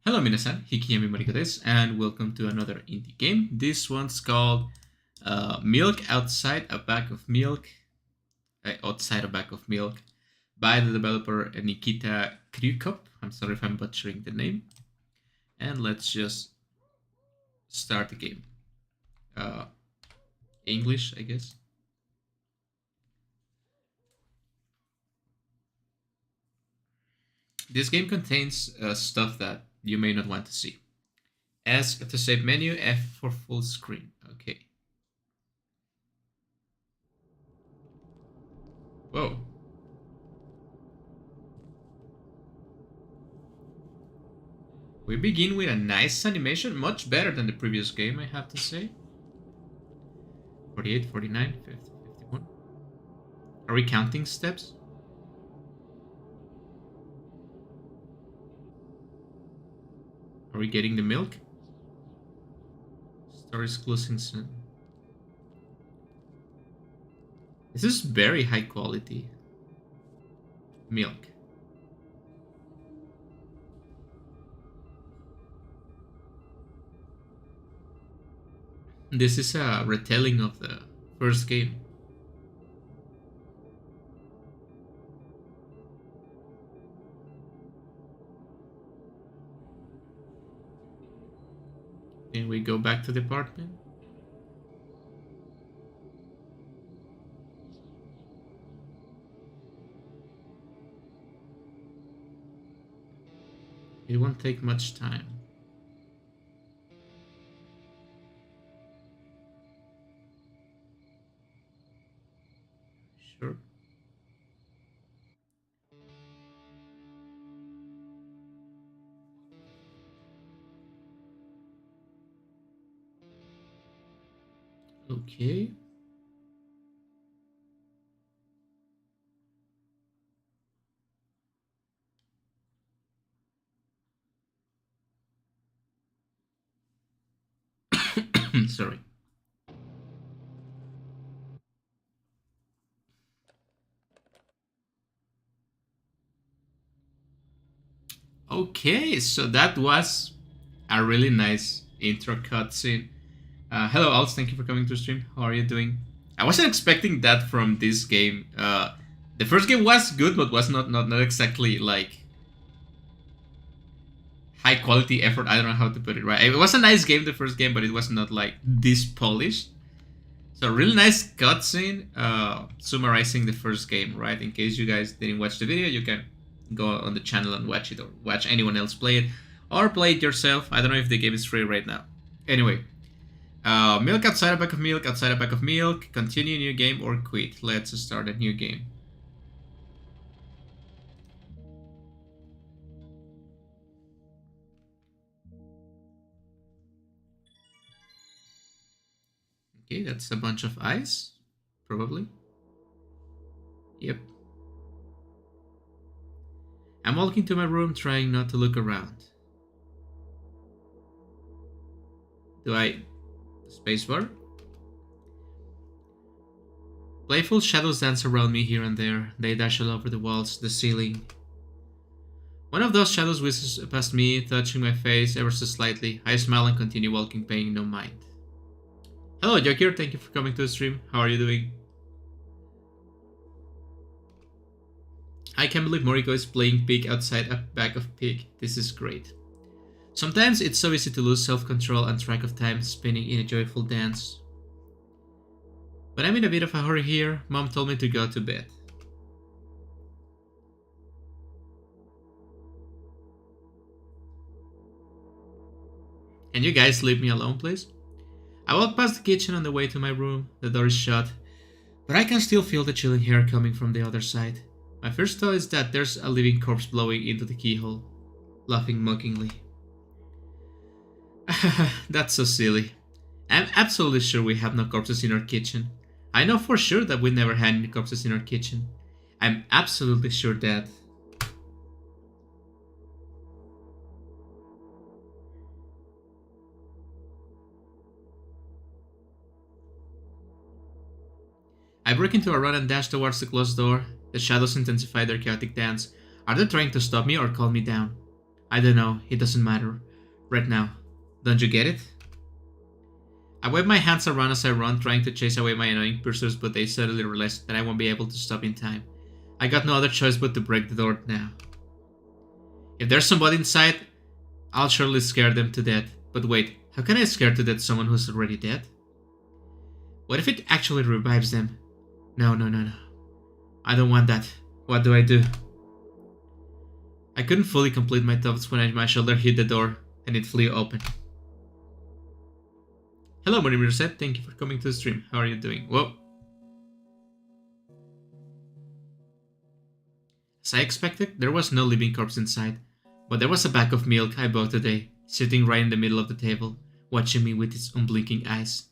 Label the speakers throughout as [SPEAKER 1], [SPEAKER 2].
[SPEAKER 1] Hello minasan, Hikiyami Mariko desu, and welcome to another indie game. This one's called Milk Outside a Bag of Milk, Outside a Bag of Milk, by the developer Nikita Kryukov. I'm sorry if I'm butchering the name. And let's just start the game. Uh, English, I guess. This game contains stuff that you may not want to see. S to save menu, F for full screen. Okay. Whoa. We begin with a nice animation, much better than the previous game, I have to say. 48, 49, 50, 51. Are we counting steps? Are we getting the milk? Stories closing soon. This is very high quality milk. This is a retelling of the first game. Then we go back to the apartment. It won't take much time. Sure. Okay. Sorry. Okay, so that was a really nice intro cutscene. Hello, Alts. Thank you for coming to stream. How are you doing? I wasn't expecting that from this game. The first game was good, but was not exactly like high quality effort. I don't know how to put it right. It was a nice game, the first game, but it was not like this polished. So really nice cutscene, summarizing the first game, right? In case you guys didn't watch the video, you can go on the channel and watch it, or watch anyone else play it, or play it yourself. I don't know if the game is free right now. Anyway, milk outside a bag of milk, outside a bag of milk, continue new game or quit. Let's start a new game. Okay, that's a bunch of ice, probably. Yep. I'm walking to my room, trying not to look around. Do I... spacebar? Playful shadows dance around me here and there. They dash all over the walls, the ceiling. One of those shadows whizzes past me, touching my face ever so slightly. I smile and continue walking, paying no mind. Hello, Jokir. Thank you for coming to the stream. How are you doing? I can't believe Moriko is playing pig outside a bag of pig. This is great. Sometimes it's so easy to lose self-control and track of time, spinning in a joyful dance. But I'm in a bit of a hurry here. Mom told me to go to bed. Can you guys leave me alone, please? I walk past the kitchen on the way to my room. The door is shut, but I can still feel the chilling air coming from the other side. My first thought is that there's a living corpse blowing into the keyhole, laughing mockingly. That's so silly. I'm absolutely sure we have no corpses in our kitchen. I know for sure that we never had any corpses in our kitchen. I'm absolutely sure that... I break into a run and dash towards the closed door. The shadows intensify their chaotic dance. Are they trying to stop me or calm me down? I don't know, it doesn't matter. Right now. Don't you get it? I wave my hands around as I run, trying to chase away my annoying pursuers, but they suddenly realize that I won't be able to stop in time. I got no other choice but to break the door now. If there's somebody inside, I'll surely scare them to death. But wait, how can I scare to death someone who's already dead? What if it actually revives them? No, no, no, no. I don't want that. What do I do? I couldn't fully complete my thoughts when my shoulder hit the door and it flew open. Hello, Mortimer said. Thank you for coming to the stream. How are you doing? Whoa. As I expected, there was no living corpse inside, but there was a bag of milk I bought today, sitting right in the middle of the table, watching me with its unblinking eyes.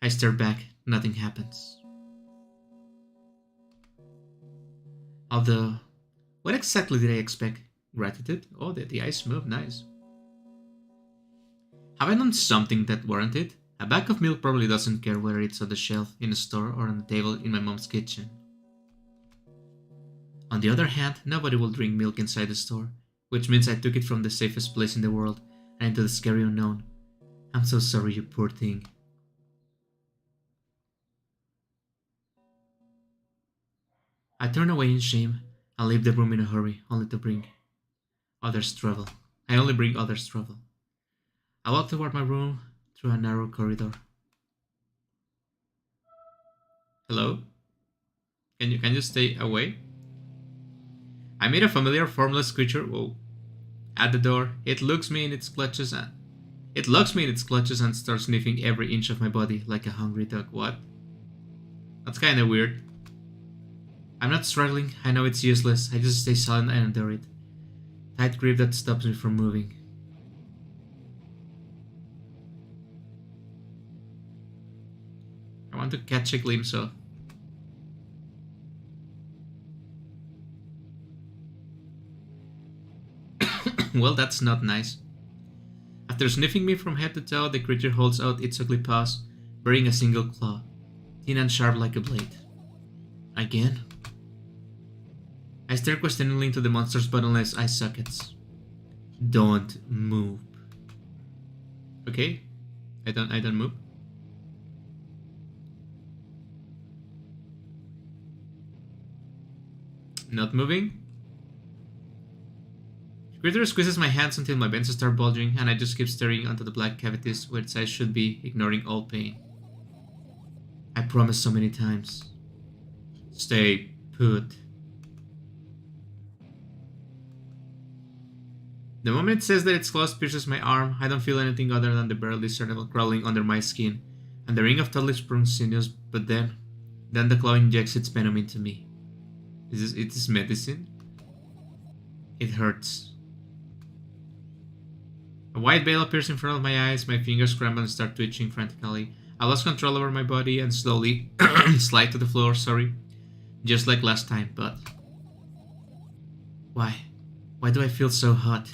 [SPEAKER 1] I stare back, nothing happens. Although, what exactly did I expect? Gratitude? Oh, the eyes move, nice. Have I done something that warranted? A bag of milk probably doesn't care whether it's on the shelf in a store or on the table in my mom's kitchen. On the other hand, nobody will drink milk inside the store, which means I took it from the safest place in the world and into the scary unknown. I'm so sorry, you poor thing. I turn away in shame and leave the room in a hurry, only to bring others trouble. I only bring others trouble. I walk toward my room through a narrow corridor. Hello? Can you stay away? I meet a familiar formless creature. Whoa. At the door, it locks me in its clutches and starts sniffing every inch of my body like a hungry dog. What? That's kinda weird. I'm not struggling, I know it's useless, I just stay silent and endure it. Tight grip that stops me from moving. I want to catch a glimpse of. Well, that's not nice. After sniffing me from head to toe, the creature holds out its ugly paws, bearing a single claw, thin and sharp like a blade. Again? I stare questioningly into the monster's bottomless eye sockets. Don't move. Okay, I don't move. Not moving. The creature squeezes my hands until my veins start bulging, and I just keep staring onto the black cavities where its eyes should be, ignoring all pain. I promised so many times. Stay put. The moment it says that its claws pierces my arm, I don't feel anything other than the barely discernible crawling under my skin, and the ring of totally sprung sinews, but then the claw injects its venom into me. Is this medicine? It hurts. A white veil appears in front of my eyes, my fingers scramble and start twitching frantically. I lost control over my body and slowly slide to the floor, just like last time, but... Why? Why do I feel so hot?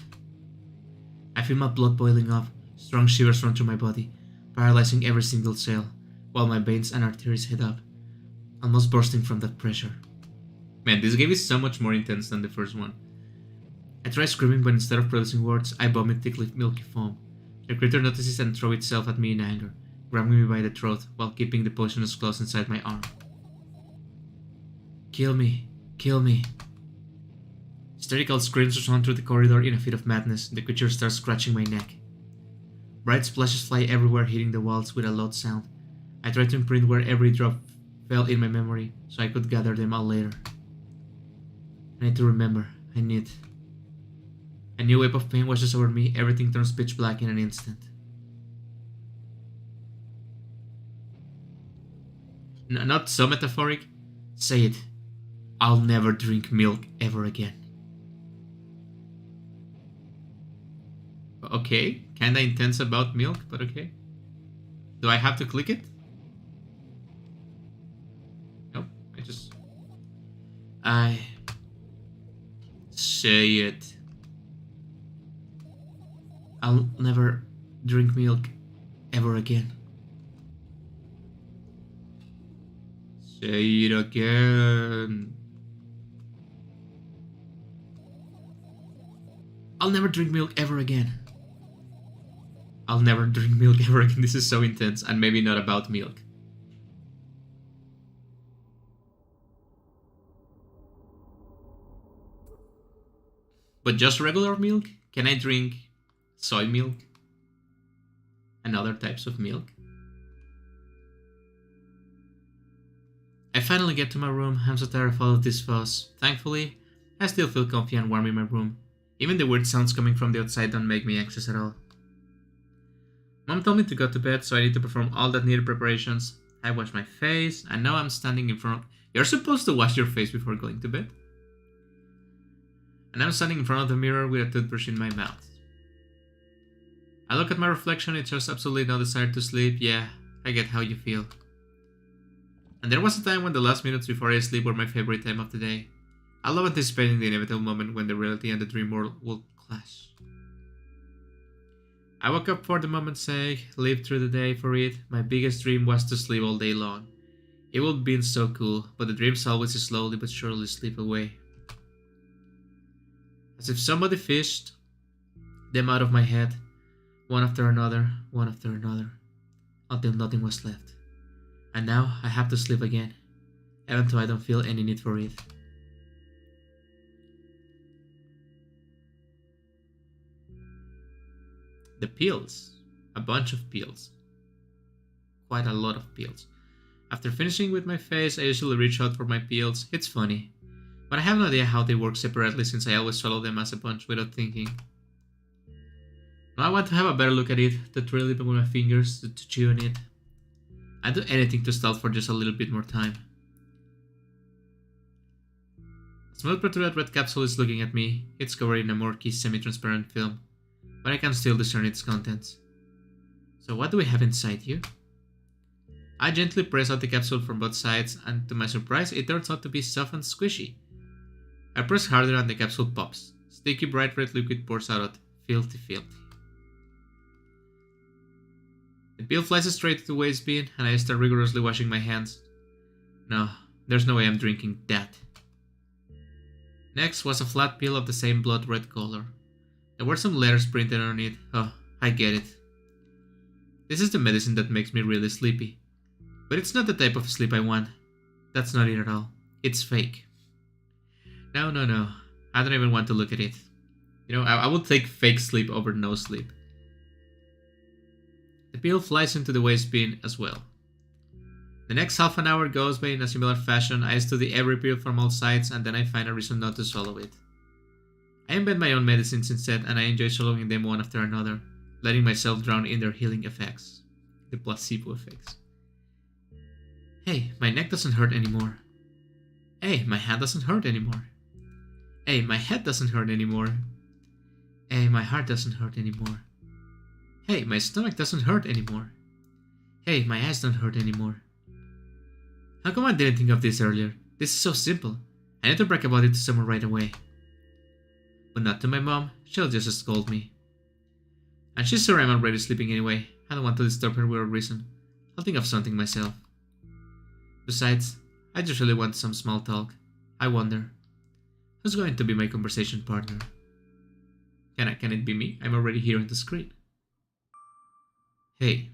[SPEAKER 1] I feel my blood boiling up, strong shivers run through my body, paralyzing every single cell, while my veins and arteries heat up, almost bursting from that pressure. Man, this game is so much more intense than the first one. I try screaming, but instead of producing words, I vomit thickly milky foam. The creature notices and throws itself at me in anger, grabbing me by the throat while keeping the poisonous claws inside my arm. Kill me! Kill me! Hysterical screams resound through the corridor in a fit of madness. The creature starts scratching my neck. Bright splashes fly everywhere, hitting the walls with a loud sound. I try to imprint where every drop fell in my memory, so I could gather them all later. I need to remember. I need... A new wave of pain washes over me, everything turns pitch black in an instant. Not so metaphoric. Say it. I'll never drink milk ever again. Okay, kinda intense about milk, but okay. Do I have to click it? Nope, I say it. I'll never drink milk ever again. Say it again. I'll never drink milk ever again. I'll never drink milk ever again. This is so intense, and maybe not about milk. But just regular milk? Can I drink soy milk? And other types of milk? I finally get to my room. I'm so tired of all of this fuss. Thankfully, I still feel comfy and warm in my room. Even the weird sounds coming from the outside don't make me anxious at all. Mom told me to go to bed, so I need to perform all that needed preparations. I wash my face, and now I'm standing in front of... You're supposed to wash your face before going to bed? And I'm standing in front of the mirror with a toothbrush in my mouth. I look at my reflection, it shows absolutely no desire to sleep. Yeah, I get how you feel. And there was a time when the last minutes before I sleep were my favorite time of the day. I love anticipating the inevitable moment when the reality and the dream world will clash. I woke up for the moment's sake, lived through the day for it. My biggest dream was to sleep all day long. It would have been so cool, but the dreams always slowly but surely slip away. As if somebody fished them out of my head, one after another, until nothing was left. And now I have to sleep again, even though I don't feel any need for it. The pills. A bunch of pills. Quite a lot of pills. After finishing with my face, I usually reach out for my pills. It's funny. But I have no idea how they work separately since I always swallow them as a bunch without thinking. Now I want to have a better look at it, to trail it with my fingers, to chew on it. I'd do anything to stall for just a little bit more time. A smooth protruded red capsule is looking at me. It's covered in a murky, semi-transparent film, but I can still discern its contents. So what do we have inside you? I gently press out the capsule from both sides, and to my surprise, it turns out to be soft and squishy. I press harder and the capsule pops. Sticky bright red liquid pours out. Filthy. The pill flies straight to the waste bin, and I start rigorously washing my hands. No, there's no way I'm drinking that. Next was a flat pill of the same blood red color. There were some letters printed on it. Oh, I get it. This is the medicine that makes me really sleepy. But it's not the type of sleep I want. That's not it at all. It's fake. No. I don't even want to look at it. You know, I would take fake sleep over no sleep. The pill flies into the waste bin as well. The next half an hour goes by in a similar fashion. I study every pill from all sides, and then I find a reason not to swallow it. I invent my own medicines instead, and I enjoy swallowing them one after another, letting myself drown in their healing effects. The placebo effects. Hey, my neck doesn't hurt anymore. Hey, my hand doesn't hurt anymore. Hey, my head doesn't hurt anymore. Hey, my heart doesn't hurt anymore. Hey, my stomach doesn't hurt anymore. Hey, my eyes don't hurt anymore. How come I didn't think of this earlier? This is so simple. I need to brag about it to someone right away. But not to my mom, she'll just scold me. And she's sure I'm already sleeping anyway. I don't want to disturb her with a reason. I'll think of something myself. Besides, I just really want some small talk. I wonder, who's going to be my conversation partner? Can it be me? I'm already here on the screen. Hey.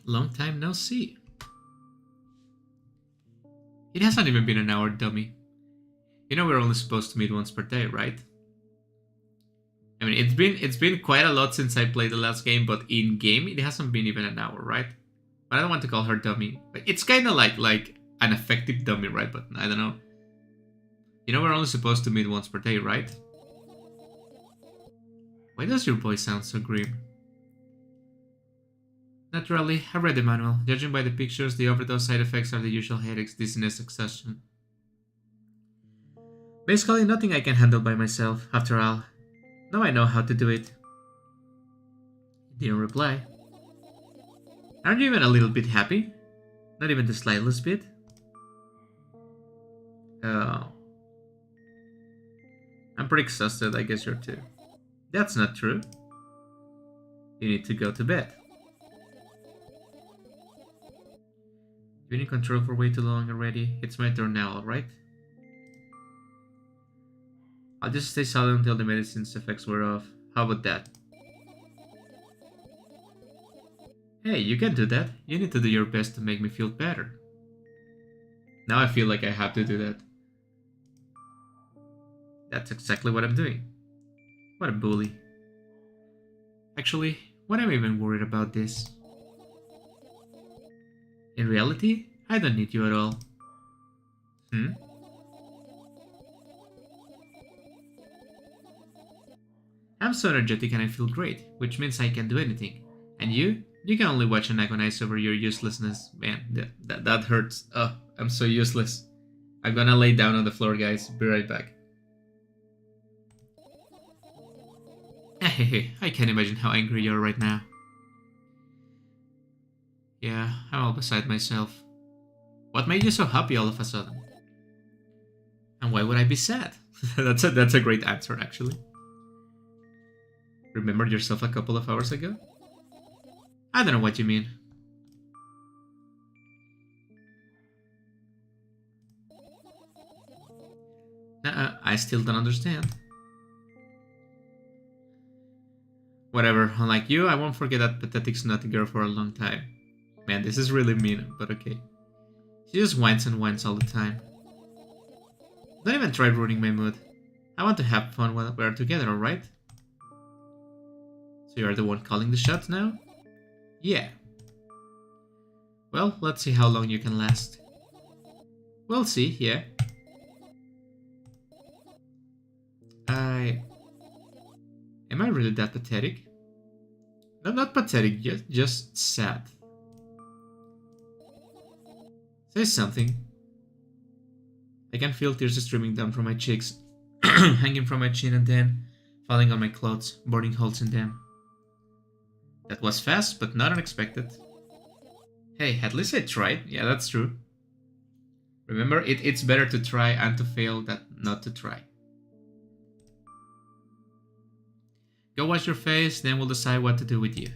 [SPEAKER 1] Long time no see. It hasn't even been an hour, dummy. You know we're only supposed to meet once per day, right? I mean, it's been quite a lot since I played the last game, but in game it hasn't been even an hour, right? But I don't want to call her dummy. But it's kind of like an effective dummy, right? But I don't know. You know we're only supposed to meet once per day, right? Why does your voice sound so grim? Naturally, I read the manual. Judging by the pictures, the overdose side effects are the usual headaches, dizziness, exhaustion. Basically, nothing I can handle by myself, after all. Now I know how to do it. He didn't reply. Aren't you even a little bit happy? Not even the slightest bit? Uh, I'm pretty exhausted, I guess you're too. That's not true. You need to go to bed. You've been in control for way too long already. It's my turn now, alright? I'll just stay silent until the medicine's effects wear off. How about that? Hey, you can do that. You need to do your best to make me feel better. Now I feel like I have to do that. That's exactly what I'm doing. What a bully. Actually, why am I even worried about this? In reality, I don't need you at all. I'm so energetic and I feel great, which means I can do anything. And you? You can only watch and agonize over your uselessness. Man, that hurts. Oh, I'm so useless. I'm gonna lay down on the floor, guys. Be right back. Hey, I can't imagine how angry you are right now. Yeah, I'm all beside myself. What made you so happy all of a sudden? And why would I be sad? That's a great answer, actually. Remembered yourself a couple of hours ago? I don't know what you mean. I still don't understand. Whatever, unlike you, I won't forget that pathetic snotty girl for a long time. Man, this is really mean, but okay. She just whines and whines all the time. Don't even try ruining my mood. I want to have fun while we're together, alright? So you're the one calling the shots now? Yeah. Well, let's see how long you can last. We'll see, yeah. Am I really that pathetic? No, not pathetic, just sad. Say something. I can feel tears streaming down from my cheeks, hanging from my chin and then falling on my clothes, burning holes in them. That was fast, but not unexpected. Hey, at least I tried. Yeah, that's true. Remember, it's better to try and to fail than not to try. Go wash your face, then we'll decide what to do with you.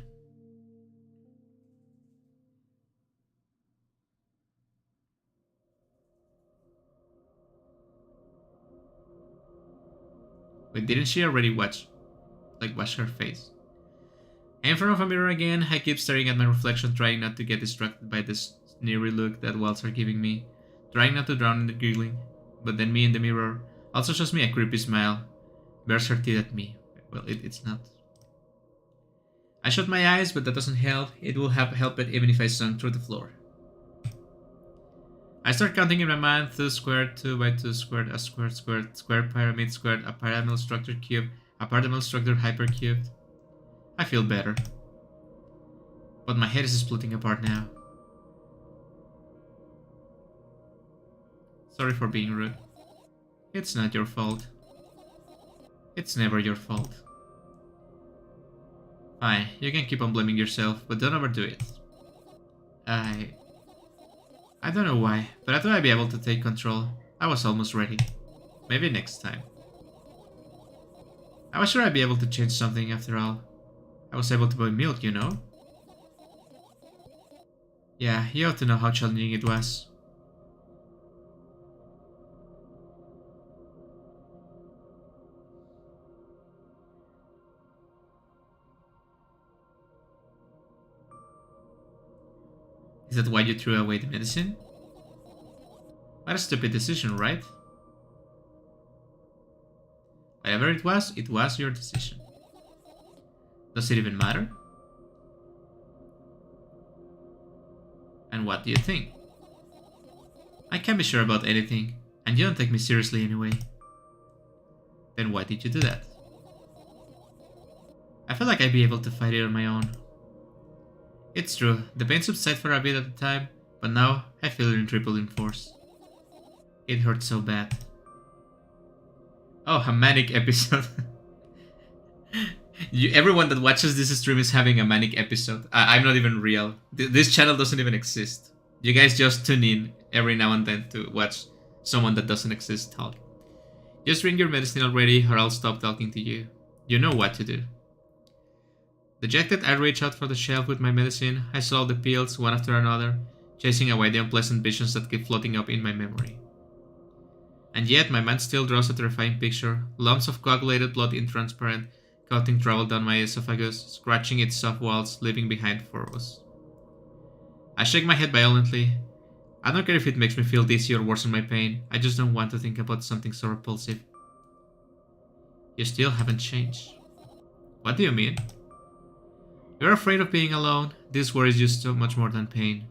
[SPEAKER 1] Wait, didn't she already wash her face? In front of a mirror again, I keep staring at my reflection, trying not to get distracted by this sneery look that walls are giving me, trying not to drown in the giggling. But then me in the mirror also shows me a creepy smile, bares her teeth at me. Well, it's not. I shut my eyes, but that doesn't help. It will have helped even if I sunk through the floor. I start counting in my mind: 2 squared, 2 by 2 squared, a squared squared, square pyramid squared, a pyramidal structure cube, a pyramidal structure hypercubed. I feel better. But my head is splitting apart now. Sorry for being rude. It's not your fault. It's never your fault. Fine, you can keep on blaming yourself, but don't overdo it. I don't know why, but I thought I'd be able to take control. I was almost ready. Maybe next time. I was sure I'd be able to change something after all. I was able to buy milk, you know? Yeah, you ought to know how challenging it was. Is that why you threw away the medicine? What a stupid decision, right? Whatever it was your decision. Does it even matter? And what do you think? I can't be sure about anything, and you don't take me seriously anyway. Then why did you do that? I felt like I'd be able to fight it on my own. It's true, the pain subsided for a bit at the time, but now I feel it in triple in force. It hurts so bad. Oh, a manic episode. Everyone that watches this stream is having a manic episode. I'm not even real. This channel doesn't even exist. You guys just tune in every now and then to watch someone that doesn't exist talk. Just drink your medicine already, or I'll stop talking to you. You know what to do. Dejected, I reach out for the shelf with my medicine. I swallow the pills, one after another, chasing away the unpleasant visions that keep floating up in my memory. And yet, my mind still draws a terrifying picture. Lumps of coagulated blood intransparent, cutting travel down my esophagus, scratching its soft walls, leaving behind furrows. I shake my head violently. I don't care if it makes me feel dizzy or worsen my pain. I just don't want to think about something so repulsive. You still haven't changed. What do you mean? You're afraid of being alone. This worries you so much more than pain.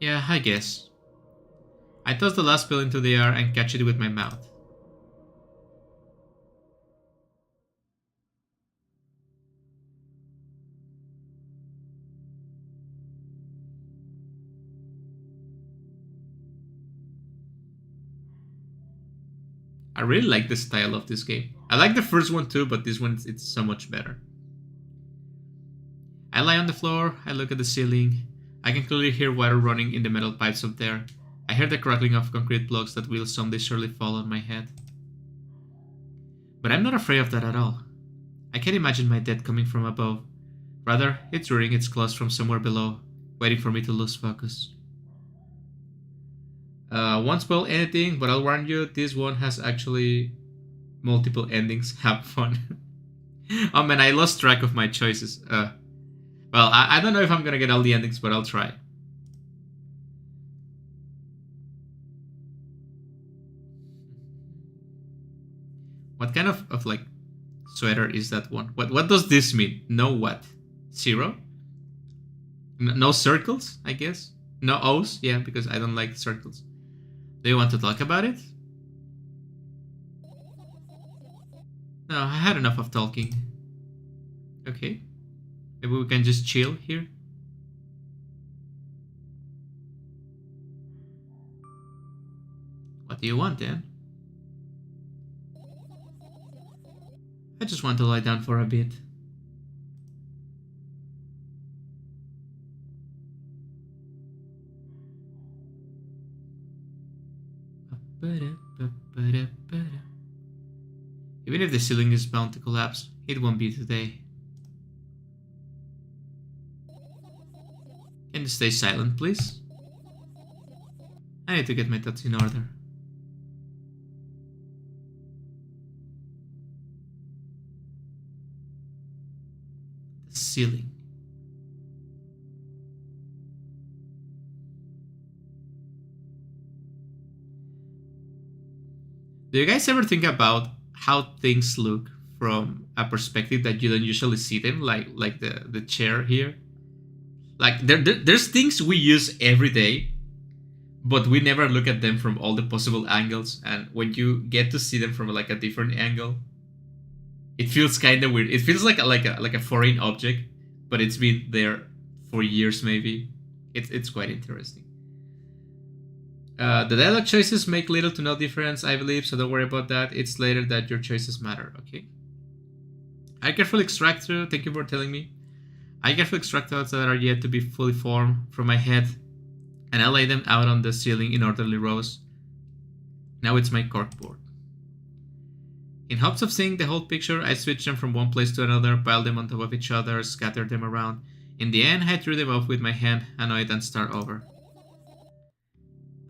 [SPEAKER 1] Yeah, I guess. I toss the last pill into the air and catch it with my mouth. I really like the style of this game. I like the first one too, but this one it's so much better. I lie on the floor, I look at the ceiling. I can clearly hear water running in the metal pipes up there. I hear the crackling of concrete blocks that will someday surely fall on my head. But I'm not afraid of that at all. I can't imagine my death coming from above. Rather, it's rearing its claws from somewhere below, waiting for me to lose focus. Won't spoil anything, but I'll warn you, this one has actually multiple endings. Have fun. Oh man, I lost track of my choices. Well, I don't know if I'm gonna get all the endings, but I'll try. What kind of like sweater is that one? What does this mean? No what? Zero? No circles, I guess? No O's? Yeah, because I don't like circles. Do you want to talk about it? No, I had enough of talking. Okay. Maybe we can just chill here. What do you want then? I just want to lie down for a bit. Even if the ceiling is bound to collapse, it won't be today. Can you stay silent, please? I need to get my thoughts in order. The ceiling. Do you guys ever think about how things look from a perspective that you don't usually see them, like the chair here? Like there's things we use every day, but we never look at them from all the possible angles. And when you get to see them from like a different angle, it feels kind of weird. It feels like a foreign object, but it's been there for years maybe. It's quite interesting. The dialogue choices make little to no difference, I believe, so don't worry about that. It's later that your choices matter, okay? I carefully extract through, thank you for telling me. I carefully extract thoughts that are yet to be fully formed from my head, and I lay them out on the ceiling in orderly rows. Now it's my corkboard. In hopes of seeing the whole picture, I switch them from one place to another, pile them on top of each other, scatter them around. In the end, I threw them off with my hand, annoyed, and start over.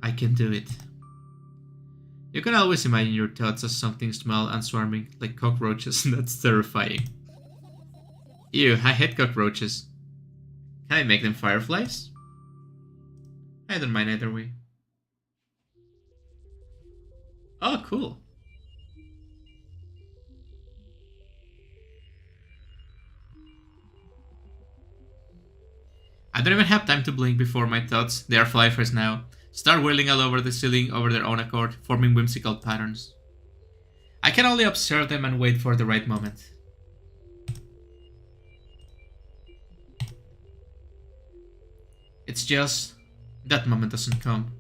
[SPEAKER 1] I can do it. You can always imagine your thoughts as something small and swarming, like cockroaches. That's terrifying. Ew, I hate cockroaches. Can I make them fireflies? I don't mind either way. Oh, cool. I don't even have time to blink before my thoughts, they are fireflies now, start whirling all over the ceiling over their own accord, forming whimsical patterns. I can only observe them and wait for the right moment. It's just that moment doesn't come.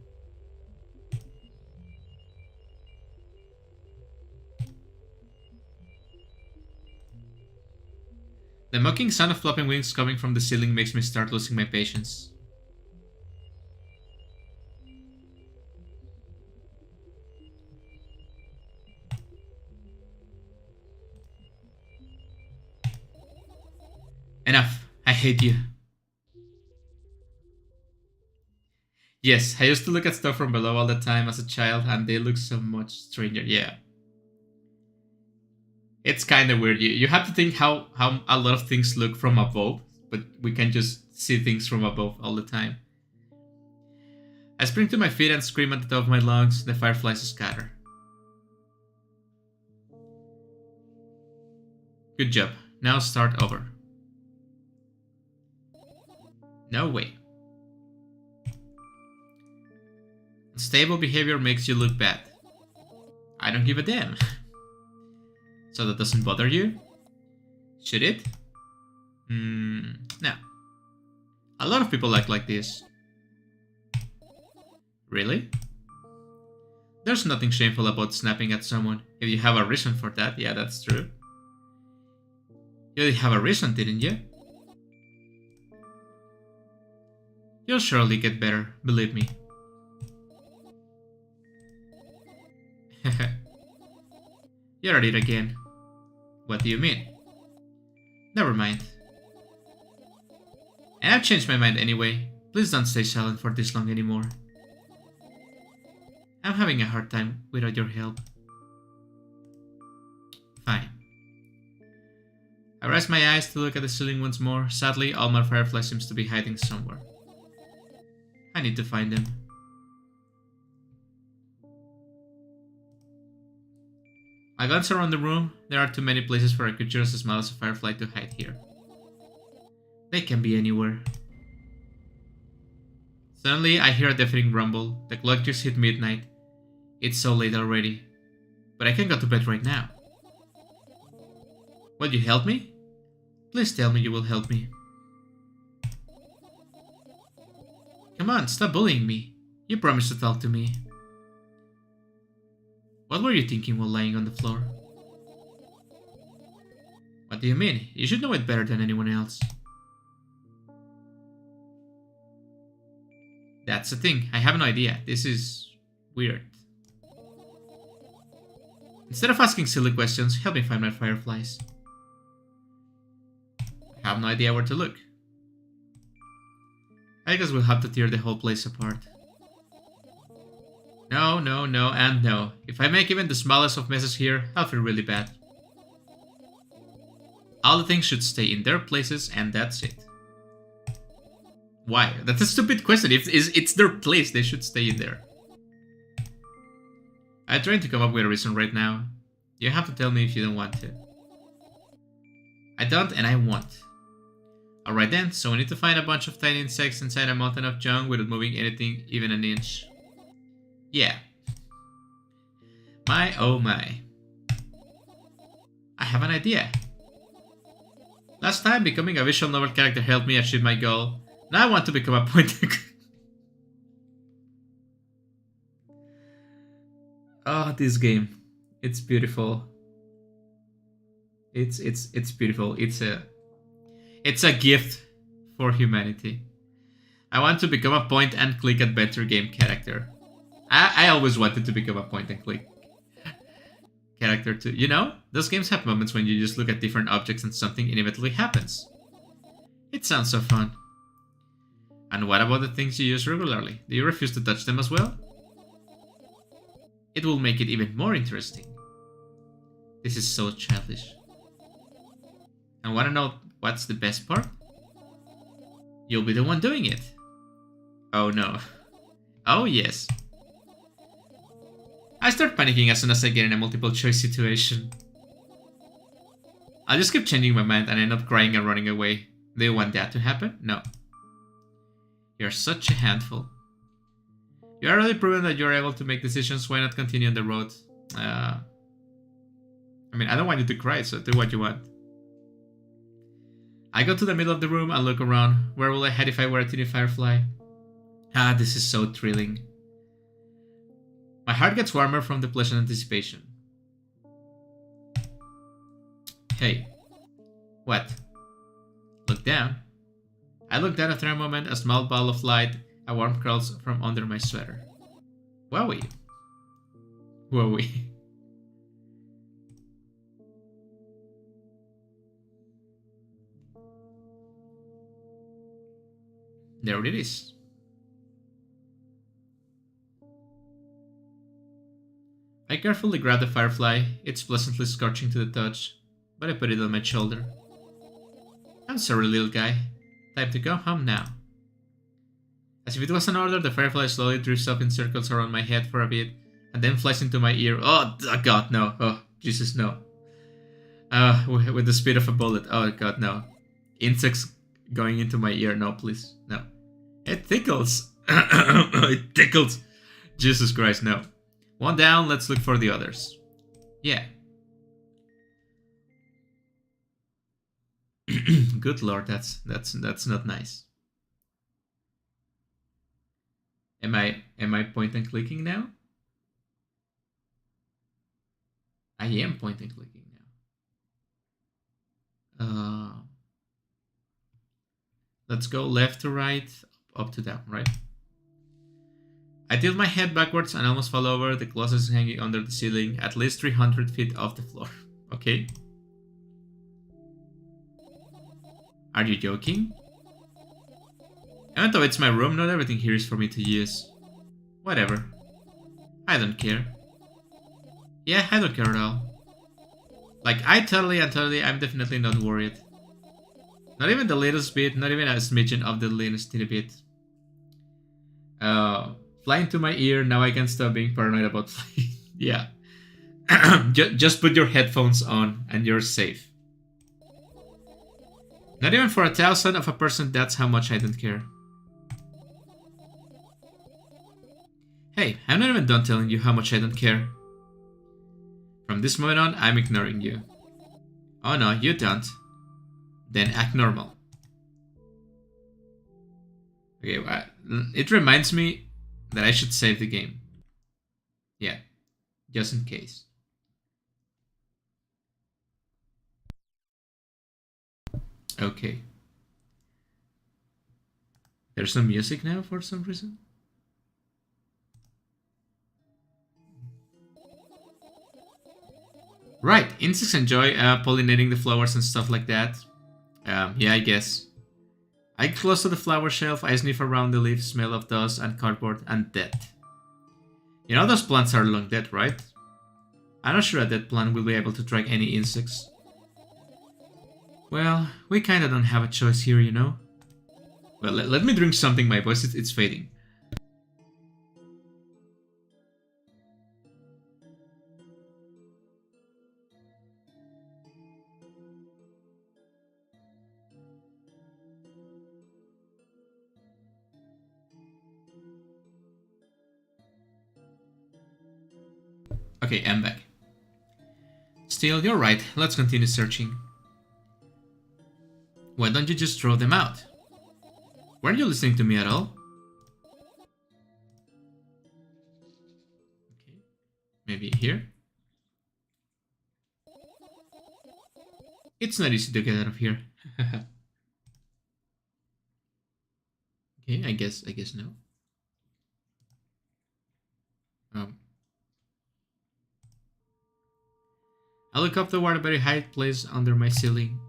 [SPEAKER 1] The mocking sound of flopping wings coming from the ceiling makes me start losing my patience. Enough. I hate you. Yes, I used to look at stuff from below all the time as a child, and they look so much stranger. Yeah. It's kind of weird. You have to think how a lot of things look from above, but we can just see things from above all the time. I spring to my feet and scream at the top of my lungs. The fireflies scatter. Good job. Now start over. No way. Unstable behavior makes you look bad. I don't give a damn. So that doesn't bother you? Should it? No. A lot of people act like this. Really? There's nothing shameful about snapping at someone. If you have a reason for that, yeah, that's true. You did have a reason, didn't you? You'll surely get better, believe me. You're at it again. What do you mean? Never mind. And I've changed my mind anyway. Please don't stay silent for this long anymore. I'm having a hard time without your help. Fine. I raise my eyes to look at the ceiling once more. Sadly, all my firefly seems to be hiding somewhere. I need to find them. I glance around the room. There are too many places for a creature as small as a firefly to hide here. They can be anywhere. Suddenly, I hear a deafening rumble. The clock just hit midnight. It's so late already. But I can go to bed right now. Will you help me? Please tell me you will help me. Come on, stop bullying me. You promised to talk to me. What were you thinking while lying on the floor? What do you mean? You should know it better than anyone else. That's the thing. I have no idea. This is weird. Instead of asking silly questions, help me find my fireflies. I have no idea where to look. I guess we'll have to tear the whole place apart. No, no, no, and no. If I make even the smallest of messes here, I'll feel really bad. All the things should stay in their places, and that's it. Why? That's a stupid question. If it's their place, they should stay in there. I'm trying to come up with a reason right now. You have to tell me if you don't want to. I don't, and I won't. Alright then, so we need to find a bunch of tiny insects inside a mountain of junk without moving anything even an inch. Yeah. My oh my. I have an idea. Last time, becoming a visual novel character helped me achieve my goal. Now I want to become a point and click. Oh, this game. It's beautiful. It's beautiful. It's a gift for humanity. I want to become a point and click adventure game character. I always wanted to become a point and click character too. You know, those games have moments when you just look at different objects and something inevitably happens. It sounds so fun. And what about the things you use regularly? Do you refuse to touch them as well? It will make it even more interesting. This is so childish. And wanna know what's the best part? You'll be the one doing it. Oh no. Oh yes. I start panicking as soon as I get in a multiple choice situation. I'll just keep changing my mind and end up crying and running away. Do you want that to happen? No. You're such a handful. You are already proven that you're able to make decisions. Why not continue on the road? I mean, I don't want you to cry, so do what you want. I go to the middle of the room and look around. Where will I hide if I were a teeny firefly? Ah, this is so thrilling. My heart gets warmer from the pleasant anticipation. Hey. What? Look down. I look down after a moment, a small ball of light, a warmth curls from under my sweater. Wowie. Wowie. There it is. I carefully grab the firefly. It's pleasantly scorching to the touch, but I put it on my shoulder. I'm sorry, little guy. Time to go home now. As if it was an order, the firefly slowly drifts up in circles around my head for a bit, and then flies into my ear. Oh, God, no. Oh, Jesus, no. With the speed of a bullet. Oh, God, no. Insects going into my ear. No, please. No. It tickles. It tickles. Jesus Christ, no. One down, let's look for the others. Yeah. Good lord, that's not nice. Am I point and clicking now? I am point and clicking now. Let's go left to right, up to down, right? I tilt my head backwards and almost fall over. The closet is hanging under the ceiling, at least 300 feet off the floor. Okay. Are you joking? Even though it's my room, not everything here is for me to use. Whatever. I don't care. Yeah, I don't care at all. Like, I'm definitely not worried. Not even the littlest bit, not even a smidgen of the littlest teeny bit. Flying to my ear, now I can stop being paranoid about flying. Yeah. Just put your headphones on and you're safe. Not even for 1,000 of a person, that's how much I don't care. Hey, I'm not even done telling you how much I don't care. From this moment on, I'm ignoring you. Oh no, you don't. Then act normal. Okay, well, it reminds me that I should save the game. Yeah, just in case. Okay. There's no music now for some reason. Right, insects enjoy pollinating the flowers and stuff like that. Yeah, I guess. I get close to the flower shelf, I sniff around the leaves, smell of dust and cardboard and death. You know those plants are long dead, right? I'm not sure a dead plant will be able to drag any insects. Well, we kinda don't have a choice here, you know? Well, let me drink something, my voice it's fading. Okay, I'm back. Still, you're right, let's continue searching. Why don't you just throw them out? Weren't you listening to me at all? Okay, maybe here? It's not easy to get out of here. Okay, I guess no. I look up toward a very high place under my ceiling.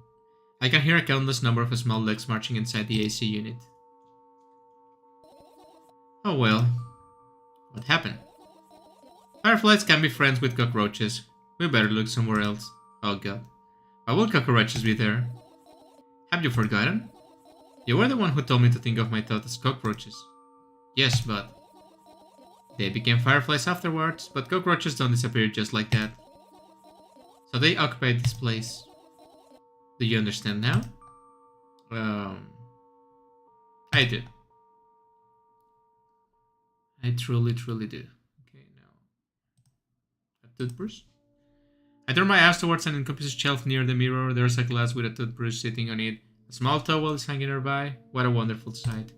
[SPEAKER 1] I can hear a countless number of small legs marching inside the AC unit. Oh well. What happened? Fireflies can be friends with cockroaches. We better look somewhere else. Oh god. Why would cockroaches be there? Have you forgotten? You were the one who told me to think of my thoughts as cockroaches. Yes, but... They became fireflies afterwards, but cockroaches don't disappear just like that. So they occupied this place. Do you understand now? I do. I truly do. Okay, now... A toothbrush? I turn my eyes towards an encompassing shelf near the mirror. There's a glass with a toothbrush sitting on it. A small towel is hanging nearby. What a wonderful sight.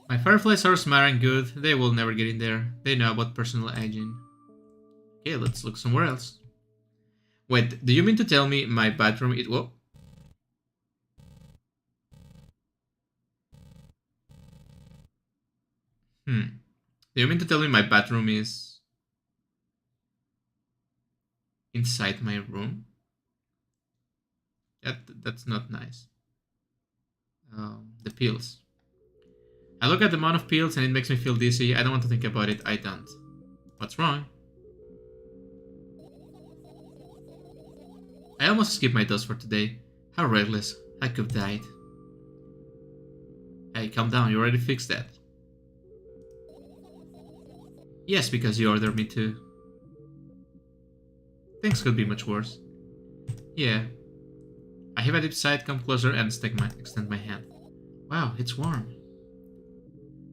[SPEAKER 1] My fireflies are smart and good. They will never get in there. They know about personal hygiene. Okay, let's look somewhere else. Wait, do you mean to tell me my bathroom is... Whoa. Do you mean to tell me my bathroom is... inside my room? That's not nice. The pills. I look at the amount of pills and it makes me feel dizzy. I don't want to think about it. I don't. What's wrong? I almost skipped my dose for today. How reckless. I could have died. Hey, calm down. You already fixed that. Yes, because you ordered me to. Things could be much worse. Yeah. I heave a deep sigh, come closer, and extend my hand. Wow, it's warm.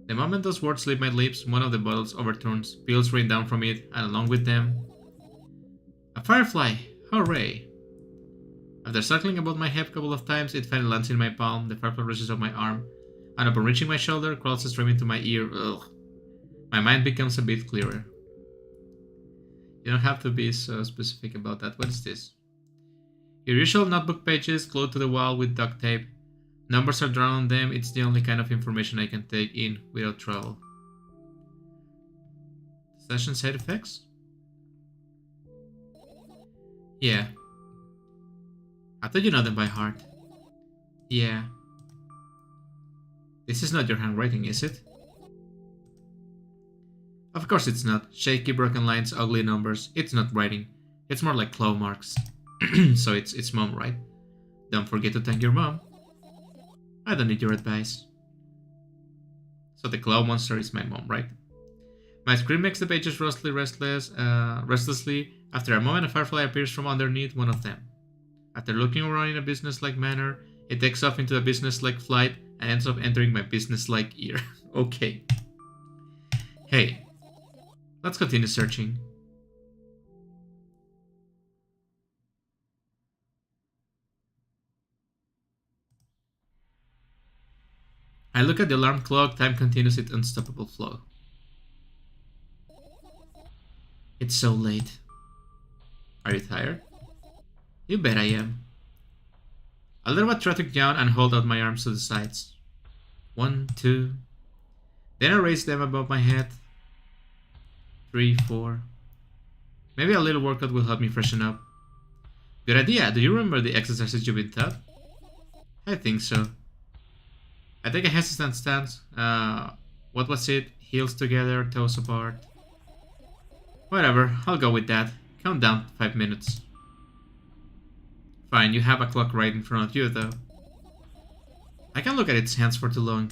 [SPEAKER 1] The moment those words leave my lips, one of the bottles overturns, pills rain down from it, and along with them... a firefly! Hooray! After circling about my head a couple of times, it finally lands in my palm, the firefly rushes up my arm, and upon reaching my shoulder, crawls straight into my ear. Ugh. My mind becomes a bit clearer. You don't have to be so specific about that. What is this? Your usual notebook pages glued to the wall with duct tape. Numbers are drawn on them. It's the only kind of information I can take in without trouble. Session side effects? Yeah. I thought you know them by heart. Yeah. This is not your handwriting, is it? Of course it's not. Shaky, broken lines, ugly numbers. It's not writing. It's more like claw marks. So it's mom, right? Don't forget to thank your mom. I don't need your advice. So the claw monster is my mom, right? My scream makes the pages restlessly. After a moment, a firefly appears from underneath one of them. After looking around in a business-like manner, it takes off into a business-like flight and ends up entering my business-like ear. Okay. Hey, let's continue searching. I look at the alarm clock. Time continues its unstoppable flow. It's so late. Are you tired? You bet I am. I let my traffic down and hold out my arms to the sides. 1, 2. Then I raise them above my head. 3, 4. Maybe a little workout will help me freshen up. Good idea. Do you remember the exercises you've been taught? I think so. I take a hesitant stance. What was it? Heels together, toes apart. Whatever, I'll go with that. Count down 5 minutes. Fine, you have a clock right in front of you, though. I can't look at its hands for too long.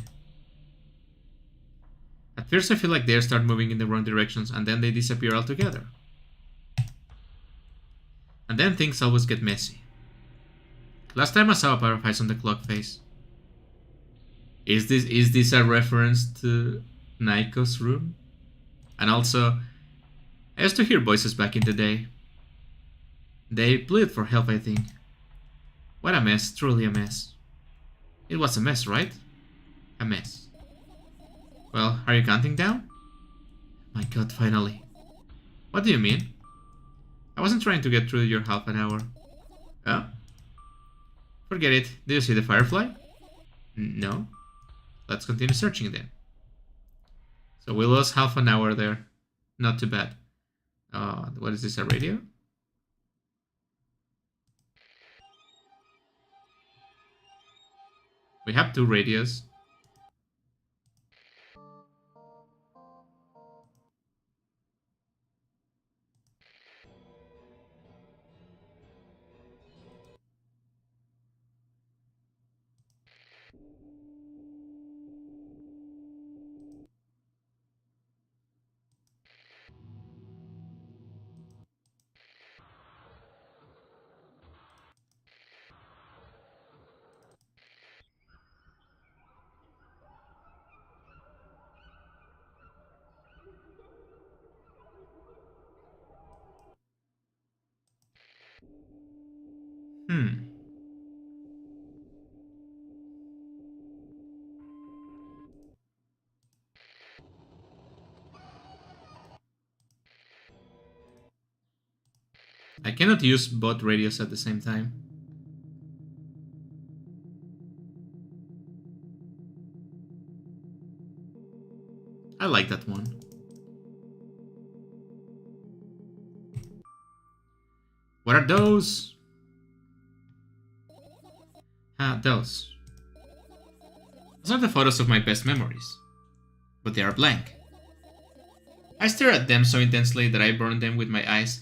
[SPEAKER 1] At first I feel like they start moving in the wrong directions, and then they disappear altogether. And then things always get messy. Last time I saw a pair of eyes on the clock face. Is this a reference to Naiko's room? And also, I used to hear voices back in the day. They pleaded for help, I think. What a mess, truly a mess. It was a mess, right? A mess. Well, are you counting down? My god, finally. What do you mean? I wasn't trying to get through your half an hour. Oh? Forget it. Do you see the firefly? No? Let's continue searching then. So we lost half an hour there. Not too bad. What is this, a radio? We have 2 radios. I cannot use both radios at the same time. I like that one. What are those? Ah, those. Those are the photos of my best memories, but they are blank. I stare at them so intensely that I burn them with my eyes.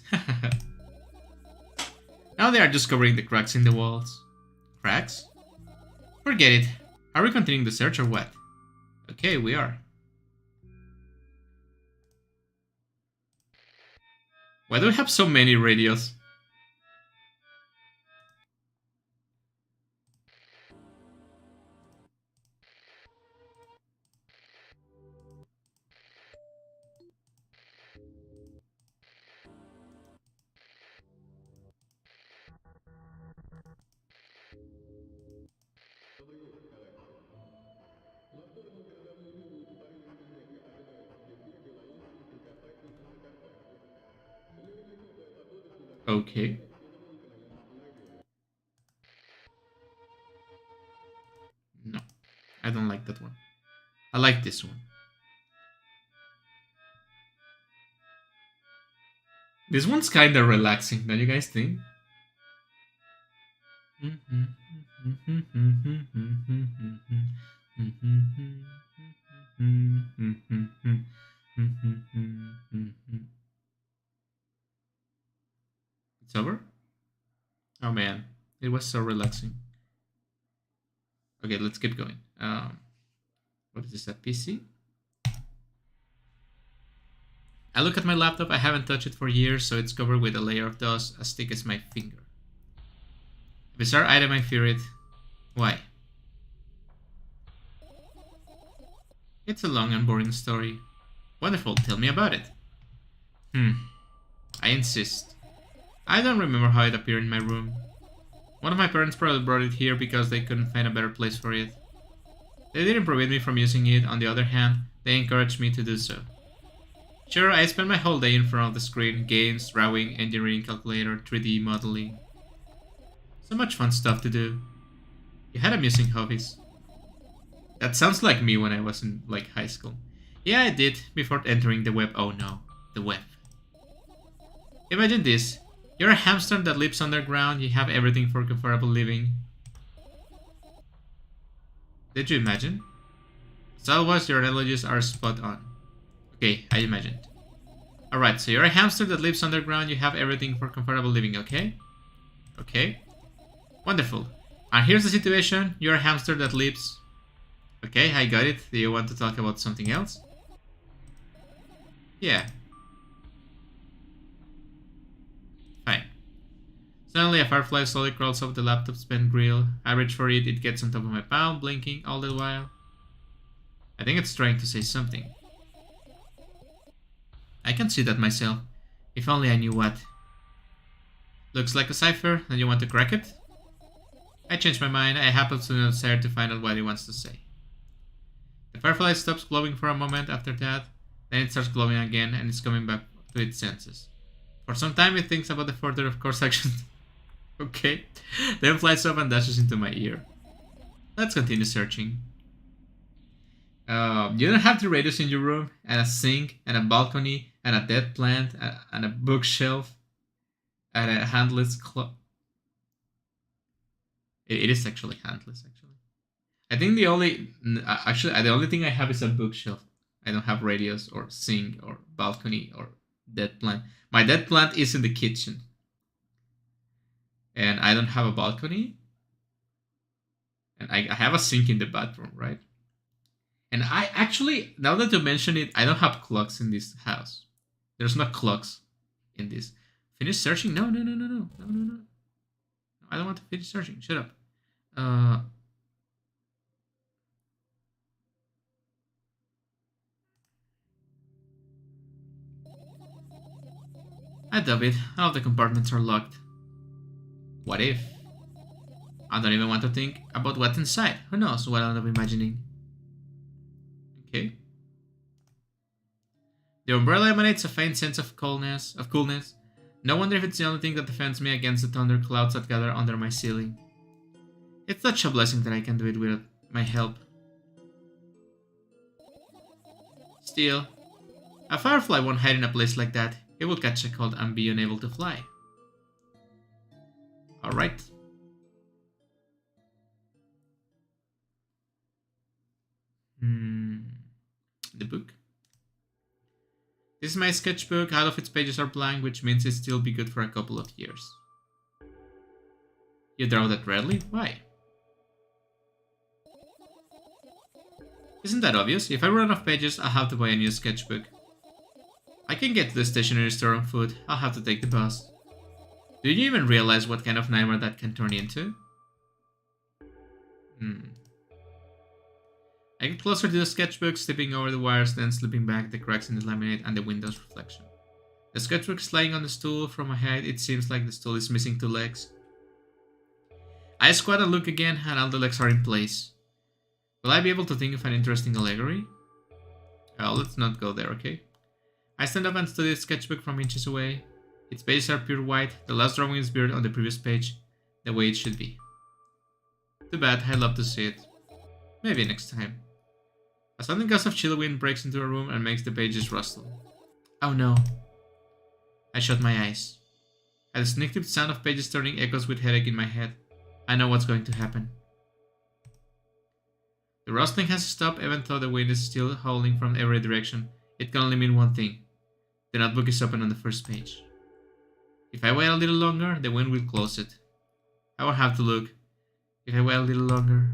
[SPEAKER 1] Now they are just covering the cracks in the walls. Cracks? Forget it. Are we continuing the search or what? Okay, we are. Why do we have so many radios? Okay. No, I don't like that one. I like this one. This one's kinda relaxing, don't you guys think? It's over? Oh man, it was so relaxing. Okay, let's keep going. What is this, a PC? I look at my laptop, I haven't touched it for years, so it's covered with a layer of dust as thick as my finger. A bizarre item, I fear it. Why? It's a long and boring story. Wonderful, tell me about it. I insist. I don't remember how it appeared in my room. One of my parents probably brought it here because they couldn't find a better place for it. They didn't prevent me from using it, on the other hand, they encouraged me to do so. Sure, I spent my whole day in front of the screen, games, drawing, engineering calculator, 3D modeling. So much fun stuff to do. You had amusing hobbies. That sounds like me when I was in, like, high school. Yeah, I did, before entering the web. Oh no, the web. Imagine this. You're a hamster that lives underground, you have everything for comfortable living. Did you imagine? As always, your analogies are spot on. Okay, I imagined. Alright, so you're a hamster that lives underground, you have everything for comfortable living, okay? Okay. Wonderful. And here's the situation, you're a hamster that lives... Okay, I got it. Do you want to talk about something else? Yeah. Fine. Suddenly a firefly slowly crawls up the laptop's pen grill. I reach for it, it gets on top of my palm, blinking all the while. I think it's trying to say something. I can see that myself. If only I knew what. Looks like a cipher, and you want to crack it? I change my mind, I happen to no desire to find out what it wants to say. The firefly stops glowing for a moment after that, then it starts glowing again and is coming back to its senses. For some time it thinks about the further of course action. Okay, then flies off and dashes into my ear. Let's continue searching. You don't have the radios in your room, and a sink, and a balcony, and a dead plant, and a bookshelf, and a handless clock. It is actually handless, actually. I think the only thing I have is a bookshelf. I don't have radios or sink or balcony or dead plant. My dead plant is in the kitchen. And I don't have a balcony. And I have a sink in the bathroom, right? And I actually, now that you mention it, I don't have clocks in this house. There's no clocks in this. Finish searching? No. I don't want to finish searching. Shut up. I doubt it. All of the compartments are locked. What if? I don't even want to think about what's inside. Who knows what I'll end up imagining. Okay. The umbrella emanates a faint sense of coolness. No wonder if it's the only thing that defends me against the thunder clouds that gather under my ceiling. It's such a blessing that I can do it without my help. Still, a firefly won't hide in a place like that. It will catch a cold and be unable to fly. Alright. the book. This is my sketchbook. Half of its pages are blank, which means it'll still be good for a couple of years. You draw that rarely? Why? Isn't that obvious? If I run out of pages, I'll have to buy a new sketchbook. I can get to the stationery store on foot. I'll have to take the bus. Do you even realize what kind of nightmare that can turn into? I get closer to the sketchbook, slipping over the wires, then slipping back the cracks in the laminate and the window's reflection. The sketchbook is lying on the stool. From my height, it seems like the stool is missing 2 legs. I squat and look again, and all the legs are in place. Will I be able to think of an interesting allegory? Let's not go there, okay? I stand up and study the sketchbook from inches away. Its pages are pure white. The last drawing is blurred on the previous page, the way it should be. Too bad, I'd love to see it. Maybe next time. A sudden gust of chill wind breaks into a room and makes the pages rustle. Oh no. I shut my eyes. A distinctive sound of pages turning echoes with headache in my head. I know what's going to happen. The rustling has stopped even though the wind is still howling from every direction. It can only mean one thing. The notebook is open on the first page. If I wait a little longer, the wind will close it. I won't have to look. If I wait a little longer.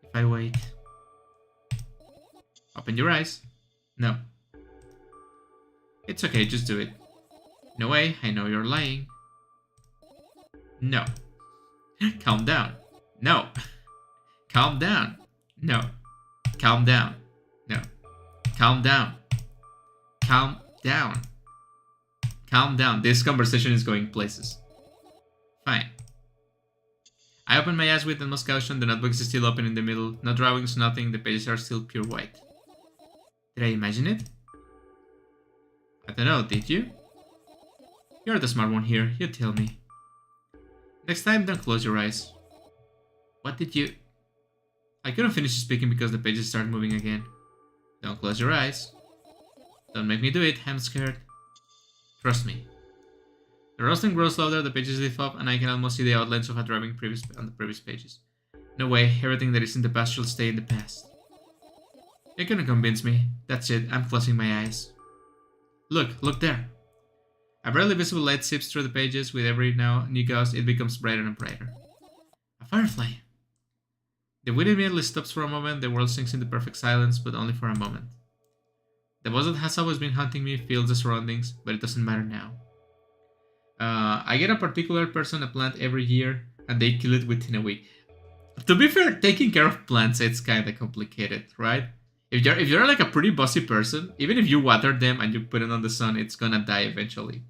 [SPEAKER 1] If I wait. Open your eyes. No. It's okay, just do it. No way, I know you're lying. No. Calm down. No. Calm down. No. Calm down. No. Calm down. Calm down. Calm down. This conversation is going places. Fine. I open my eyes with the most caution. The notebook is still open in the middle. No drawings, nothing. The pages are still pure white. Did I imagine it? I don't know, did you? You're the smart one here. You tell me. Next time, don't close your eyes. What did you... I couldn't finish speaking because the pages started moving again. Don't close your eyes. Don't make me do it, I'm scared. Trust me. The rustling grows louder, the pages lift up, and I can almost see the outlines of a drawing on the previous pages. No way, everything that is in the past should stay in the past. You couldn't convince me. That's it, I'm closing my eyes. Look there. A barely visible light seeps through the pages. With every new gust, it becomes brighter and brighter. A firefly. The wind immediately stops for a moment. The world sinks into perfect silence, but only for a moment. The voice that has always been haunting me fills the surroundings, but it doesn't matter now. I get a particular person a plant every year, and they kill it within a week. To be fair, taking care of plants, it's kinda complicated, right? If you're like a pretty bossy person, even if you water them and you put it on the sun, it's gonna die eventually.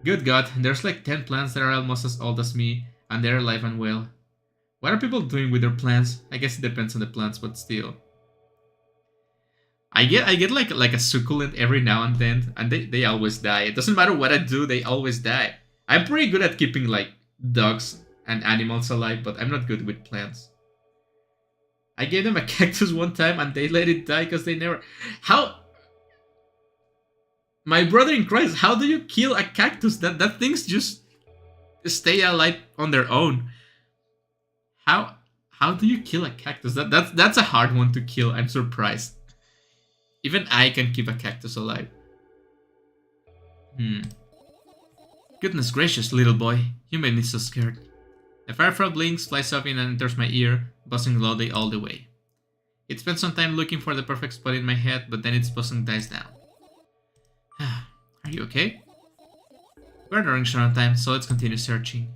[SPEAKER 1] Good God, there's like 10 plants that are almost as old as me, and they're alive and well. What are people doing with their plants? I guess it depends on the plants, but still. I get like a succulent every now and then, and they always die. It doesn't matter what I do, they always die. I'm pretty good at keeping like dogs and animals alive, but I'm not good with plants. I gave them a cactus one time and they let it die because they never... How? My brother in Christ, how do you kill a cactus? That things just stay alive on their own. How do you kill a cactus? That's a hard one to kill, I'm surprised. Even I can keep a cactus alive. Goodness gracious, little boy. You made me so scared. A firefly blinks, flies up in and enters my ear, buzzing loudly all the way. It spends some time looking for the perfect spot in my head, but then its buzzing dies down. Are you okay? We're running short on time, so let's continue searching.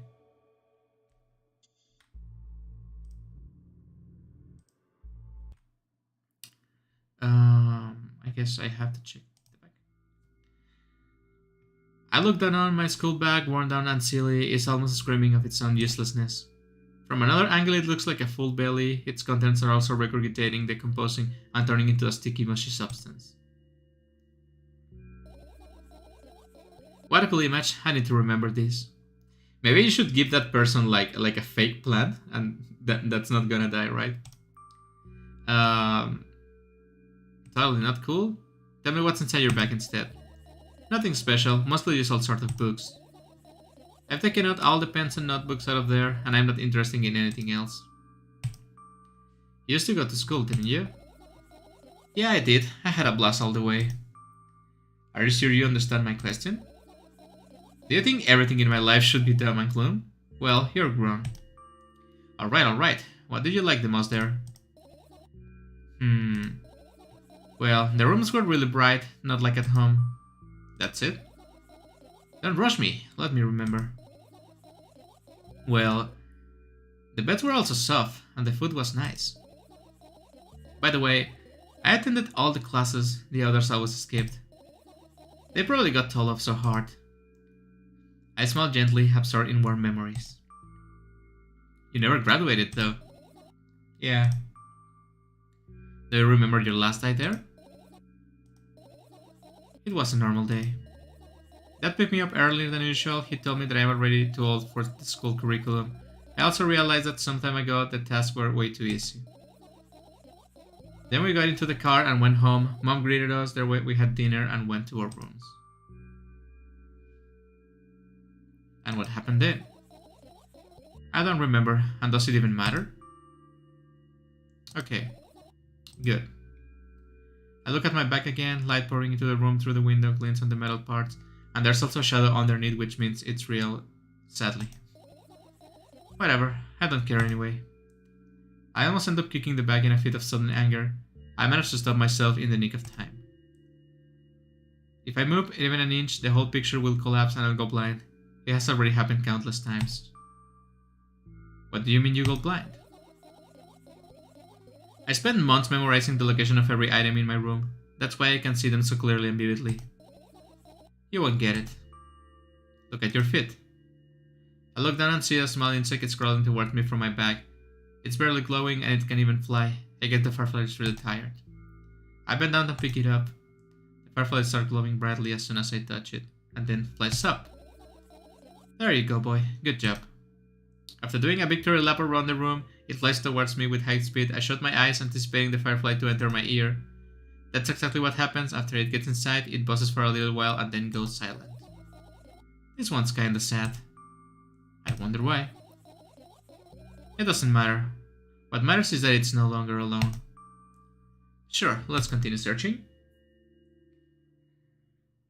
[SPEAKER 1] I guess I have to check the back. I look down on my school bag, worn down and silly. It's almost screaming of its own uselessness. From another angle, it looks like a full belly. Its contents are also regurgitating, decomposing, and turning into a sticky, mushy substance. What a cool image. I need to remember this. Maybe you should give that person like a fake plant, and that's not gonna die, right? Totally not cool. Tell me what's inside your bag instead. Nothing special, mostly just all sorts of books. I've taken out all the pens and notebooks out of there, and I'm not interested in anything else. You used to go to school, didn't you? Yeah, I did. I had a blast all the way. Are you sure you understand my question? Do you think everything in my life should be dumb and gloom? Well, you're grown. Alright. What did you like the most there? Well, the rooms were really bright, not like at home. That's it? Don't rush me, let me remember. Well, the beds were also soft, and the food was nice. By the way, I attended all the classes the others always skipped. They probably got told off so hard. I smiled gently, absorbed in warm memories. You never graduated, though. Yeah. Do you remember your last day there? It was a normal day. Dad picked me up earlier than usual. He told me that I was already too old for the school curriculum. I also realized that some time ago the tasks were way too easy. Then we got into the car and went home. Mom greeted us, there we had dinner and went to our rooms. And what happened then? I don't remember, and does it even matter? Okay, good. I look at my back again, light pouring into the room through the window glints on the metal parts, and there's also a shadow underneath, which means it's real, sadly. Whatever, I don't care anyway. I almost end up kicking the bag in a fit of sudden anger. I managed to stop myself in the nick of time. If I move even an inch, the whole picture will collapse and I'll go blind. It has already happened countless times. What do you mean you go blind? I spent months memorizing the location of every item in my room. That's why I can see them so clearly and vividly. You won't get it. Look at your feet. I look down and see a small insect crawling towards me from my back. It's barely glowing and it can even fly. I get the fireflies really tired. I bend down to pick it up. The fireflies start glowing brightly as soon as I touch it, and then flies up. There you go, boy. Good job. After doing a victory lap around the room, it flies towards me with high speed. I shut my eyes, anticipating the firefly to enter my ear. That's exactly what happens. After it gets inside, it buzzes for a little while and then goes silent. This one's kinda sad. I wonder why. It doesn't matter. What matters is that it's no longer alone. Sure, let's continue searching.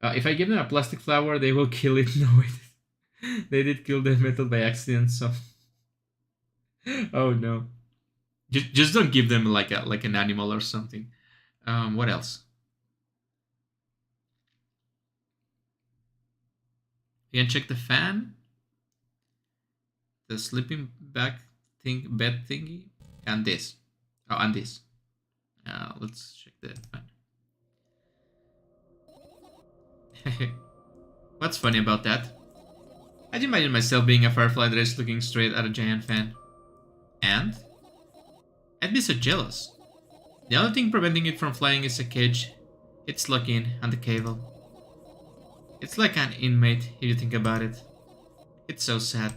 [SPEAKER 1] If I give them a plastic flower, they will kill it. No, wait. They did kill the metal by accident, so... Oh no. Just don't give them like an animal or something. What else? You can check the fan, the sleeping bag bed thingy, and this. Oh, and this. Let's check the fan. What's funny about that? I'd imagine myself being a firefly that is looking straight at a giant fan. And? I'd be so jealous. The only thing preventing it from flying is a cage it's locked in and the cable. It's like an inmate if you think about it. It's so sad.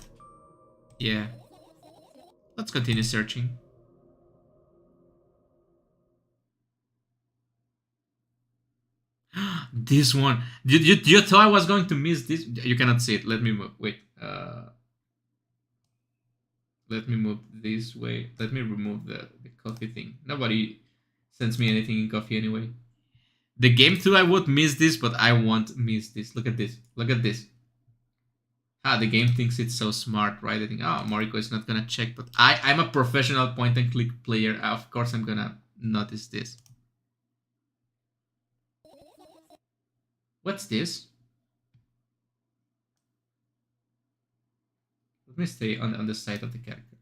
[SPEAKER 1] Yeah. Let's continue searching. This one. You thought I was going to miss this? You cannot see it. Let me move. Wait. Let me move this way. Let me remove the coffee thing. Nobody sends me anything in coffee anyway. The game too, I would miss this, but I won't miss this. Look at this. Look at this. The game thinks it's so smart, right? I think, oh, Mariko is not gonna check, but I'm a professional point and click player. Of course I'm gonna notice this. What's this? Let me stay on the side of the character.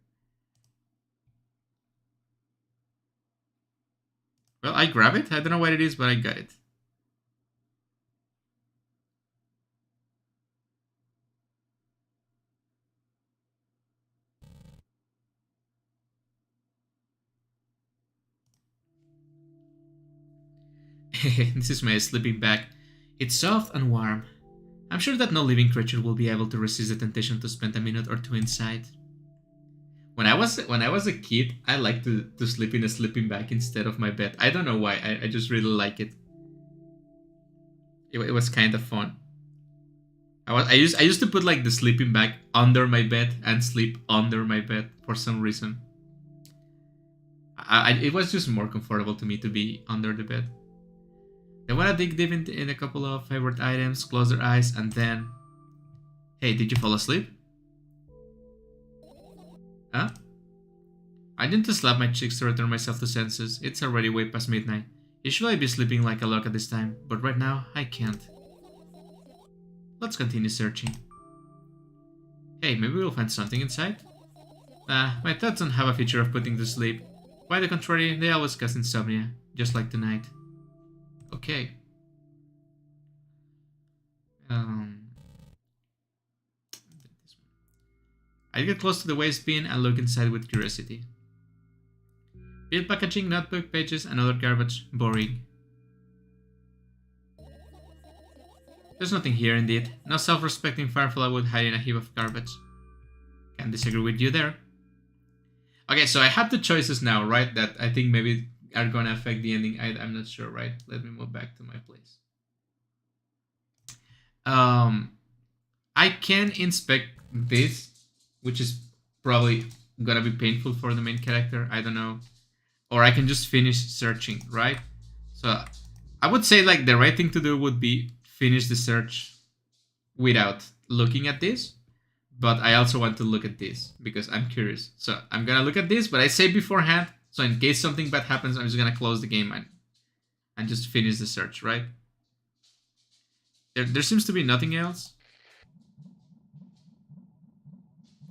[SPEAKER 1] Well, I grab it. I don't know what it is, but I got it. This is my sleeping bag. It's soft and warm. I'm sure that no living creature will be able to resist the temptation to spend a minute or two inside. When I was a kid, I liked to sleep in a sleeping bag instead of my bed. I don't know why. I just really like it. It was kind of fun. I used to put like the sleeping bag under my bed and sleep under my bed for some reason. it was just more comfortable to me to be under the bed. They want to dig deep in a couple of favorite items, close their eyes, and then... Hey, did you fall asleep? Huh? I need to slap my cheeks to return myself to senses. It's already way past midnight. Usually I'd be sleeping like a log at this time, but right now, I can't. Let's continue searching. Hey, maybe we'll find something inside? My thoughts don't have a feature of putting to sleep. Quite the contrary, they always cause insomnia, just like tonight. Okay. I get close to the waste bin and look inside with curiosity. Bill packaging, notebook, pages, and other garbage. Boring. There's nothing here indeed. No self-respecting firefly would hide in a heap of garbage. Can't disagree with you there. Okay, so I have the choices now, right? That I think maybe are gonna affect the ending. I'm not sure, right? Let me move back to my place. I can inspect this, which is probably gonna be painful for the main character. I don't know. Or I can just finish searching, right? So I would say like the right thing to do would be finish the search without looking at this. But I also want to look at this because I'm curious. So I'm gonna look at this, but I say beforehand, so in case something bad happens, I'm just gonna close the game and just finish the search, right? There seems to be nothing else.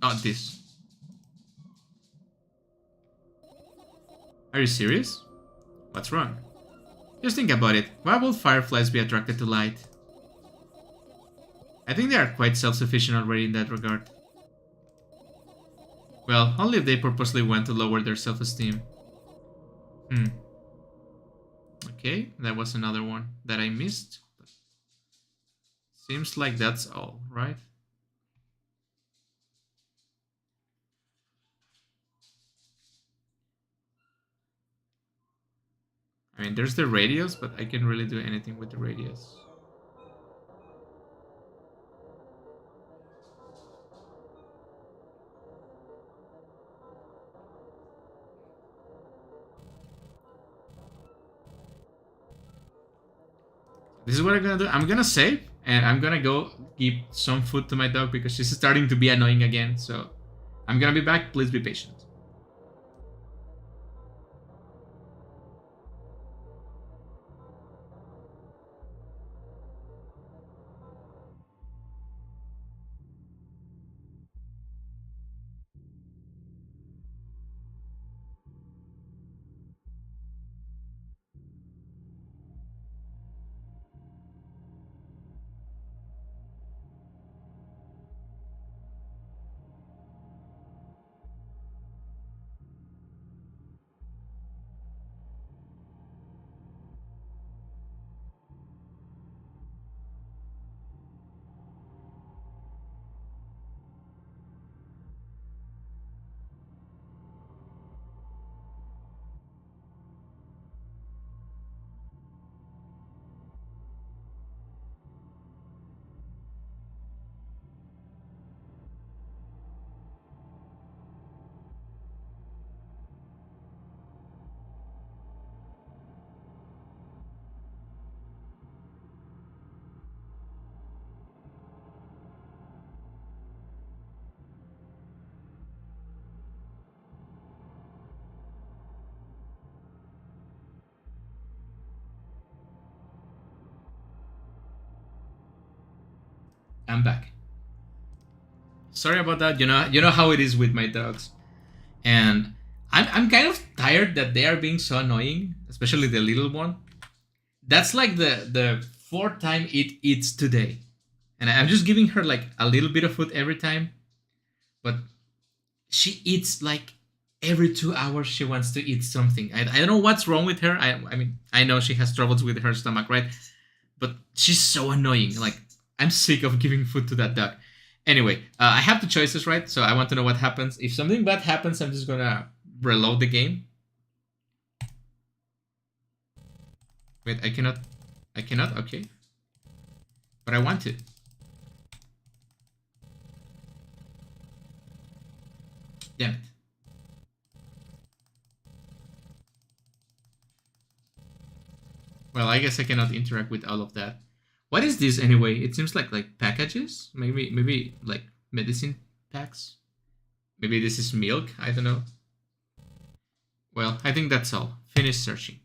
[SPEAKER 1] Oh, this. Are you serious? What's wrong? Just think about it. Why would fireflies be attracted to light? I think they are quite self-sufficient already in that regard. Well, only if they purposely want to lower their self-esteem. Okay, that was another one that I missed. Seems like that's all, right? I mean, there's the radios, but I can't really do anything with the radios. This is what I'm gonna do. I'm gonna save, and I'm gonna go give some food to my dog because she's starting to be annoying again. So I'm gonna be back. Please be patient. I'm back. Sorry about that. You know how it is with my dogs, and I'm kind of tired that they are being so annoying, especially the little one. That's like the fourth time it eats today, and I'm just giving her like a little bit of food every time, but she eats like every 2 hours. She wants to eat something. I don't know what's wrong with her. I mean I know she has troubles with her stomach, right? But she's so annoying. Like I'm sick of giving food to that dog. Anyway, I have the choices, right? So I want to know what happens. If something bad happens, I'm just gonna reload the game. Wait, I cannot. I cannot? Okay. But I want to. Damn it. Well, I guess I cannot interact with all of that. What is this anyway? It seems like packages. Maybe like medicine packs. Maybe this is milk. I don't know. Well, I think that's all. Finish searching.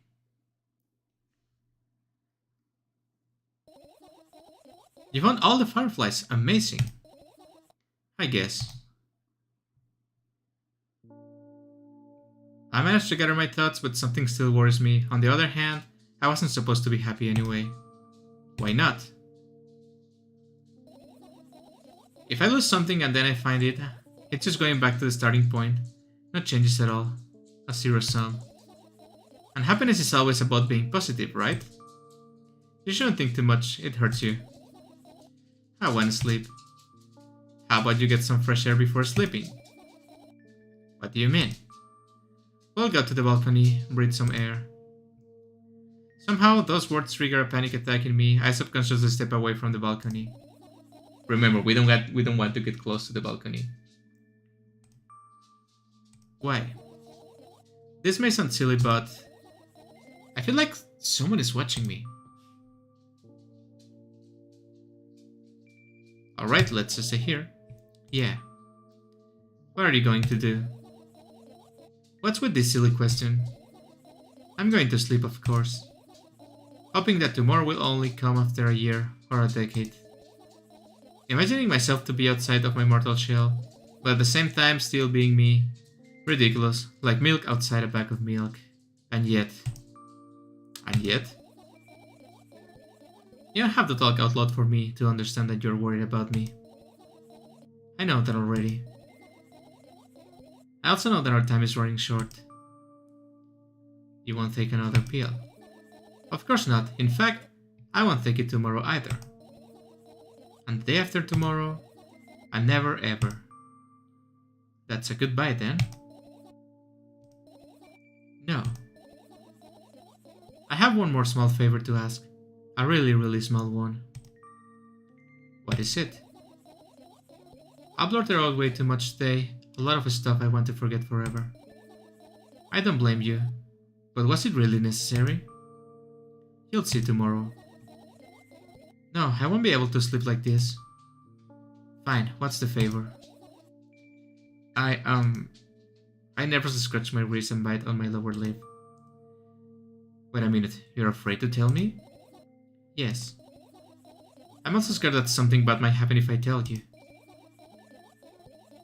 [SPEAKER 1] You found all the fireflies. Amazing. I guess. I managed to gather my thoughts, but something still worries me. On the other hand, I wasn't supposed to be happy anyway. Why not? If I lose something and then I find it, it's just going back to the starting point. No changes at all. A zero sum. And happiness is always about being positive, right? You shouldn't think too much, it hurts you. I want to sleep. How about you get some fresh air before sleeping? What do you mean? We'll go to the balcony, breathe some air. Somehow, those words trigger a panic attack in me. I subconsciously step away from the balcony. Remember, we don't want to get close to the balcony. Why? This may sound silly, but I feel like someone is watching me. Alright, let's just stay here. Yeah. What are you going to do? What's with this silly question? I'm going to sleep, of course. Hoping that tomorrow will only come after a year or a decade. Imagining myself to be outside of my mortal shell, but at the same time still being me. Ridiculous, like milk outside a bag of milk. And yet... You don't have to talk out loud for me to understand that you're worried about me. I know that already. I also know that our time is running short. You won't take another pill. Of course not. In fact, I won't take it tomorrow either. And the day after tomorrow, and never ever. That's a goodbye then? No. I have one more small favor to ask. A really small one. What is it? I've blurted out way too much today. A lot of stuff I want to forget forever. I don't blame you. But was it really necessary? You'll see tomorrow. No, I won't be able to sleep like this. Fine, what's the favor? I nervously scratch my wrist and bite on my lower lip. Wait a minute, you're afraid to tell me? Yes. I'm also scared that something bad might happen if I tell you.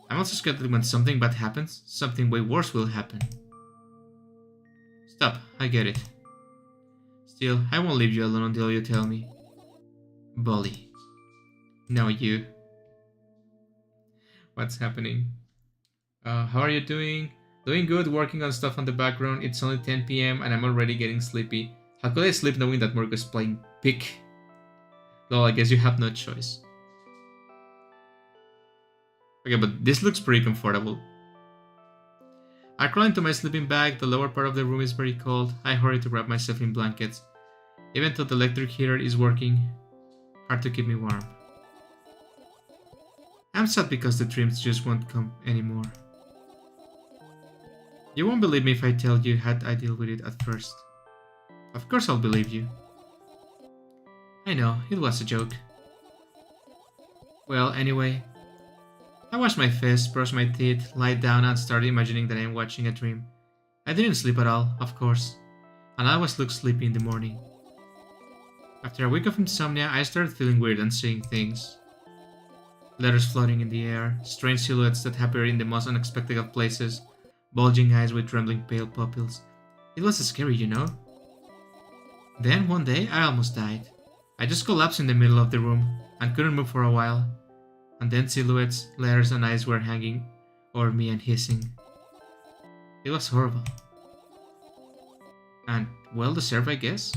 [SPEAKER 1] I'm also scared that when something bad happens, something way worse will happen. Stop, I get it. Still, I won't leave you alone until you tell me. Bully. No, you. What's happening? How are you doing? Doing good, working on stuff on the background. It's only 10 PM and I'm already getting sleepy. How could I sleep knowing that Morgan is playing pick? Well, I guess you have no choice. Okay, but this looks pretty comfortable. I crawl into my sleeping bag. The lower part of the room is very cold. I hurry to wrap myself in blankets. Even though the electric heater is working, hard to keep me warm. I'm sad because the dreams just won't come anymore. You won't believe me if I tell you how I deal with it at first. Of course I'll believe you. I know, it was a joke. Well, anyway, I wash my face, brush my teeth, lie down and start imagining that I'm watching a dream. I didn't sleep at all, of course, and I always look sleepy in the morning. After a week of insomnia, I started feeling weird and seeing things. Letters floating in the air, strange silhouettes that appear in the most unexpected of places, bulging eyes with trembling pale pupils. It was scary, you know? Then, one day, I almost died. I just collapsed in the middle of the room and couldn't move for a while. And then silhouettes, letters and eyes were hanging over me and hissing. It was horrible. And well deserved, I guess?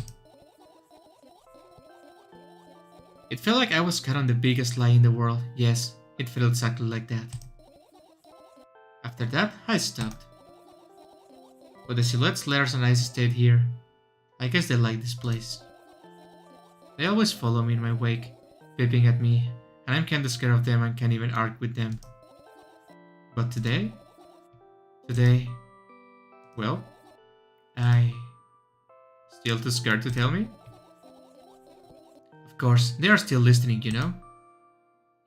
[SPEAKER 1] It felt like I was caught on the biggest lie in the world. Yes, it felt exactly like that. After that, I stopped. But the silhouettes, letters and eyes stayed here. I guess they like this place. They always follow me in my wake, peeping at me, and I'm kinda scared of them and can't even argue with them. But today, well, I Still too scared to tell me? Of course, they are still listening, you know?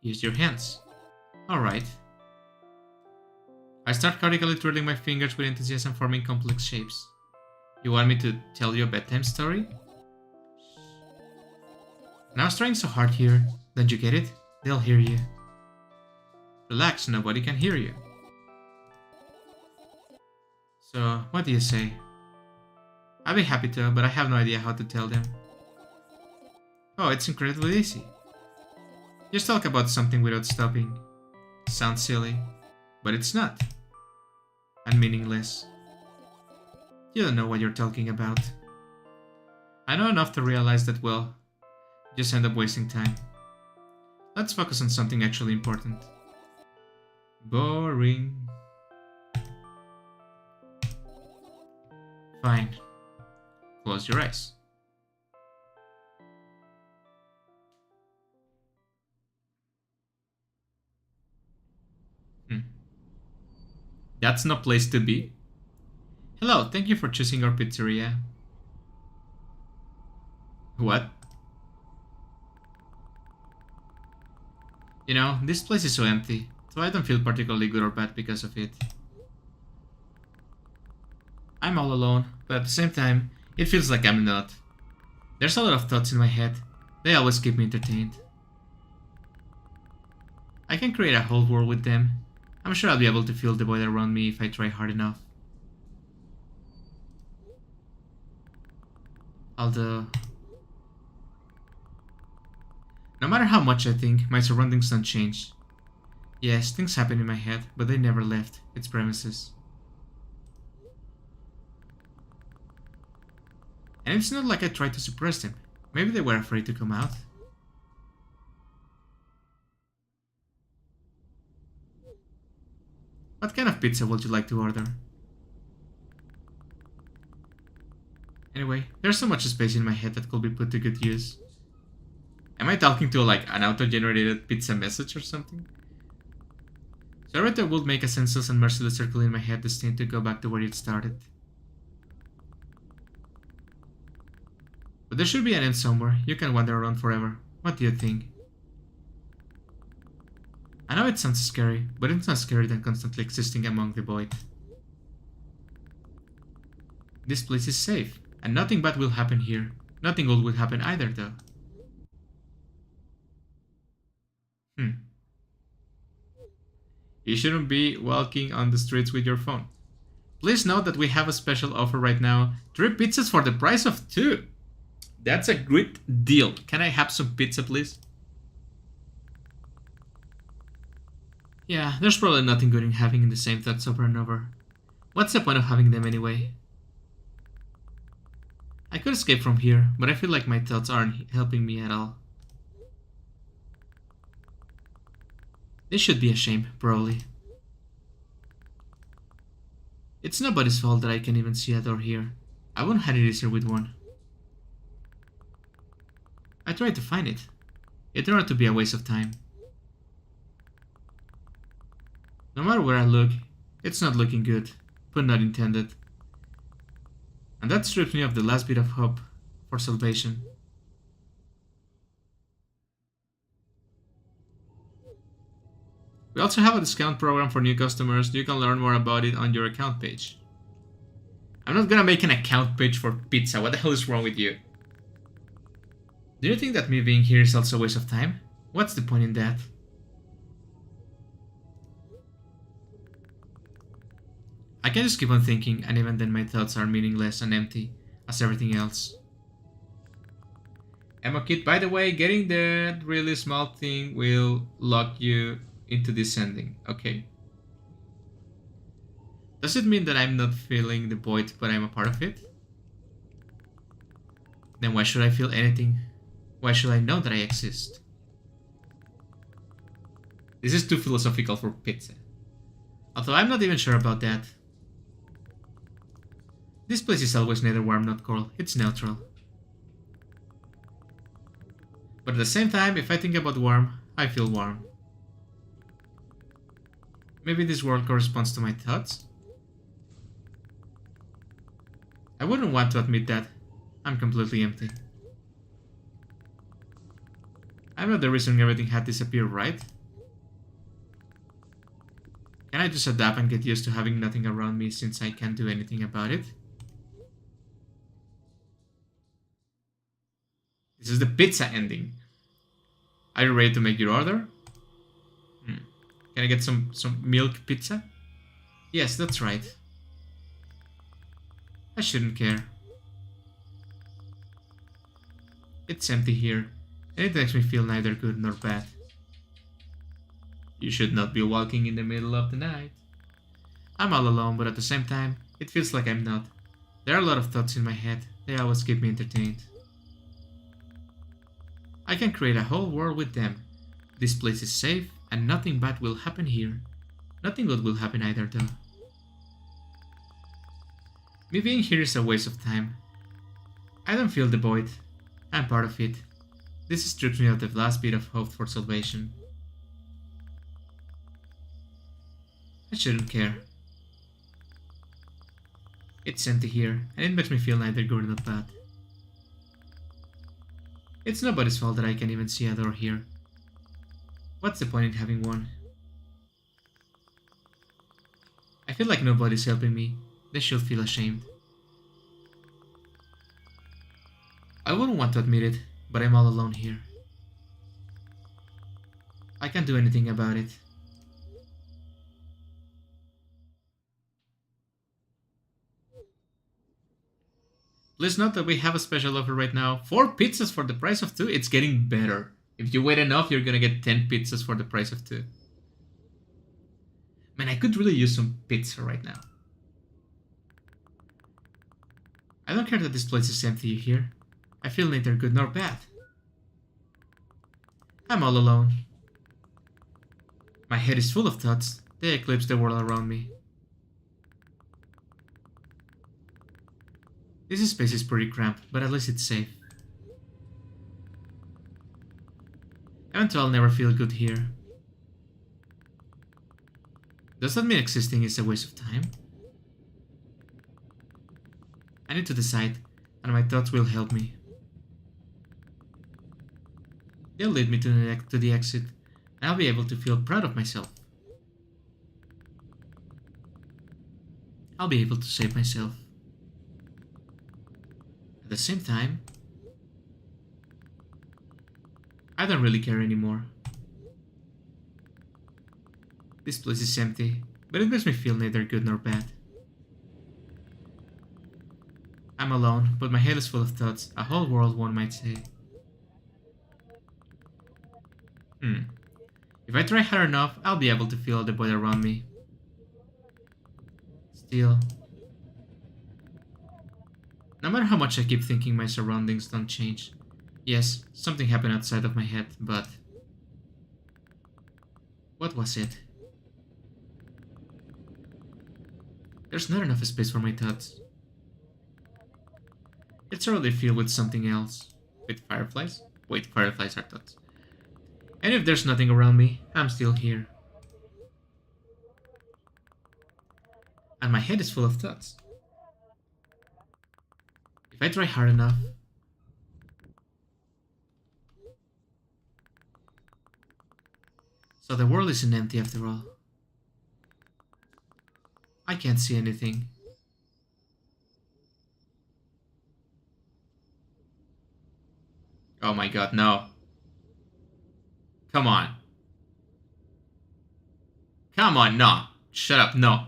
[SPEAKER 1] Use your hands. Alright. I start chaotically twirling my fingers with enthusiasm, forming complex shapes. You want me to tell you a bedtime story? And I was trying so hard here. Don't you get it? They'll hear you. Relax, nobody can hear you. So, what do you say? I'd be happy to, but I have no idea how to tell them. Oh, it's incredibly easy. Just talk about something without stopping. Sounds silly, but it's not. And meaningless. You don't know what you're talking about. I know enough to realize that, well, just end up wasting time. Let's focus on something actually important. Boring. Fine. Close your eyes. That's no place to be. Hello, thank you for choosing our pizzeria. What? You know, this place is so empty, so I don't feel particularly good or bad because of it. I'm all alone, but at the same time, it feels like I'm not. There's a lot of thoughts in my head. They always keep me entertained. I can create a whole world with them. I'm sure I'll be able to feel the void around me if I try hard enough. Although... no matter how much I think, my surroundings don't change. Yes, things happen in my head, but they never left its premises. And it's not like I tried to suppress them. Maybe they were afraid to come out. What kind of pizza would you like to order? Anyway, there's so much space in my head that could be put to good use. Am I talking to like an auto-generated pizza message or something? So everything would make a senseless and merciless circle in my head destined to go back to where it started. But there should be an end somewhere. You can wander around forever. What do you think? I know it sounds scary, but it's not scary than constantly existing among the void. This place is safe, and nothing bad will happen here. Nothing good will happen either, though. You shouldn't be walking on the streets with your phone. Please note that we have a special offer right now. 3 pizzas for the price of 2. That's a great deal. Can I have some pizza, please? Yeah, there's probably nothing good in having the same thoughts over and over. What's the point of having them anyway? I could escape from here, but I feel like my thoughts aren't helping me at all. They should be ashamed, probably. It's nobody's fault that I can't even see a door here. I wouldn't have it easier with one. I tried to find it. It turned out to be a waste of time. No matter where I look, it's not looking good, pun not intended. And that strips me of the last bit of hope for salvation. We also have a discount program for new customers. You can learn more about it on your account page. I'm not gonna make an account page for pizza. What the hell is wrong with you? Do you think that me being here is also a waste of time? What's the point in that? I can just keep on thinking, and even then my thoughts are meaningless and empty, as everything else. Emo Kid, by the way, getting that really small thing will lock you into descending, okay? Does it mean that I'm not feeling the void, but I'm a part of it? Then why should I feel anything? Why should I know that I exist? This is too philosophical for pizza. Although I'm not even sure about that. This place is always neither warm nor cold, it's neutral. But at the same time, if I think about warm, I feel warm. Maybe this world corresponds to my thoughts? I wouldn't want to admit that, I'm completely empty. I'm not the reason everything had disappeared, right? Can I just adapt and get used to having nothing around me since I can't do anything about it? This is the pizza ending. Are you ready to make your order? Can I get some milk pizza? Yes, that's right. I shouldn't care. It's empty here, and it makes me feel neither good nor bad. You should not be walking in the middle of the night. I'm all alone, but at the same time, it feels like I'm not. There are a lot of thoughts in my head. They always keep me entertained. I can create a whole world with them. This place is safe, and nothing bad will happen here. Nothing good will happen either, though. Me being here is a waste of time. I don't feel the void. I'm part of it. This strips me of the last bit of hope for salvation. I shouldn't care. It's empty here, and it makes me feel neither good nor bad. It's nobody's fault that I can't even see a door here. What's the point in having one? I feel like nobody's helping me. They should feel ashamed. I wouldn't want to admit it, but I'm all alone here. I can't do anything about it. Please note that we have a special offer right now. 4 pizzas for the price of 2. It's getting better. If you wait enough, you're gonna get 10 pizzas for the price of 2. Man, I could really use some pizza right now. I don't care that this place is empty, you hear? I feel neither good nor bad. I'm all alone. My head is full of thoughts. They eclipse the world around me. This space is pretty cramped, but at least it's safe. Eventually I'll never feel good here. Does that mean existing is a waste of time? I need to decide, and my thoughts will help me. They'll lead me to the exit, and I'll be able to feel proud of myself. I'll be able to save myself. At the same time, I don't really care anymore. This place is empty, but it makes me feel neither good nor bad. I'm alone, but my head is full of thoughts, a whole world, one might say. If I try hard enough, I'll be able to feel the void around me. Still, no matter how much I keep thinking, my surroundings don't change. Yes, something happened outside of my head, but what was it? There's not enough space for my thoughts. It's already filled with something else. With fireflies? Wait, fireflies are thoughts. And if there's nothing around me, I'm still here. And my head is full of thoughts. If I try hard enough, so the world isn't empty after all. I can't see anything. Oh my god, no. Come on. Come on, no. Shut up, no.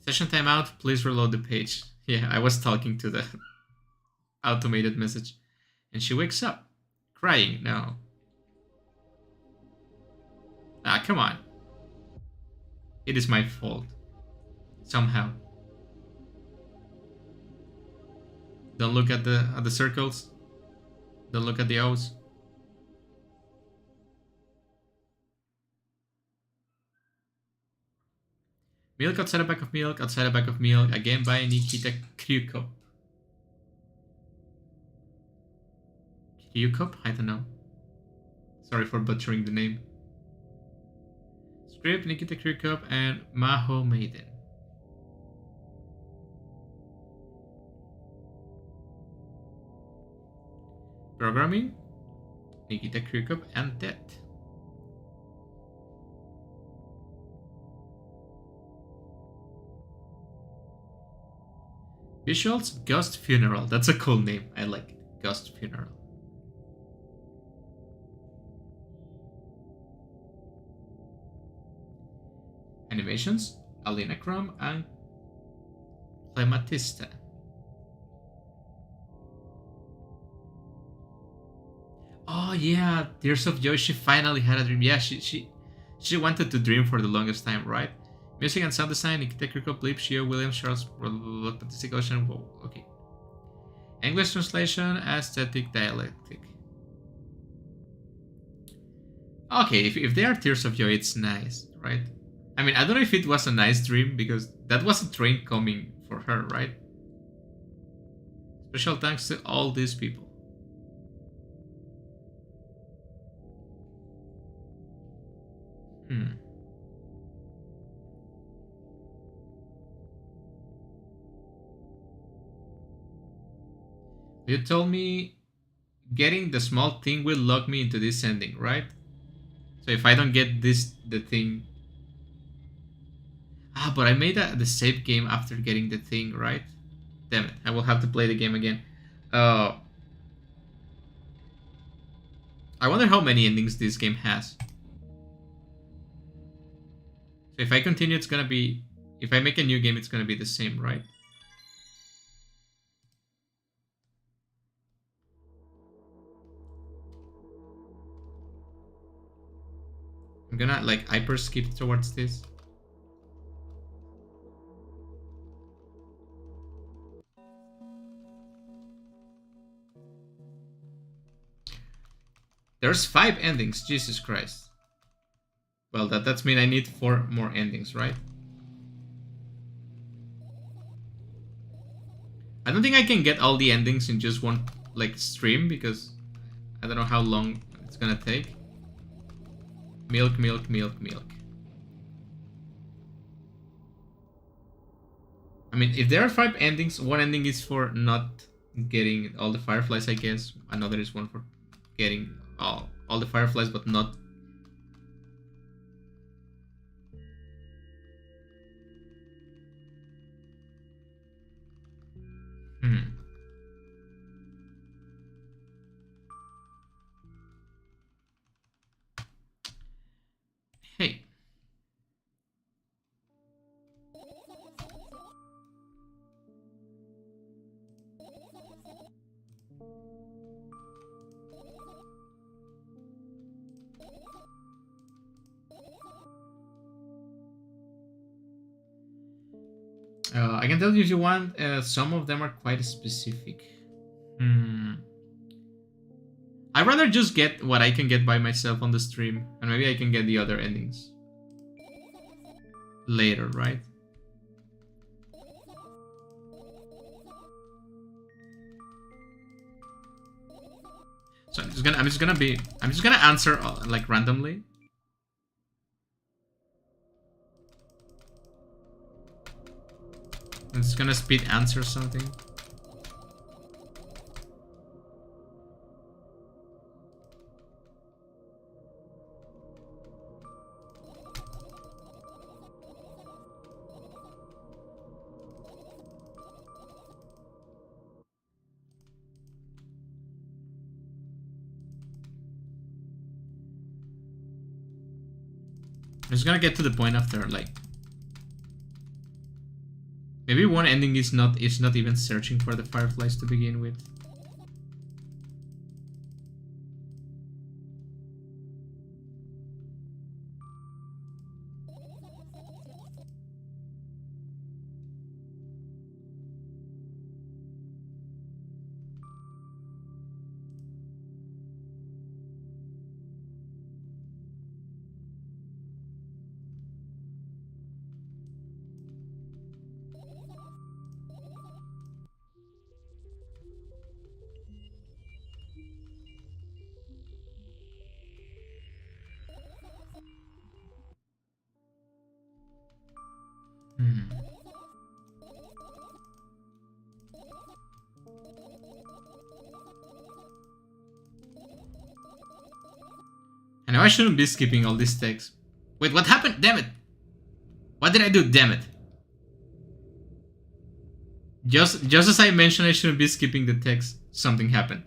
[SPEAKER 1] Session timeout, please reload the page. Yeah, I was talking to the automated message. And she wakes up. Crying, no. Ah, come on. It is my fault. Somehow. Don't look at the circles. Don't look at the O's. Milk outside a bag of milk, outside a bag of milk, again by Nikita Kryukov. Kryukov? I don't know. Sorry for butchering the name. Script, Nikita Kryukov and Maho Maiden. Programming, Nikita, Kryukov, and Death. Visuals, Ghost Funeral. That's a cool name. I like it. Ghost Funeral. Animations, Alinacrom and Clematista. Oh yeah, Tears of Joy. She finally had a dream. Yeah, she wanted to dream for the longest time, right? Music and sound design, Nikita, Kryukov, Blip, Shio, Williams, Charles, Pacific Ocean. Whoa, okay. English translation, aesthetic, dialectic. Okay, if they are Tears of Joy, it's nice, right? I mean, I don't know if it was a nice dream because that was a train coming for her, right? Special thanks to all these people. You told me getting the small thing will lock me into this ending, right? So if I don't get the thing... Ah, but I made the save game after getting the thing, right? Damn it, I will have to play the game again. I wonder how many endings this game has. So if I continue, it's gonna be... If I make a new game, it's gonna be the same, right? I'm gonna like hyper skip towards this. There's 5 endings, Jesus Christ. Well, that's mean I need 4 more endings, right? I don't think I can get all the endings in just one like stream because I don't know how long it's gonna take. Milk, milk, milk, milk. I mean, if there are 5 endings, one ending is for not getting all the fireflies, I guess. Another is one for getting all the fireflies, but not... Hey. I can tell you if you want, some of them are quite specific. I'd rather just get what I can get by myself on the stream, and maybe I can get the other endings later, right? So I'm just gonna answer like randomly. I'm just gonna speed answer something. I'm just gonna get to the point after, like, maybe one ending is not even searching for the fireflies to begin with. I know I shouldn't be skipping all this text. Wait, what happened? Damn it! What did I do? Damn it! Just as I mentioned I shouldn't be skipping the text, something happened.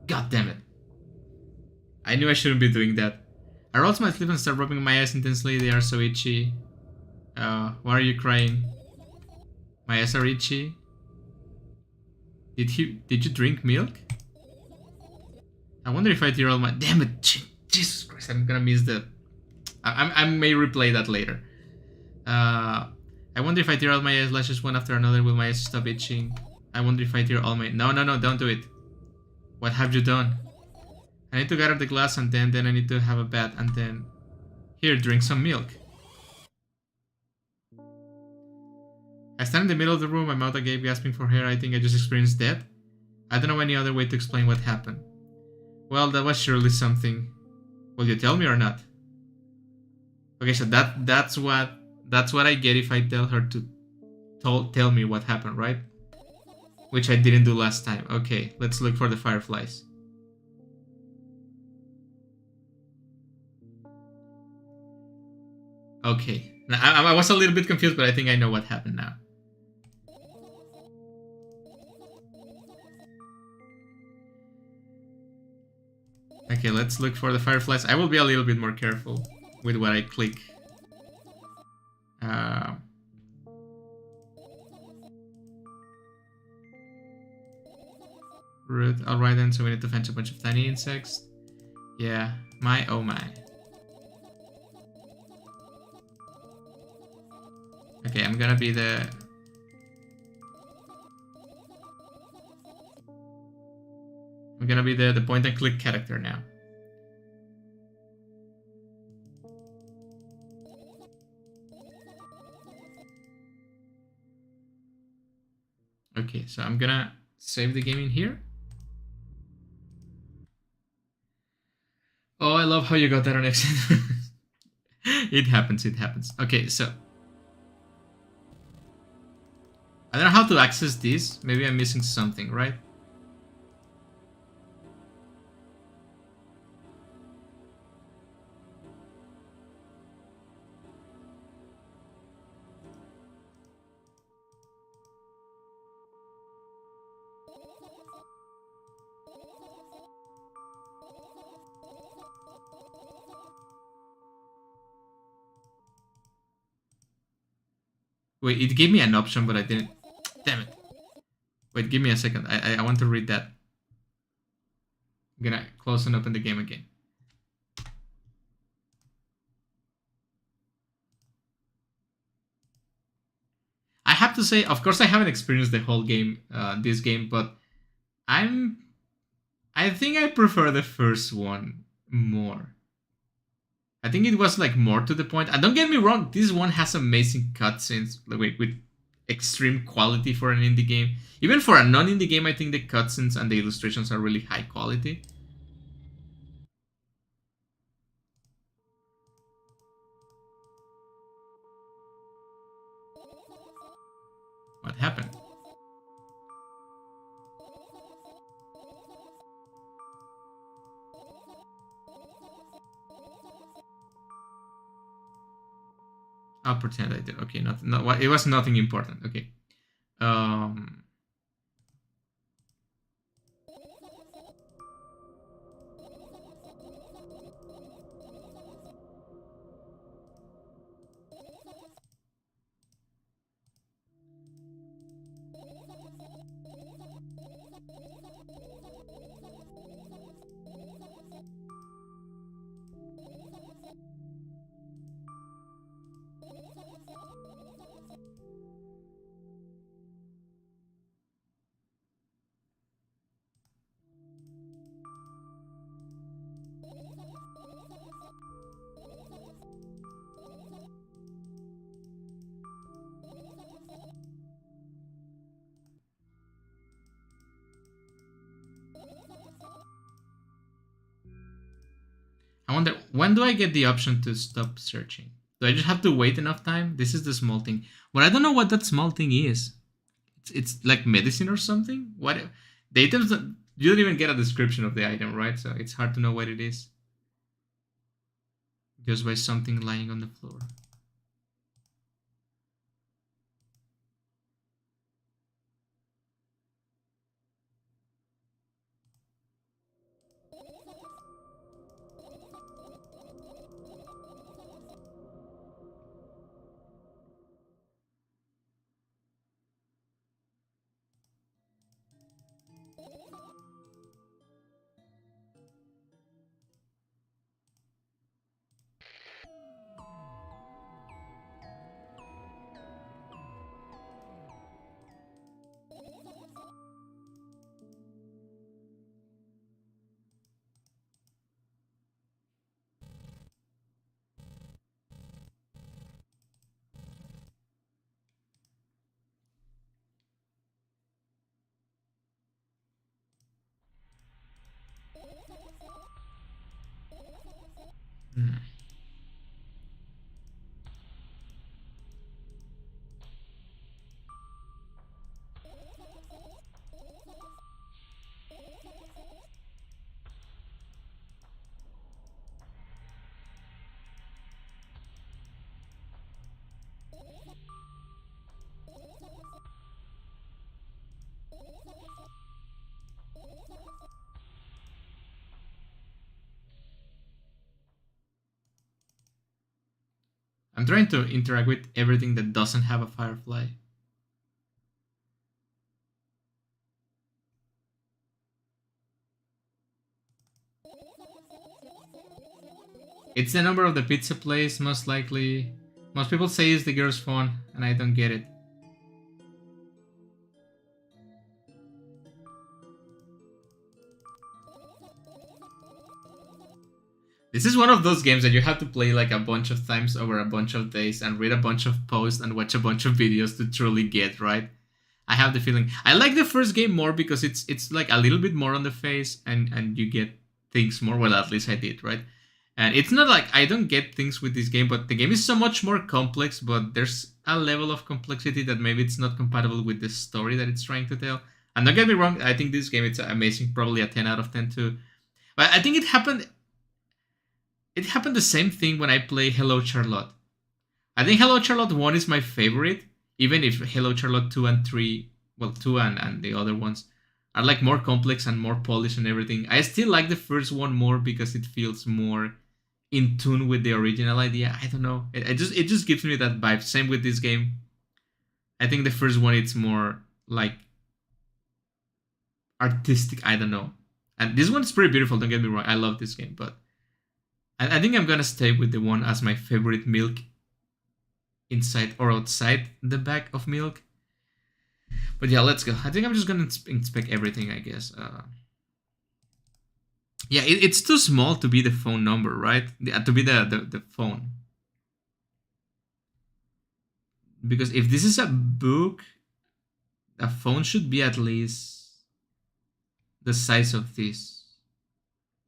[SPEAKER 1] God damn it. I knew I shouldn't be doing that. I roll to my sleep and start rubbing my eyes intensely. They are so itchy. Why are you crying? My eyes are itchy. Did you drink milk? I wonder if I tear all my... Damn it! Jesus Christ, I'm gonna miss the... I may replay that later. I wonder if I tear all my eyelashes one after another, will my eyes stop itching? I wonder if I tear all my... No, don't do it. What have you done? I need to gather the glass and then I need to have a bath and then... Here, drink some milk. I stand in the middle of the room, my mouth agape, gasping for air. I think I just experienced death. I don't know any other way to explain what happened. Well, that was surely something. Will you tell me or not? Okay, so that's what I get if I tell her to tell me what happened, right? Which I didn't do last time. Okay, let's look for the fireflies. Okay, now, I was a little bit confused, but I think I know what happened now. Okay, let's look for the fireflies. I will be a little bit more careful with what I click. Root. Alright then, so we need to fetch a bunch of tiny insects. Yeah, my oh my. Okay, I'm gonna be the... I'm gonna be the point and click character now. Okay, so I'm gonna save the game in here. Oh, I love how you got that on accident. It happens. Okay, so... I don't know how to access this. Maybe I'm missing something, right? Wait, it gave me an option, but I didn't... Damn it. Wait, give me a second. I want to read that. I'm gonna close and open the game again. I have to say, of course I haven't experienced the whole game, this game, but I think I prefer the first one more. I think it was like more to the point. And don't get me wrong, this one has amazing cutscenes with extreme quality for an indie game. Even for a non-indie game, I think the cutscenes and the illustrations are really high quality. What happened? I'll pretend I did. Okay, it was nothing important. Okay. I wonder, when do I get the option to stop searching? Do I just have to wait enough time? This is the small thing. But I don't know what that small thing is. It's like medicine or something? What? The items, you don't even get a description of the item, right? So it's hard to know what it is. just by something lying on the floor. Hmm. I'm trying to interact with everything that doesn't have a firefly. It's the number of the pizza place, most likely. Most people say it's the girl's phone, and I don't get it. This is one of those games that you have to play like a bunch of times over a bunch of days and read a bunch of posts and watch a bunch of videos to truly get, right? I have the feeling. I like the first game more because it's like a little bit more on the face and you get things more. Well, at least I did, right? And it's not like I don't get things with this game, but the game is so much more complex, but there's a level of complexity that maybe it's not compatible with the story that it's trying to tell. And don't get me wrong, I think this game it's amazing, probably a 10 out of 10 too. But I think it happened the same thing when I play Hello Charlotte. I think Hello Charlotte 1 is my favorite, even if Hello Charlotte 2 and 3, well, 2 and the other ones, are like more complex and more polished and everything. I still like the first one more because it feels more in tune with the original idea. I don't know. It just gives me that vibe. Same with this game. I think the first one it's more like artistic. I don't know. And this one's pretty beautiful. Don't get me wrong. I love this game, but I think I'm gonna stay with the one as my favorite milk inside or outside the bag of milk. But yeah, let's go. I think I'm just gonna inspect everything, I guess. Yeah, it's too small to be the phone number, right? To be the phone. Because if this is a book, a phone should be at least the size of this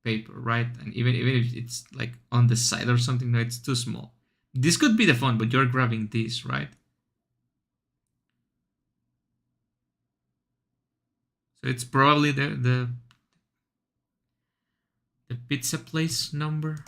[SPEAKER 1] paper, right? And even if it's like on the side or something, no, it's too small. This could be the phone, but you're grabbing this, right? So it's probably the pizza place number.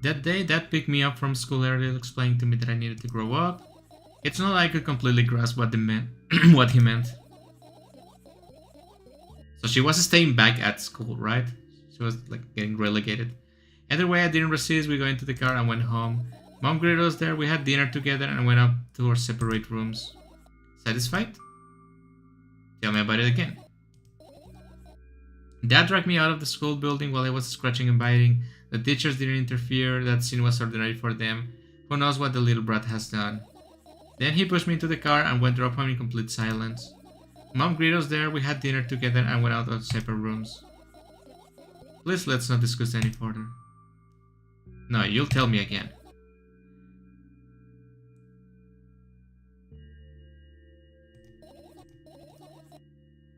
[SPEAKER 1] That day, Dad picked me up from school early, explaining to me that I needed to grow up. It's not like I could completely grasp what, what he meant. So she was staying back at school, right? She was like getting relegated. Either way, I didn't resist. We got into the car and went home. Mom greeted us there. We had dinner together and went up to our separate rooms. Satisfied? Tell me about it again. Dad dragged me out of the school building while I was scratching and biting. The teachers didn't interfere, that scene was ordinary for them. Who knows what the little brat has done. Then he pushed me into the car and went drop home in complete silence. Mom greeted us there, we had dinner together and went out of separate rooms. Please let's not discuss any further. No, you'll tell me again.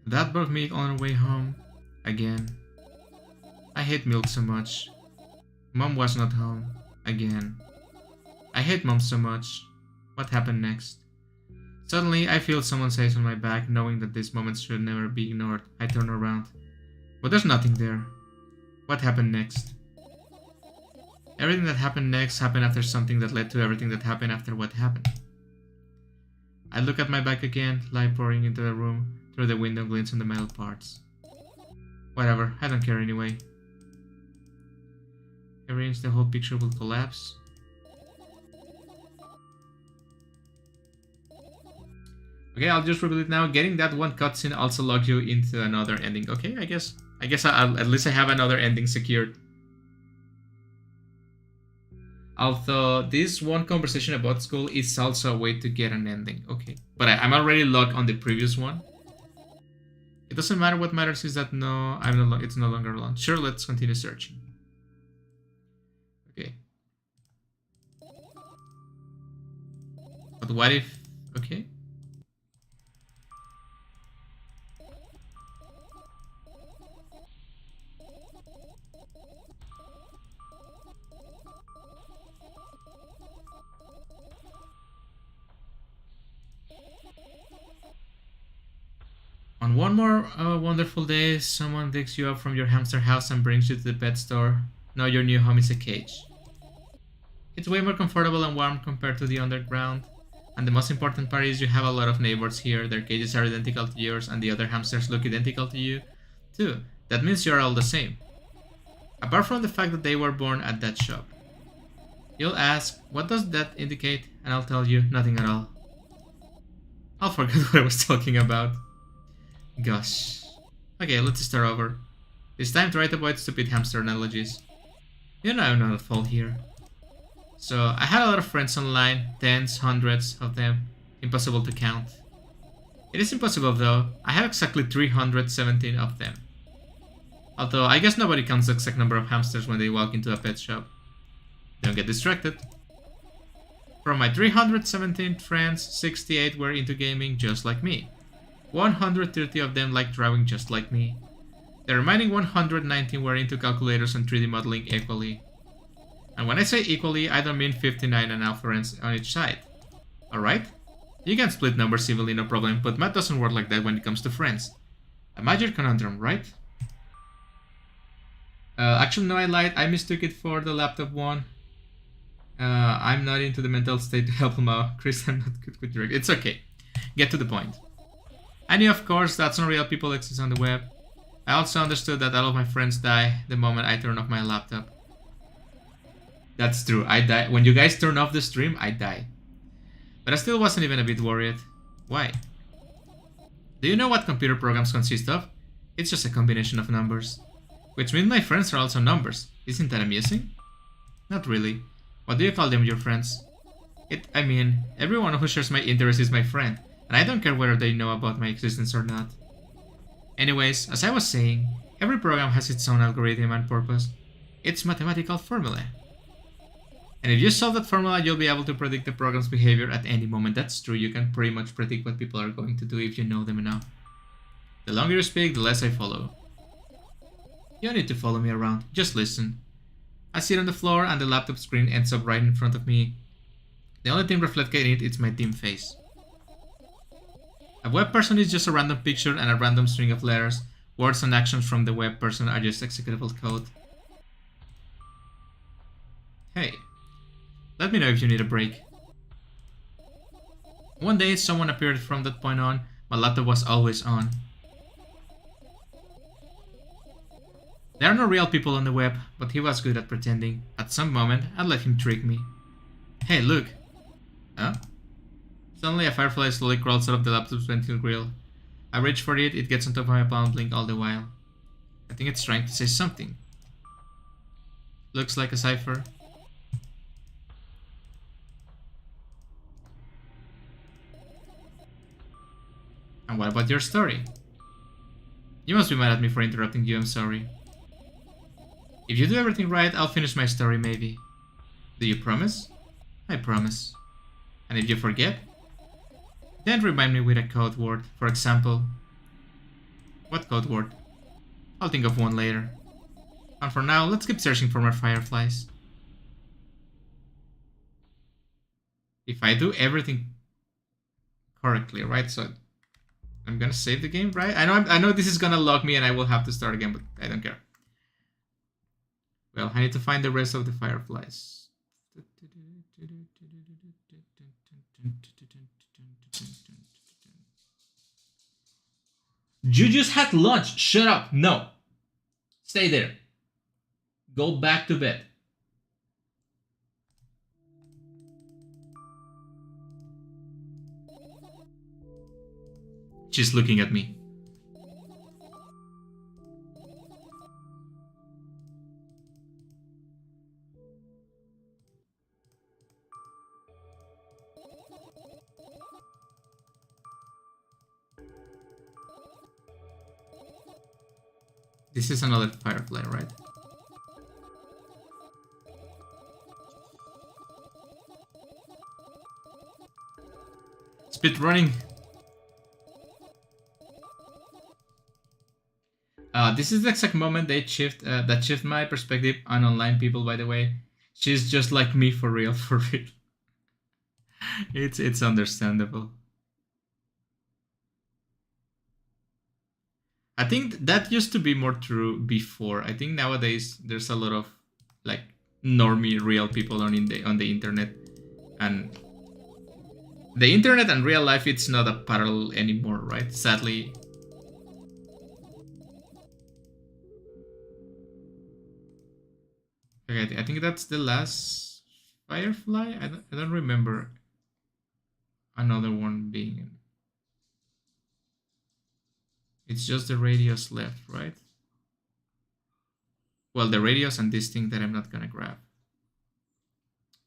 [SPEAKER 1] Dad brought me on our way home. Again. I hate milk so much. Mom was not home. Again. I hate Mom so much. What happened next? Suddenly, I feel someone's eyes on my back, knowing that these moments should never be ignored. I turn around. But there's nothing there. What happened next? Everything that happened next happened after something that led to everything that happened after what happened. I look at my back again, light pouring into the room. Through the window glints on the metal parts. Whatever, I don't care anyway. Every inch the whole picture will collapse. Okay, I'll just reveal it now. Getting that one cutscene also logs you into another ending. Okay, I guess I'll, at least I have another ending secured. Although this one conversation about school is also a way to get an ending. Okay, but I'm already logged on the previous one. It doesn't matter. What matters is that it's no longer alone. Sure, let's continue searching. Okay. But what if... Okay. On one more wonderful day, someone digs you up from your hamster house and brings you to the pet store. Now your new home is a cage. It's way more comfortable and warm compared to the underground. And the most important part is you have a lot of neighbors here. Their cages are identical to yours and the other hamsters look identical to you too. That means you're all the same. Apart from the fact that they were born at that shop. You'll ask, what does that indicate? And I'll tell you, nothing at all. I'll forget what I was talking about. Gosh. Okay, let's start over. It's time to try to avoid stupid hamster analogies. You know I'm not at fault here. So, I had a lot of friends online, tens, hundreds of them. Impossible to count. It is impossible though. I have exactly 317 of them. Although, I guess nobody counts the exact number of hamsters when they walk into a pet shop. Don't get distracted. From my 317 friends, 68 were into gaming just like me. 130 of them like drawing just like me. The remaining 119 were into calculators and 3D modeling equally. And when I say equally, I don't mean 59 and half friends on each side. Alright? You can split numbers civilly, no problem, but math doesn't work like that when it comes to friends. A major conundrum, right? Actually, no, I lied. I mistook it for the laptop one. I'm not into the mental state to help him out. Chris, I'm not good with direct. It's okay. Get to the point. I knew, of course, that some real people exist on the web. I also understood that all of my friends die the moment I turn off my laptop. That's true, I die. When you guys turn off the stream, I die. But I still wasn't even a bit worried. Why? Do you know what computer programs consist of? It's just a combination of numbers. Which means my friends are also numbers. Isn't that amusing? Not really. What do you call them, your friends? I mean, everyone who shares my interest is my friend. And I don't care whether they know about my existence or not. Anyways, as I was saying, every program has its own algorithm and purpose. It's mathematical formula. And if you solve that formula, you'll be able to predict the program's behavior at any moment. That's true, you can pretty much predict what people are going to do if you know them enough. The longer you speak, the less I follow. You don't need to follow me around, just listen. I sit on the floor and the laptop screen ends up right in front of me. The only thing reflected in it is my dim face. A web person is just a random picture and a random string of letters. Words and actions from the web person are just executable code. Hey, let me know if you need a break. One day, someone appeared. From that point on. My laptop was always on. There are no real people on the web, but he was good at pretending. At some moment, I'd let him trick me. Hey, look. Huh? Suddenly a firefly slowly crawls out of the laptop's ventile grill. I reach for it, it gets on top of my palm, blink all the while. I think it's trying to say something. Looks like a cipher. And what about your story? You must be mad at me for interrupting you, I'm sorry. If you do everything right, I'll finish my story, maybe. Do you promise? I promise. And if you forget, then remind me with a code word. For example... What code word? I'll think of one later. And for now, let's keep searching for more fireflies. If I do everything correctly, right? So I'm gonna save the game, right? I know this is gonna log me and I will have to start again, but I don't care. Well, I need to find the rest of the fireflies. You just had lunch. Shut up. No. Stay there. Go back to bed. She's looking at me. This is another firefly, right? Speed running. This is the exact moment that shift my perspective on online people. By the way, she's just like me for real, for real. It's understandable. I think that used to be more true before. I think nowadays there's a lot of like normie real people on the internet, and the internet and real life, it's not a parallel anymore, right? Sadly. Okay, I think that's the last firefly. I don't remember another one being. It's just the radios left, right? Well, the radios and this thing that I'm not gonna grab.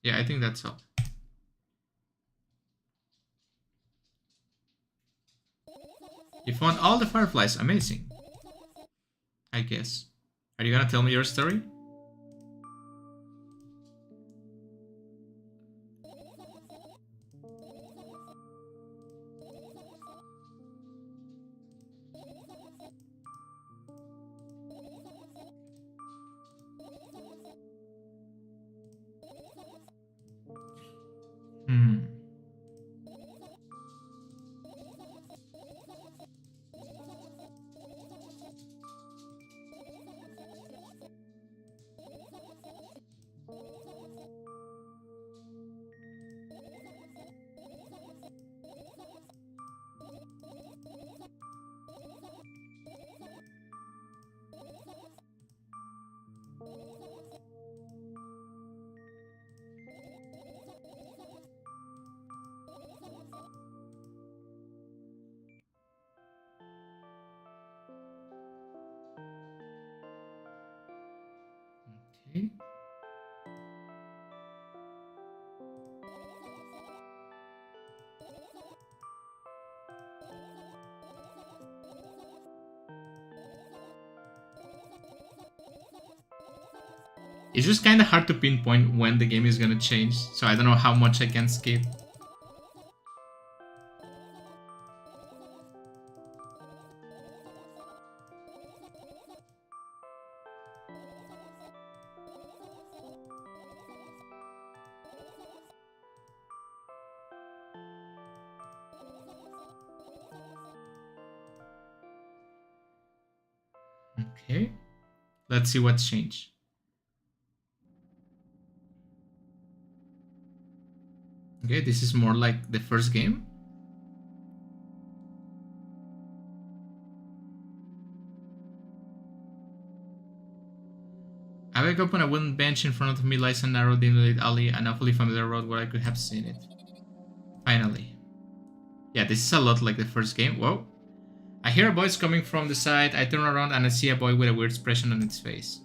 [SPEAKER 1] Yeah, I think that's all. You found all the fireflies. Amazing. I guess. Are you gonna tell me your story? Okay. It's just kind of hard to pinpoint when the game is gonna change, so I don't know how much I can skip. Okay, let's see what's changed. Okay, this is more like the first game. I wake up on a wooden bench. In front of me lies a narrow, dim-lit alley, an awfully familiar road where I could have seen it. Finally. Yeah, this is a lot like the first game. Whoa. I hear a voice coming from the side. I turn around and I see a boy with a weird expression on its face.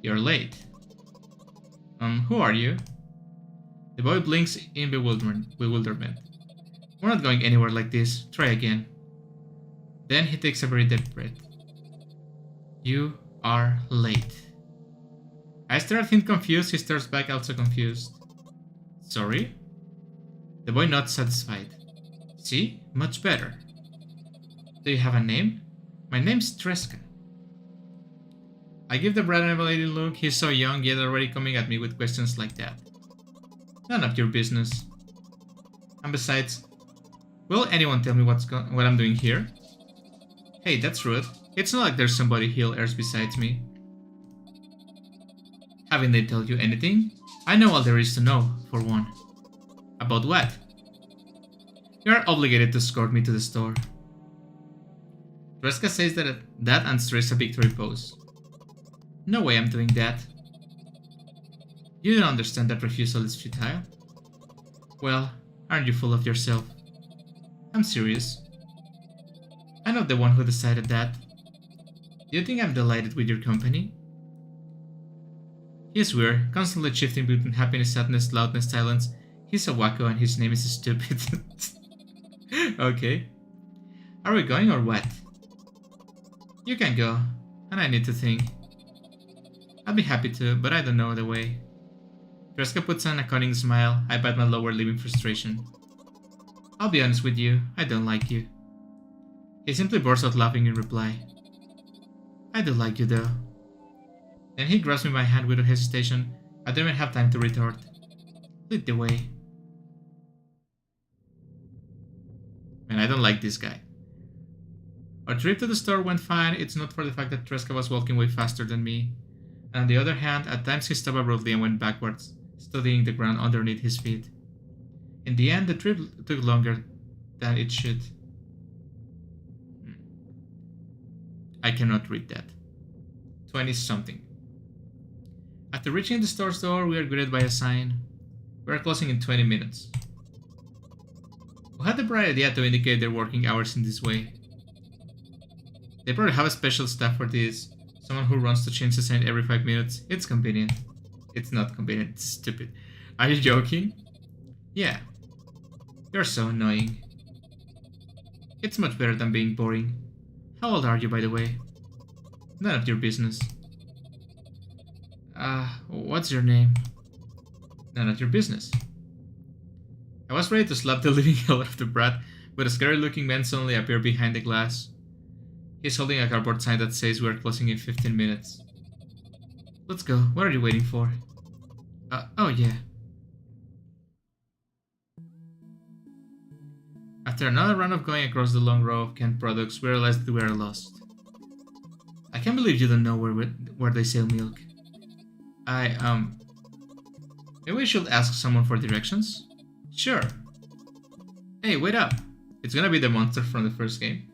[SPEAKER 1] You're late. Who are you? The boy blinks in bewilderment. We're not going anywhere like this. Try again. Then he takes a very deep breath. You are late. I stare at him confused. He stares back also confused. Sorry? The boy nods satisfied. See? Much better. Do you have a name? My name's Treska. I give the brat an evaluating look. He's so young, yet already coming at me with questions like that. None of your business. And besides, will anyone tell me what I'm doing here? Hey, that's rude. It's not like there's somebody Hill airs besides me. Haven't they told you anything? I know all there is to know, for one. About what? You are obligated to escort me to the store. Treska says that and strikes a victory pose. No way I'm doing that. You don't understand that refusal is futile? Well, aren't you full of yourself? I'm serious. I'm not the one who decided that. Do you think I'm delighted with your company? He's weird, constantly shifting between happiness, sadness, loudness, silence. He's a wacko and his name is stupid. Okay. Are we going or what? You can go, and I need to think. I'll be happy to, but I don't know the way. Treska puts on a cunning smile. I bite my lower lip in frustration. I'll be honest with you, I don't like you. He simply bursts out laughing in reply. I do like you though. Then he grabs me by my hand without hesitation. I don't even have time to retort. Lead the way. Man, I don't like this guy. Our trip to the store went fine. It's not for the fact that Treska was walking way faster than me. And on the other hand, at times he stopped abruptly and went backwards, studying the ground underneath his feet. In the end, the trip took longer than it should. I cannot read that. 20-something. After reaching the store's door, we are greeted by a sign. We are closing in 20 minutes. Who had the bright idea to indicate their working hours in this way? They probably have a special staff for this. Someone who runs to change the sign every 5 minutes. It's convenient. It's not convenient, it's stupid. Are you joking? Yeah. You're so annoying. It's much better than being boring. How old are you, by the way? None of your business. What's your name? None of your business. I was ready to slap the living hell out of the brat, but a scary-looking man suddenly appeared behind the glass. He's holding a cardboard sign that says we are closing in 15 minutes. Let's go. What are you waiting for? Oh yeah. After another round of going across the long row of canned products, we realized that we are lost. I can't believe you don't know where they sell milk. Maybe we should ask someone for directions? Sure. Hey, wait up. It's gonna be the monster from the first game.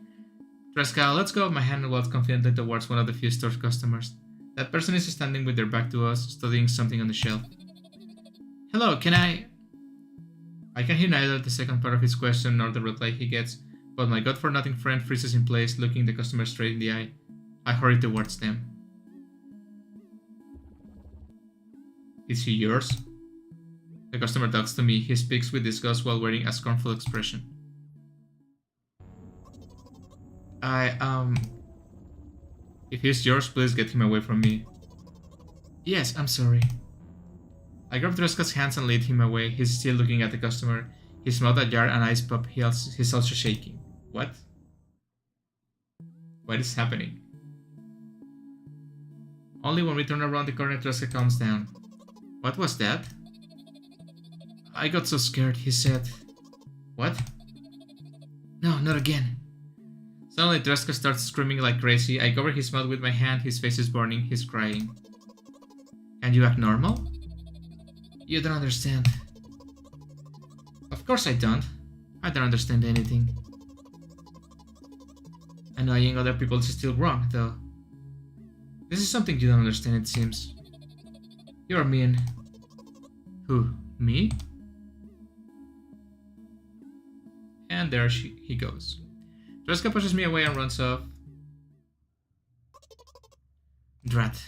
[SPEAKER 1] Treska, let's go. My hand walks confidently towards one of the few store customers. That person is standing with their back to us, studying something on the shelf. Hello, can I can hear neither the second part of his question nor the reply he gets, but my good-for-nothing friend freezes in place, looking the customer straight in the eye. I hurry towards them. Is he yours? The customer talks to me. He speaks with disgust while wearing a scornful expression. If he's yours, please get him away from me. Yes, I'm sorry. I grab Treska's hands and lead him away. He's still looking at the customer. His mouth ajar and eyes pop. He's also shaking. What? What is happening? Only when we turn around the corner, Treska calms down. What was that? I got so scared, he said. What? No, not again. Suddenly, Treska starts screaming like crazy. I cover his mouth with my hand. His face is burning. He's crying. And you act normal? You don't understand. Of course I don't. I don't understand anything. Annoying other people is still wrong, though. This is something you don't understand, it seems. You're mean. Who? Me? And And there he goes. Treska pushes me away and runs off. Drat.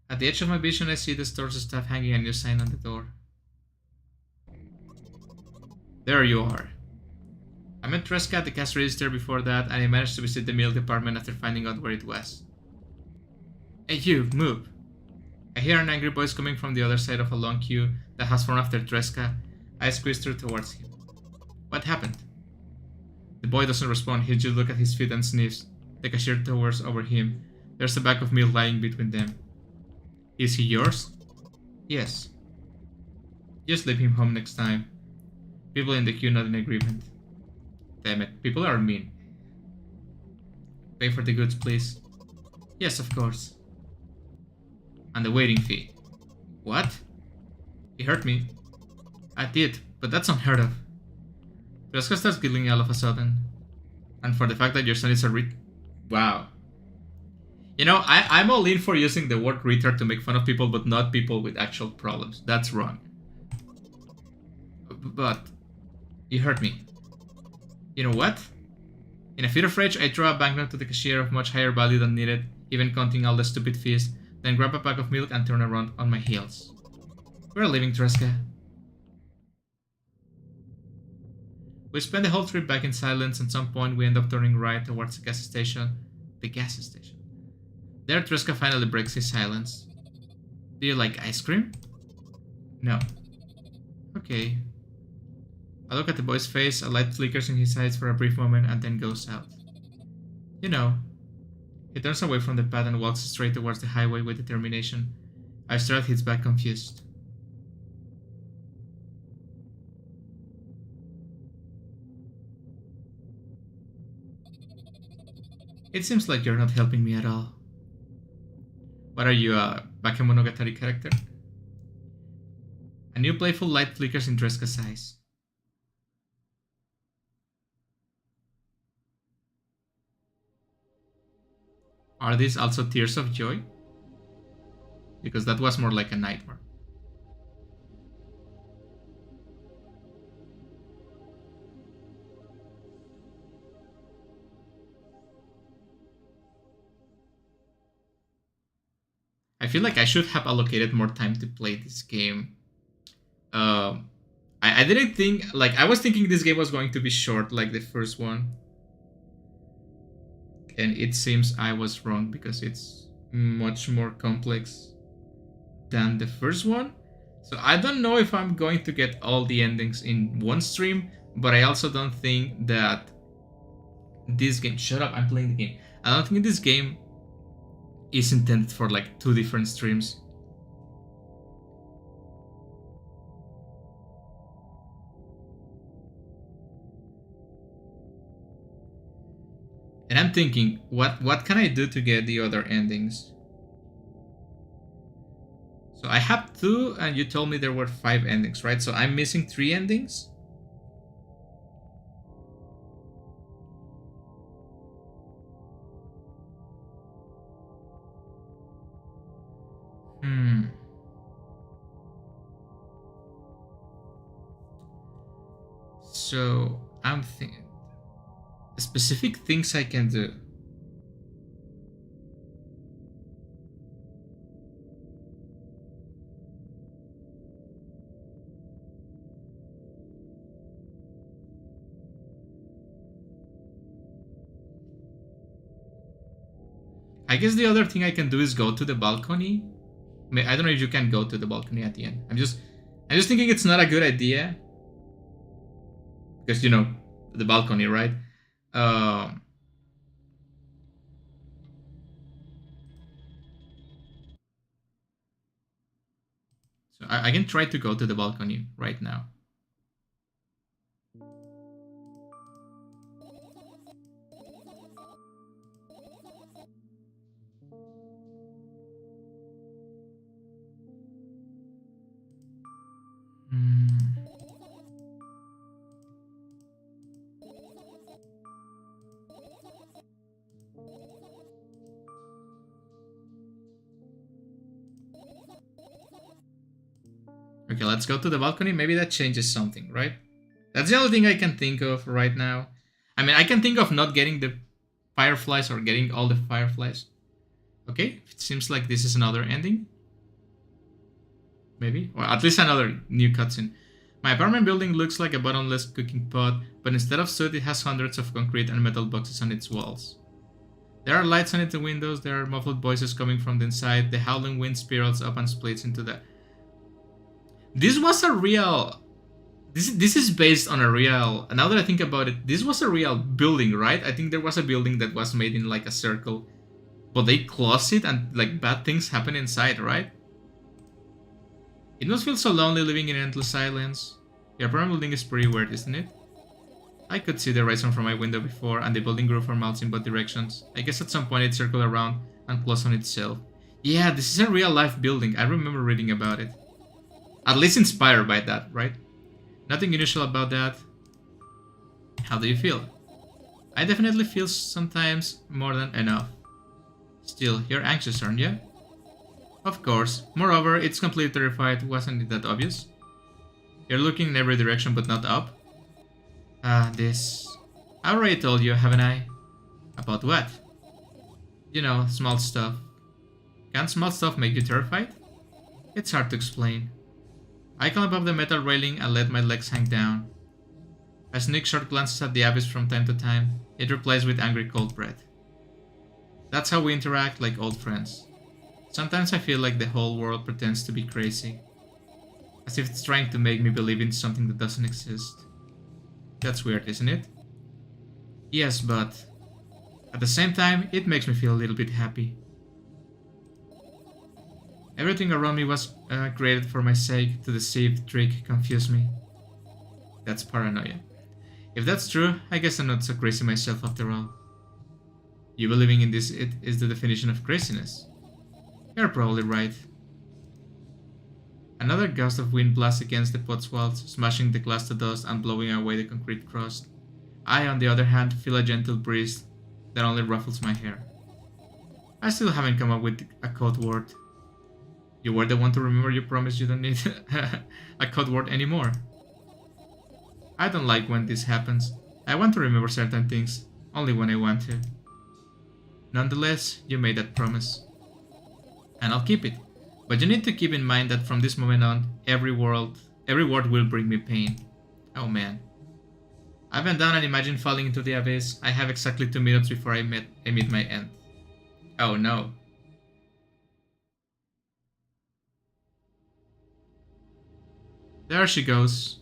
[SPEAKER 1] At the edge of my vision, I see the store's staff hanging a new sign on the door. There you are. I met Treska at the cash register before that, and I managed to visit the milk department after finding out where it was. Hey you, move! I hear an angry voice coming from the other side of a long queue that has formed after Treska. I squeezed her towards him. What happened? The boy doesn't respond, he just looks at his feet and sniffs. The cashier towers over him. There's a bag of milk lying between them. Is he yours? Yes. Just leave him home next time. People in the queue not in agreement. Damn it, people are mean. Pay for the goods, please. Yes, of course. And the waiting fee. What? He hurt me. I did, but that's unheard of. Treska starts giggling all of a sudden. And for the fact that your son is a Wow. You know, I'm all in for using the word retard to make fun of people, but not people with actual problems. That's wrong. But you hurt me. You know what? In a fit of rage, I throw a banknote to the cashier of much higher value than needed, even counting all the stupid fees, then grab a pack of milk and turn around on my heels. We're leaving, Treska. We spend the whole trip back in silence, and at some point we end up turning right towards the gas station. The gas station. There, Treska finally breaks his silence. Do you like ice cream? No. Okay. I look at the boy's face, a light flickers in his eyes for a brief moment and then goes out. You know. He turns away from the path and walks straight towards the highway with determination. I stare at his back confused. It seems like you're not helping me at all. What are you, a Bakemonogatari character? A new playful light flickers in Treska's eyes. Are these also tears of joy? Because that was more like a nightmare. I feel like I should have allocated more time to play this game. I didn't think, like, I was thinking this game was going to be short like the first one. And it seems I was wrong because it's much more complex than the first one. So I don't know if I'm going to get all the endings in one stream, but I also don't think that this game... Shut up, I'm playing the game. I don't think this game is intended for like 2 different streams. And I'm thinking, what can I do to get the other endings? So I have 2, and you told me there were 5 endings, right? So I'm missing 3 endings? So I'm thinking specific things I can do. I guess the other thing I can do is go to the balcony. I don't know if you can go to the balcony at the end. I'm just thinking it's not a good idea. Because, you know, the balcony, right? So I can try to go to the balcony right now. Okay, let's go to the balcony. Maybe that changes something, right? That's the only thing I can think of right now. I mean, I can think of not getting the fireflies or getting all the fireflies. Okay, it seems like this is another ending. Maybe, or at least another new cutscene. My apartment building looks like a bottomless cooking pot, but instead of soot, it has hundreds of concrete and metal boxes on its walls. There are lights on its windows, there are muffled voices coming from the inside, the howling wind spirals up and splits into the... This was a real... This is based on a real... Now that I think about it, this was a real building, right? I think there was a building that was made in like a circle, but they closed it and like bad things happen inside, right? It must feel so lonely living in endless silence. The apartment building is pretty weird, isn't it? I could see the horizon from my window before, and the building grew for miles in both directions. I guess at some point it circled around and closed on itself. Yeah, this is a real-life building. I remember reading about it. At least inspired by that, right? Nothing unusual about that. How do you feel? I definitely feel sometimes more than enough. Still, you're anxious, aren't you? Of course. Moreover, it's completely terrified. Wasn't it that obvious? You're looking in every direction but not up. This... I already told you, haven't I? About what? You know, small stuff. Can't small stuff make you terrified? It's hard to explain. I climb up the metal railing and let my legs hang down. I sneak short glances at the abyss from time to time. It replies with angry cold breath. That's how we interact, like old friends. Sometimes I feel like the whole world pretends to be crazy. As if it's trying to make me believe in something that doesn't exist. That's weird, isn't it? Yes, but at the same time, it makes me feel a little bit happy. Everything around me was created for my sake, to deceive, trick, confuse me. That's paranoia. If that's true, I guess I'm not so crazy myself after all. You believing in this it is the definition of craziness. You're probably right. Another gust of wind blasts against the pot's walls, smashing the glass to dust and blowing away the concrete crust. I, on the other hand, feel a gentle breeze that only ruffles my hair. I still haven't come up with a code word. You were the one to remember you promised you don't need a code word anymore. I don't like when this happens. I want to remember certain things, only when I want to. Nonetheless, you made that promise. And I'll keep it. But you need to keep in mind that from this moment on, every word will bring me pain. Oh man. I bent down and imagined falling into the abyss. I have exactly 2 minutes before I meet my end. Oh no. There she goes.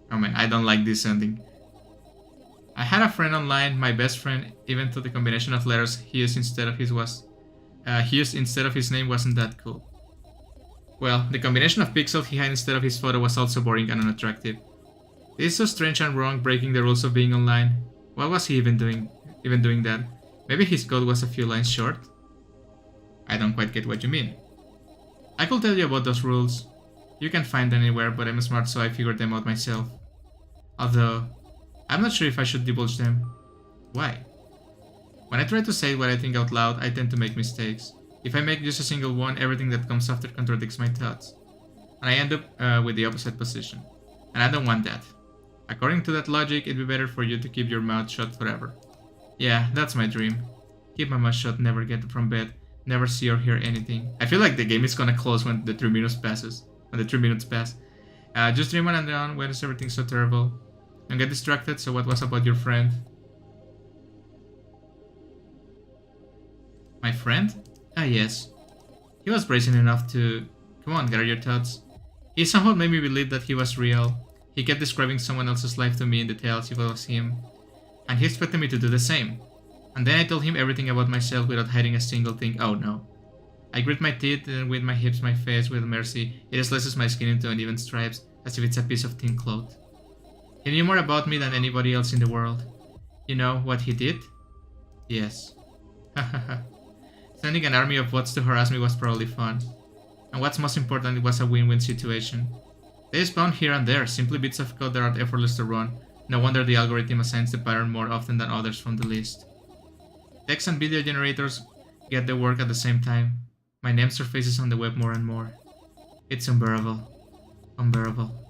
[SPEAKER 1] Oh man, I don't like this ending. I had a friend online, my best friend, even though the combination of letters he used instead of his name wasn't that cool. Well, the combination of pixels he had instead of his photo was also boring and unattractive. This is so strange and wrong, breaking the rules of being online. What was he even doing that? Maybe his code was a few lines short? I don't quite get what you mean. I could tell you about those rules. You can find them anywhere, but I'm smart so I figured them out myself. Although, I'm not sure if I should divulge them. Why? When I try to say what I think out loud, I tend to make mistakes. If I make just a single one, everything that comes after contradicts my thoughts. And I end up with the opposite position. And I don't want that. According to that logic, it'd be better for you to keep your mouth shut forever. Yeah, that's my dream. Keep my mouth shut, never get up from bed, never see or hear anything. I feel like the game is gonna close when the 3 minutes passes. When the 3 minutes pass. Just dream on and on. When is everything so terrible? Don't get distracted. So what was about your friend? My friend? Ah yes. He was brazen enough to... Come on, gather your thoughts. He somehow made me believe that he was real. He kept describing someone else's life to me in details if it was him. And he expected me to do the same. And then I told him everything about myself without hiding a single thing. Oh no. I grit my teeth and with my hips, my face, with mercy, it slices my skin into uneven stripes, as if it's a piece of thin cloth. He knew more about me than anybody else in the world. You know what he did? Yes. Hahaha. Sending an army of bots to harass me was probably fun. And what's most important, it was a win-win situation. They spawned here and there, simply bits of code that are effortless to run, No wonder the algorithm assigns the pattern more often than others from the list. Text and video generators get the work at the same time. My name surfaces on the web more and more. It's unbearable. Unbearable.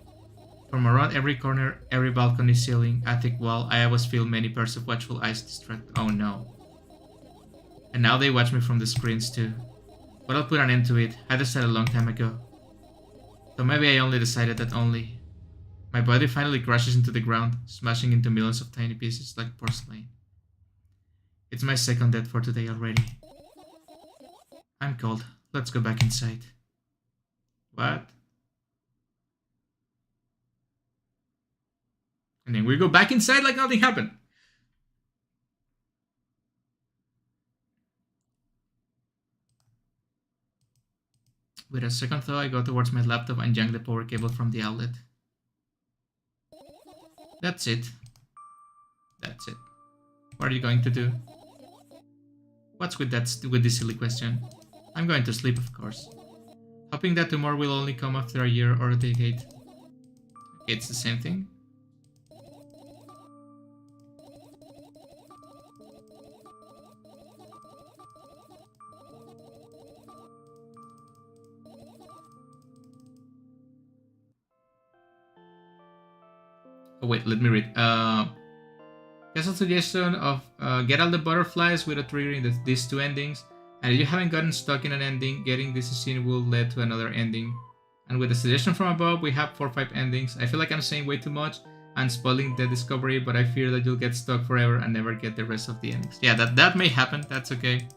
[SPEAKER 1] From around every corner, every balcony, ceiling, attic wall, I always feel many pairs of watchful eyes distract. Oh no. And now they watch me from the screens too. But I'll put an end to it. I decided a long time ago. So maybe I only decided that only. My body finally crashes into the ground, smashing into millions of tiny pieces like porcelain. It's my second death for today already. I'm cold. Let's go back inside. What? And then we go back inside like nothing happened. With a second thought, I go towards my laptop and yank the power cable from the outlet. That's it. That's it. What are you going to do? What's with this silly question? I'm going to sleep, of course. Hoping that tomorrow will only come after a year or a decade. It's the same thing. Oh wait, let me read. Here's a suggestion of get all the butterflies without triggering these two endings. And if you haven't gotten stuck in an ending, getting this scene will lead to another ending. And with the suggestion from above, we have 4 or 5 endings. I feel like I'm saying way too much and spoiling the discovery, but I fear that you'll get stuck forever and never get the rest of the endings. Yeah, that may happen. That's okay.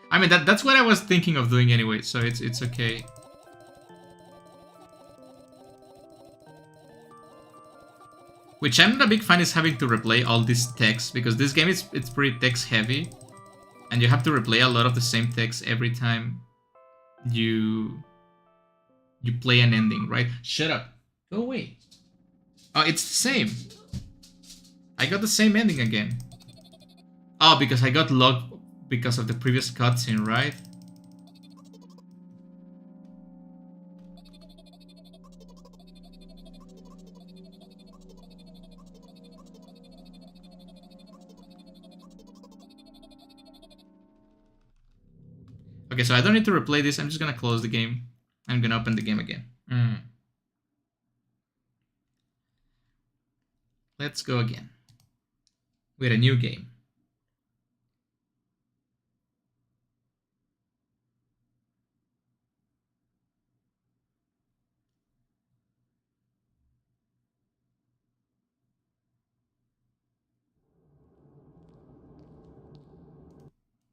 [SPEAKER 1] I mean, that's what I was thinking of doing anyway, so it's okay. Which I'm not a big fan is having to replay all this text, because this game it's pretty text heavy. And you have to replay a lot of the same text every time you play an ending, right? Shut up. Go away. Oh, it's the same. I got the same ending again. Oh, because I got locked because of the previous cutscene, right? Okay, so I don't need to replay this. I'm just gonna close the game. I'm gonna open the game again. Let's go again. With a new game.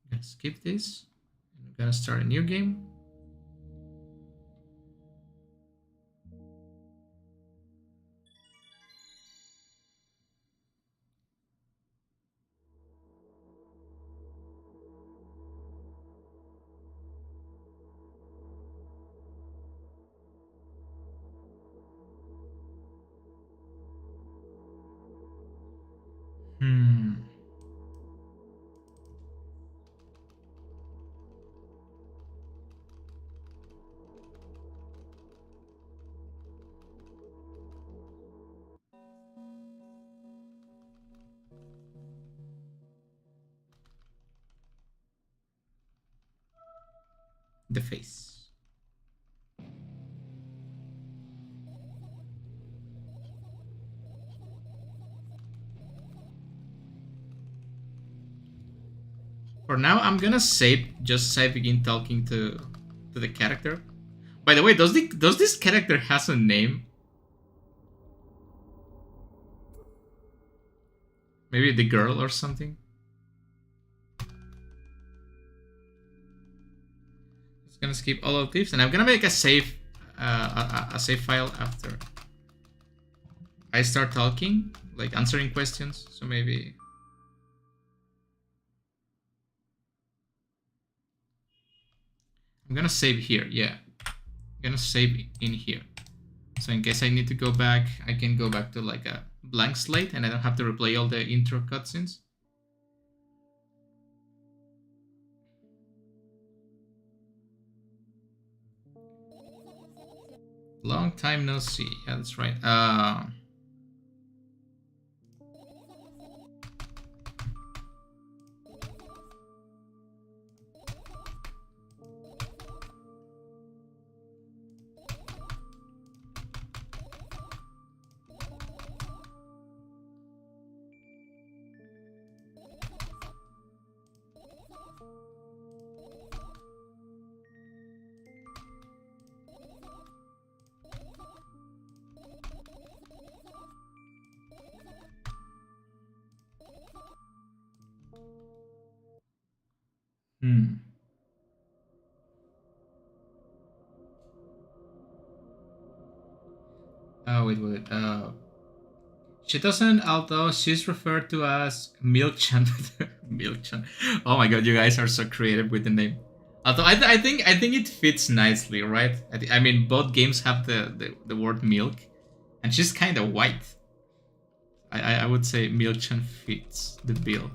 [SPEAKER 1] I'm gonna skip this. I'm gonna start a new game. The face. For now, I'm gonna save just as I begin talking to the character. By the way, does this character has a name? Maybe the girl or something? Just gonna skip all of this, and I'm gonna make a save file after I start talking, like answering questions. So maybe. I'm gonna save here, yeah. I'm gonna save in here. So in case I need to go back, I can go back to like a blank slate and I don't have to replay all the intro cutscenes. Long time no see. Yeah, that's right. Hmm. Oh, wait. She doesn't, although she's referred to as Milk-chan. Milk-chan. Oh my god, you guys are so creative with the name. Although I think it fits nicely, right? I mean, both games have the word milk, and she's kind of white. I would say Milk-chan fits the bill.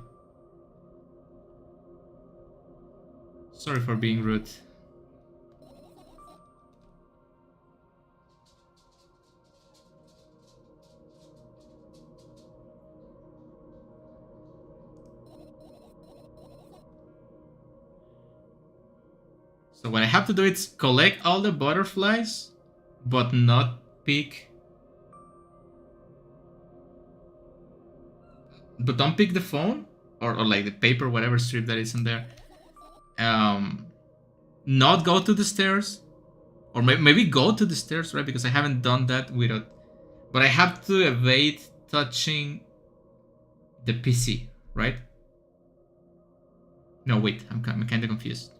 [SPEAKER 1] Sorry for being rude. So what I have to do is collect all the butterflies, but not pick. But don't pick the phone or like the paper, whatever strip that is in there. Um, Not go to the stairs, or maybe go to the stairs, right? Because I haven't done that without. But I have to evade touching the PC, right? No, wait, I'm kind of confused.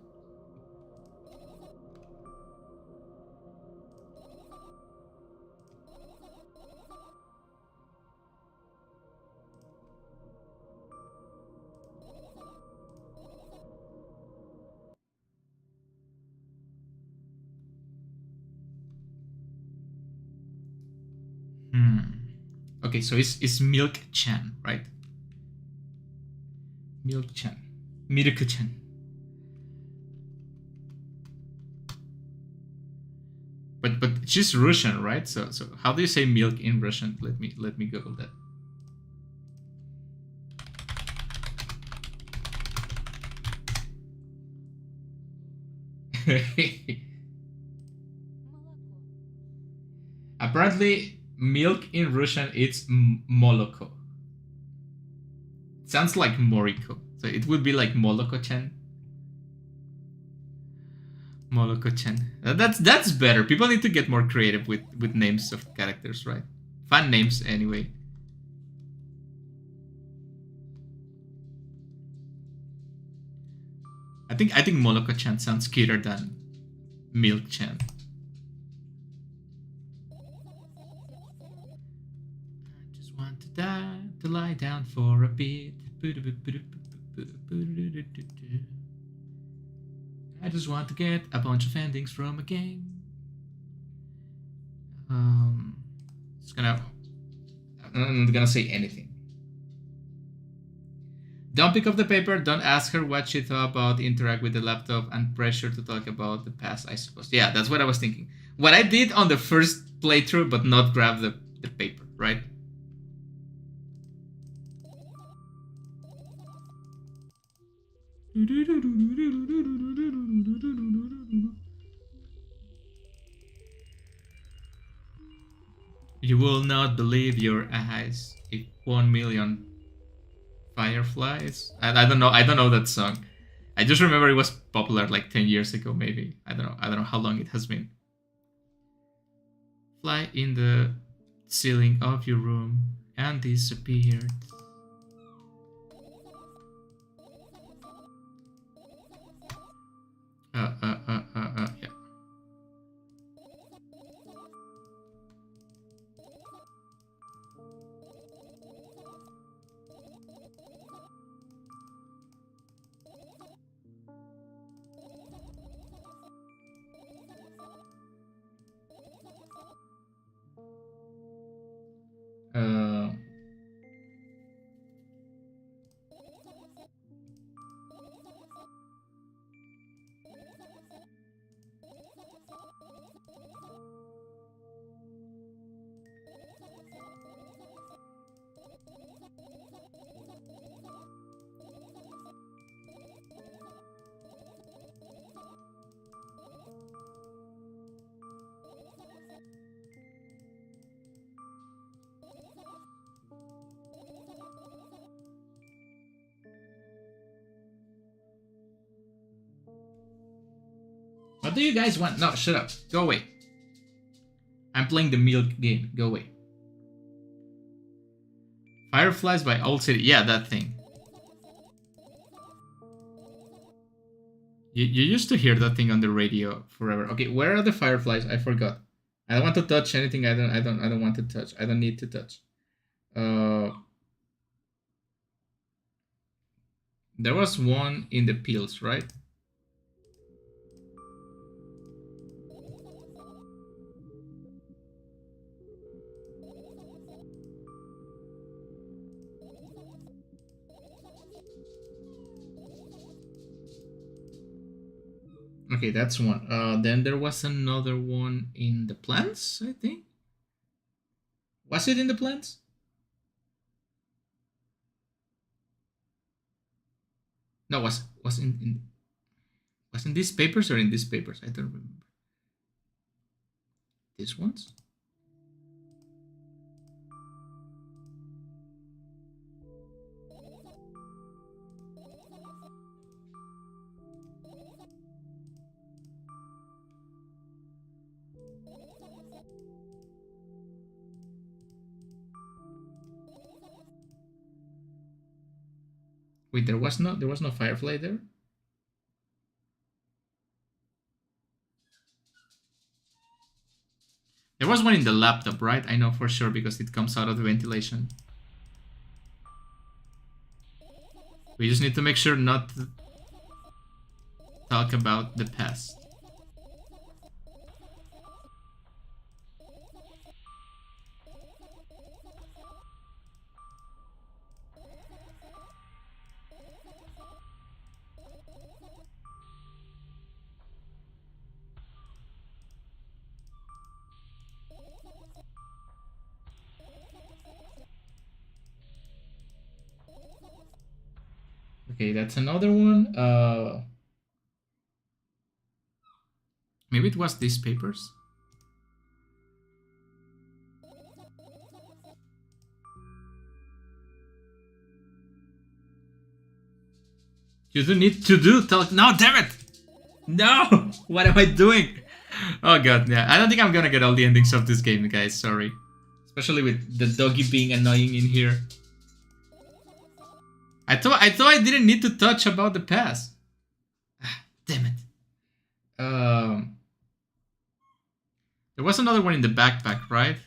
[SPEAKER 1] Hmm. Okay, so it's Milk-chan, right? Milk-chan. Milk-chan. But she's Russian, right? So how do you say milk in Russian? Let me Google that. Apparently, milk in Russian it's moloko. Sounds like Moriko. So it would be like Moloko-chan. Moloko-chan. That's better. People need to get more creative with names of characters, right? Fun names anyway. I think Moloko-chan sounds cuter than Milk-chan. I just want to lie down for a bit. I just want to get a bunch of endings from a game. It's gonna. I'm not gonna say anything. Don't pick up the paper. Don't ask her what she thought about interact with the laptop and pressure to talk about the past. I suppose. Yeah, that's what I was thinking. What I did on the first playthrough, but not grab the paper, right? You will not believe your eyes. If 1 million fireflies. I don't know. I don't know that song. I just remember it was popular like 10 years ago, maybe. I don't know. I don't know how long it has been. Fly in the ceiling of your room and disappeared. Yeah. Uh, what do you guys want? No, shut up. Go away. I'm playing the milk game. Go away. Fireflies by Old City. Yeah, that thing. You used to hear that thing on the radio forever. Okay, where are the fireflies? I forgot. I don't want to touch anything. I don't want to touch. I don't need to touch. There was one in the pills, right? Okay, that's one. Then there was another one in the plants, I think. Was it in the plants? No, was in these papers or in these papers? I don't remember. These ones? Wait, there was no firefly there? There was one in the laptop, right? I know for sure because it comes out of the ventilation. We just need to make sure not to talk about the past. Okay, that's another one. Maybe it was these papers. You don't need to do talk. No, damn it! No! What am I doing? Oh god, yeah. I don't think I'm gonna get all the endings of this game, guys. Sorry. Especially with the doggy being annoying in here. I thought I didn't need to touch about the past. Ah, damn it. There was another one in the backpack, right?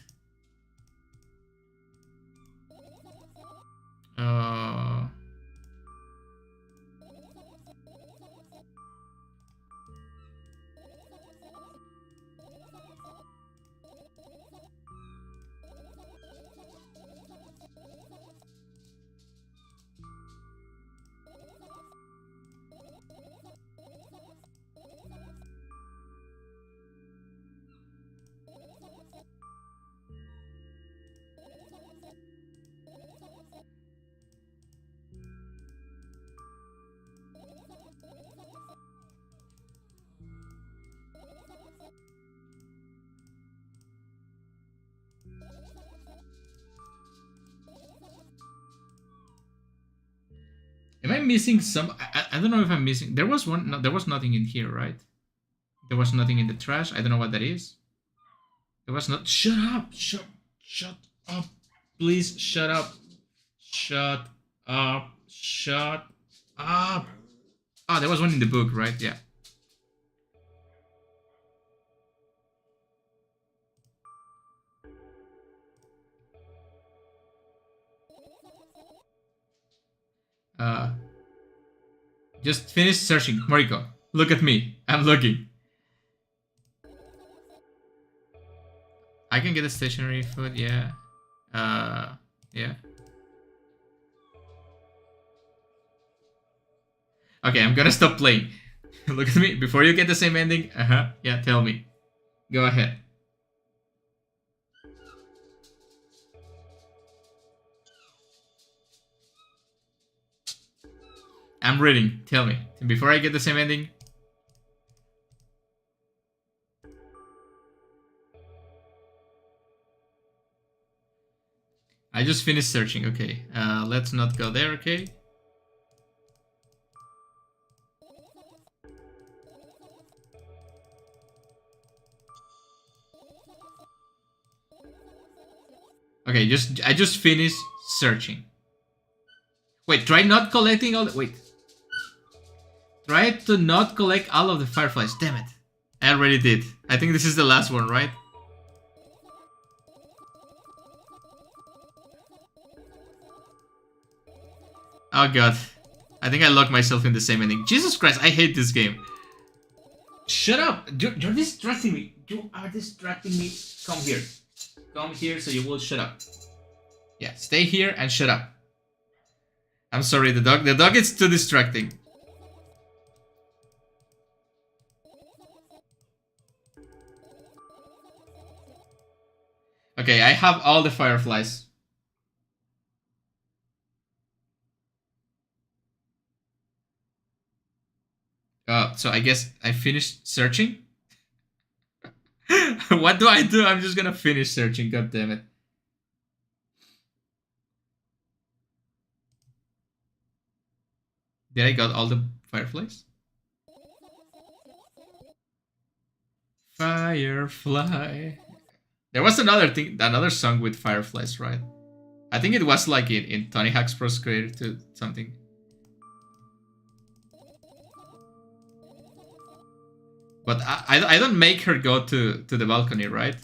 [SPEAKER 1] Am I missing some? I don't know if I'm missing. There was one. No, there was nothing in here, right? There was nothing in the trash. I don't know what that is. There was not. Shut up! Shut up! Please shut up! Shut up! Shut up! Oh, there was one in the book, right? Yeah. Just finish searching, Moriko. Look at me. I'm looking. I can get a stationary food, yeah. Yeah. Okay, I'm gonna stop playing. Look at me. Before you get the same ending, yeah, tell me. Go ahead. I'm reading. Tell me. Before I get the same ending. I just finished searching. Okay. Let's not go there, okay? Okay, I just finished searching. Wait, try not collecting all the... Wait. Try to not collect all of the fireflies. Damn it. I already did. I think this is the last one, right? Oh god. I think I locked myself in the same ending. Jesus Christ, I hate this game. Shut up! You're distracting me. You are distracting me. Come here. Come here so you will shut up. Yeah, stay here and shut up. I'm sorry, the dog is too distracting. Okay, I have all the fireflies. So I guess I finished searching? What do I do? I'm just gonna finish searching, god damn it. Did I got all the fireflies? Firefly. There was another song with fireflies, right? I think it was like in Tony Hawk's Pro Skater to something. But I don't make her go to the balcony, right?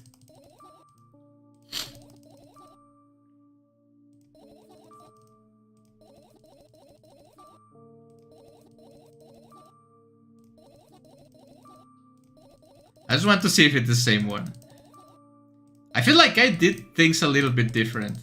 [SPEAKER 1] I just want to see if it's the same one. I feel like I did things a little bit different.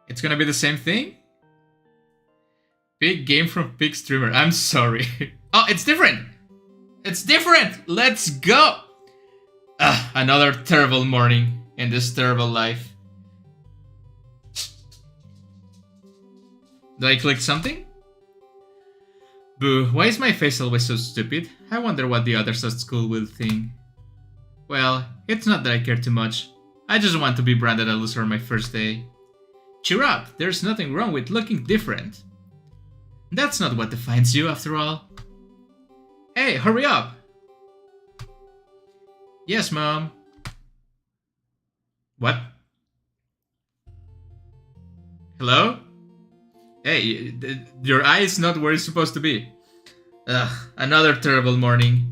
[SPEAKER 1] It's gonna be the same thing? Big game from Big Streamer. I'm sorry. Oh, it's different! It's different! Let's go! Another terrible morning in this terrible life. Did I click something? Boo, why is my face always so stupid? I wonder what the others at school will think. Well, it's not that I care too much. I just want to be branded a loser on my first day. Cheer up, there's nothing wrong with looking different. That's not what defines you, after all. Hey, hurry up! Yes, Mom. What? Hello? Hey, your eye is not where it's supposed to be. Ugh, another terrible morning.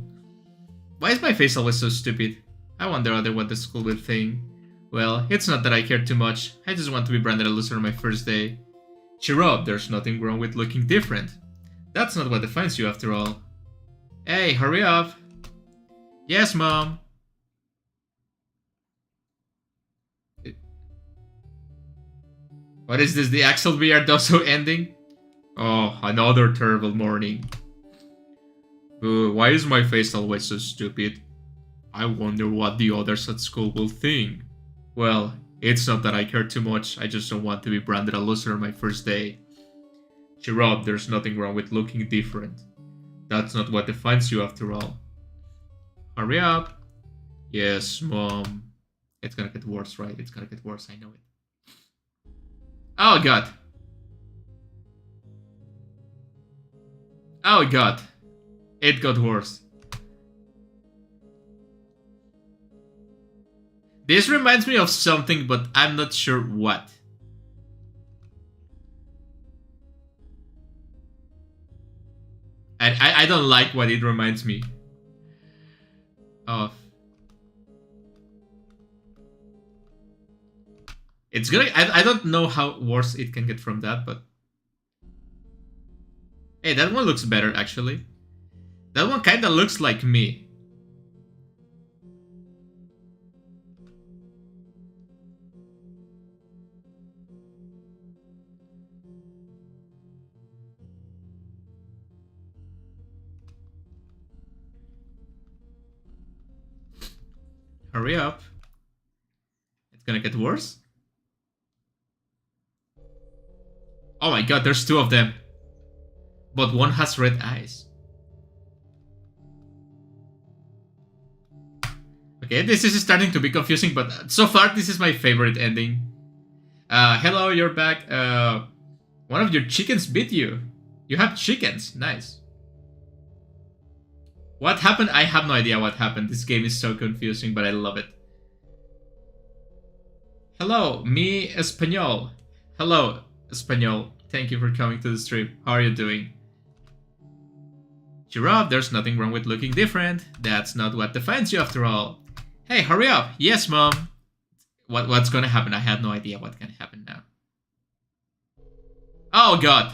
[SPEAKER 1] Why is my face always so stupid? I wonder what the school will think. Well, it's not that I care too much. I just want to be branded a loser on my first day. Cheer up, there's nothing wrong with looking different. That's not what defines you, after all. Hey, hurry up. Yes, Mom. What is this, the Axel Villardoso ending? Oh, another terrible morning. Why is my face always so stupid? I wonder what the others at school will think. Well, it's not that I care too much, I just don't want to be branded a loser on my first day. Cheer up, there's nothing wrong with looking different. That's not what defines you, after all. Hurry up. Yes, Mom. It's gonna get worse, right? It's gonna get worse, I know it. Oh god. Oh god. It got worse. This reminds me of something, but I'm not sure what. I don't like what it reminds me of. It's gonna. I don't know how worse it can get from that, but hey, that one looks better actually. That one kind of looks like me. Hurry up. It's gonna get worse. Oh my god, there's two of them. But one has red eyes. Okay, this is starting to be confusing, but so far this is my favorite ending. Hello, you're back. One of your chickens bit you. You have chickens. Nice. What happened? I have no idea what happened. This game is so confusing, but I love it. Hello, me Espanol. Hello, Espanol. Thank you for coming to the stream. How are you doing? Cheer up, there's nothing wrong with looking different. That's not what defines you after all. Hey, hurry up. Yes, Mom. What's gonna happen? I have no idea what can happen now. Oh, God.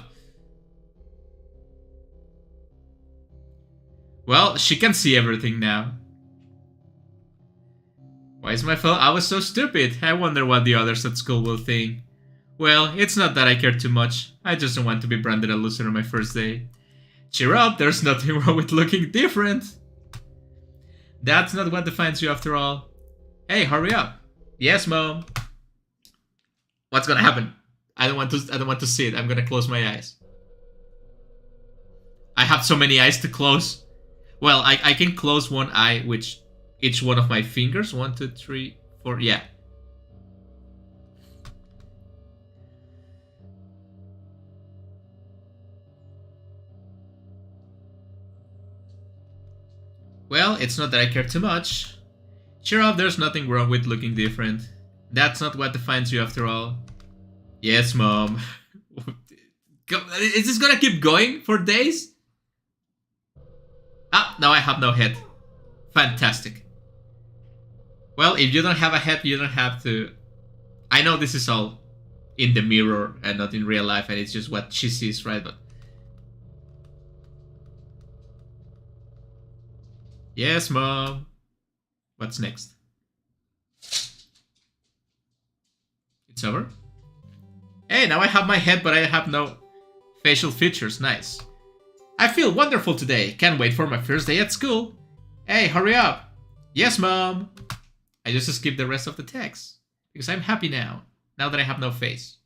[SPEAKER 1] Well, she can see everything now. Why is my phone? I was so stupid. I wonder what the others at school will think. Well, it's not that I care too much. I just don't want to be branded a loser on my first day. Cheer up, there's nothing wrong with looking different. That's not what defines you after all. Hey, hurry up. Yes, Mom. What's gonna happen? I don't want to see it. I'm gonna close my eyes. I have so many eyes to close. Well, I can close one eye, which each one of my fingers. 1, 2, 3, 4. Yeah. Well, it's not that I care too much. Cheer up, there's nothing wrong with looking different. That's not what defines you after all. Yes, Mom. Is this gonna keep going for days? Ah, now I have no head. Fantastic. Well, if you don't have a head, you don't have to... I know this is all in the mirror and not in real life, and it's just what she sees, right? But... Yes, Mom. What's next? It's over? Hey, now I have my head, but I have no facial features. Nice. I feel wonderful today. Can't wait for my first day at school. Hey, hurry up. Yes, Mom. I just skipped the rest of the text because I'm happy now that I have no face.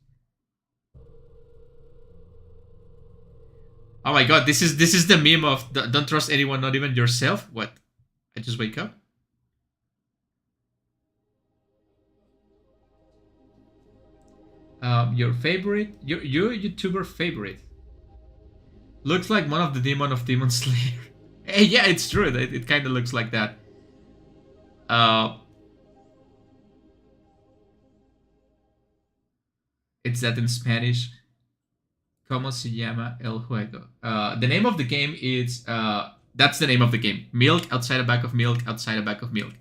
[SPEAKER 1] Oh my god, this is the meme of don't trust anyone, not even yourself. What? I just wake up? Your favorite? Your YouTuber favorite? Looks like one of the Demon of Demon Slayer. Hey, yeah, it's true. It kind of looks like that. It's that in Spanish. ¿Cómo se llama el juego? The name of the game is... that's the name of the game. Milk outside a bag of milk outside a bag of milk.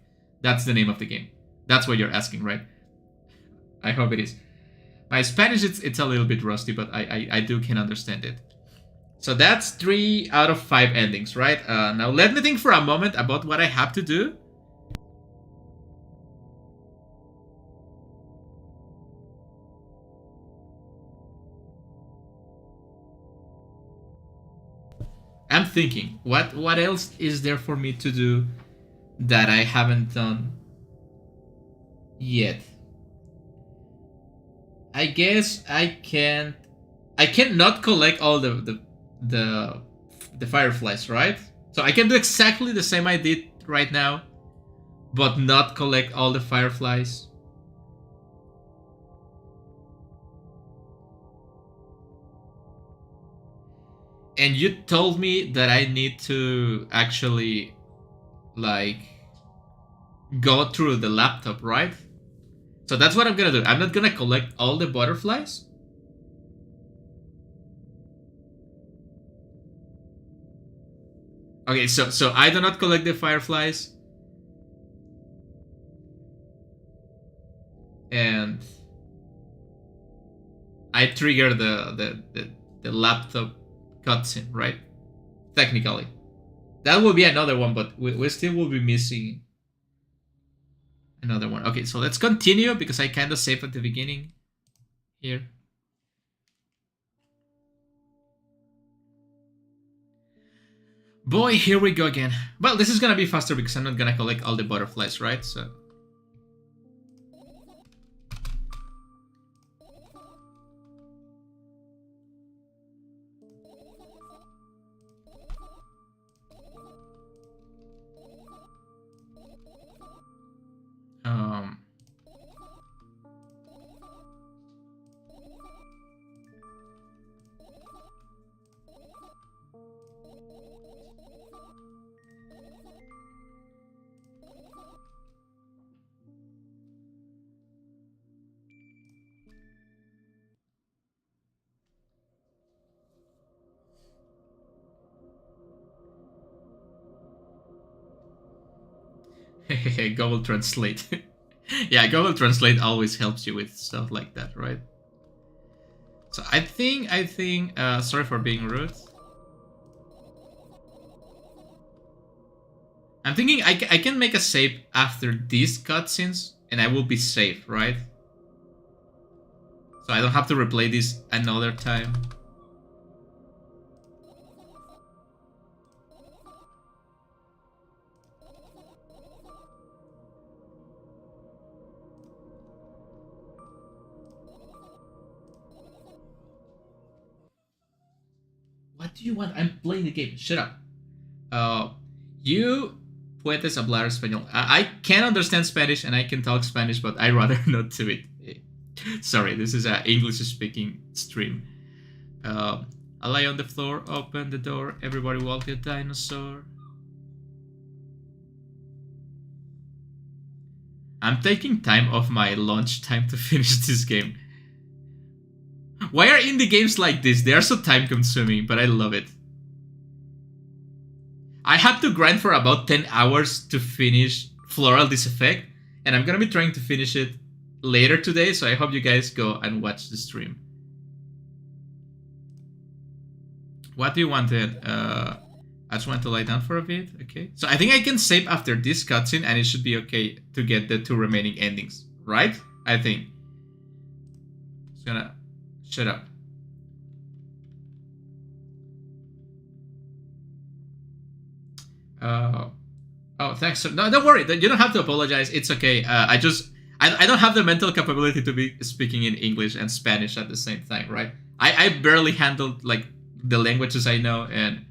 [SPEAKER 1] That's the name of the game. That's what you're asking, right? I hope it is. My Spanish, it's a little bit rusty, but I can understand it. So that's 3 out of 5 endings, right? Now let me think for a moment about what I have to do. I'm thinking, what else is there for me to do that I haven't done yet? I guess I cannot collect all the fireflies, right? So I can do exactly the same I did right now, but not collect all the fireflies. And you told me that I need to actually, like, go through the laptop, right? So that's what I'm gonna do. I'm not gonna collect all the butterflies. Okay, so I do not collect the fireflies. And I trigger the laptop cutscene, right? Technically. That will be another one, but we still will be missing another one. Okay, so let's continue because I kind of saved at the beginning here. Boy, here we go again. Well, this is gonna be faster because I'm not gonna collect all the butterflies, right? So... Google Translate. Yeah, Google Translate always helps you with stuff like that, right? So I think, sorry for being rude. I'm thinking I can make a save after these cutscenes, and I will be safe, right? So I don't have to replay this another time. What do you want? I'm playing the game. Shut up. You puedes hablar español. I can understand Spanish and I can talk Spanish, but I'd rather not do it. Sorry, this is an English-speaking stream. I lie on the floor, open the door, everybody walk the dinosaur. I'm taking time off my lunch time to finish this game. Why are indie games like this? They are so time-consuming, but I love it. I had to grind for about 10 hours to finish Floral This Effect, and I'm gonna be trying to finish it later today, so I hope you guys go and watch the stream. What do you want then? I just want to lie down for a bit, okay? So I think I can save after this cutscene, and it should be okay to get the 2 remaining endings, right? I think. Just gonna... Shut up. Oh, thanks. No, don't worry. You don't have to apologize. It's okay. I don't have the mental capability to be speaking in English and Spanish at the same time, right? I barely handled like the languages I know, and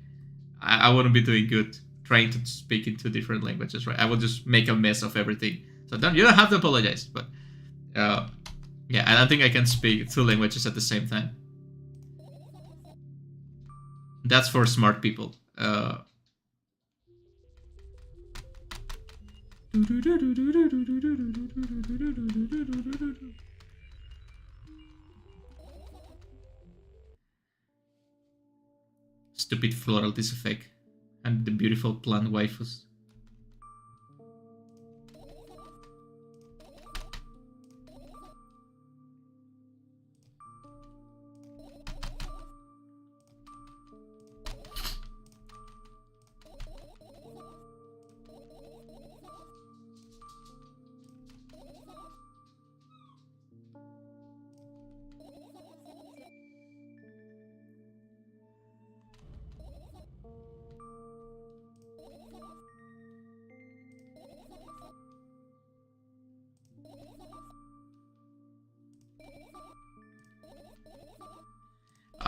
[SPEAKER 1] I wouldn't be doing good trying to speak in 2 different languages, right? I would just make a mess of everything. So you don't have to apologize, but yeah, I don't think I can speak 2 languages at the same time. That's for smart people. Stupid Floral This Effect and the beautiful plant waifus.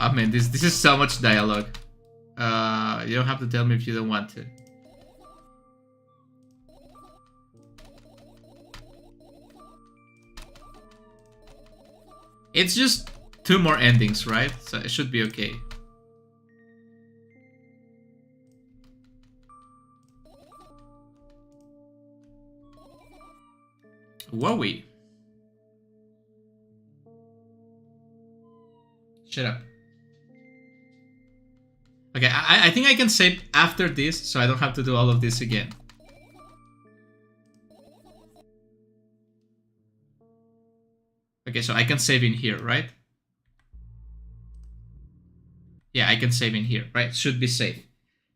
[SPEAKER 1] Oh man, this is so much dialogue. You don't have to tell me if you don't want to. It's just 2 more endings, right? So it should be okay. Wowie. Shut up. Okay, I think I can save after this, so I don't have to do all of this again. Okay, so I can save in here, right? Yeah, I can save in here, right? Should be safe.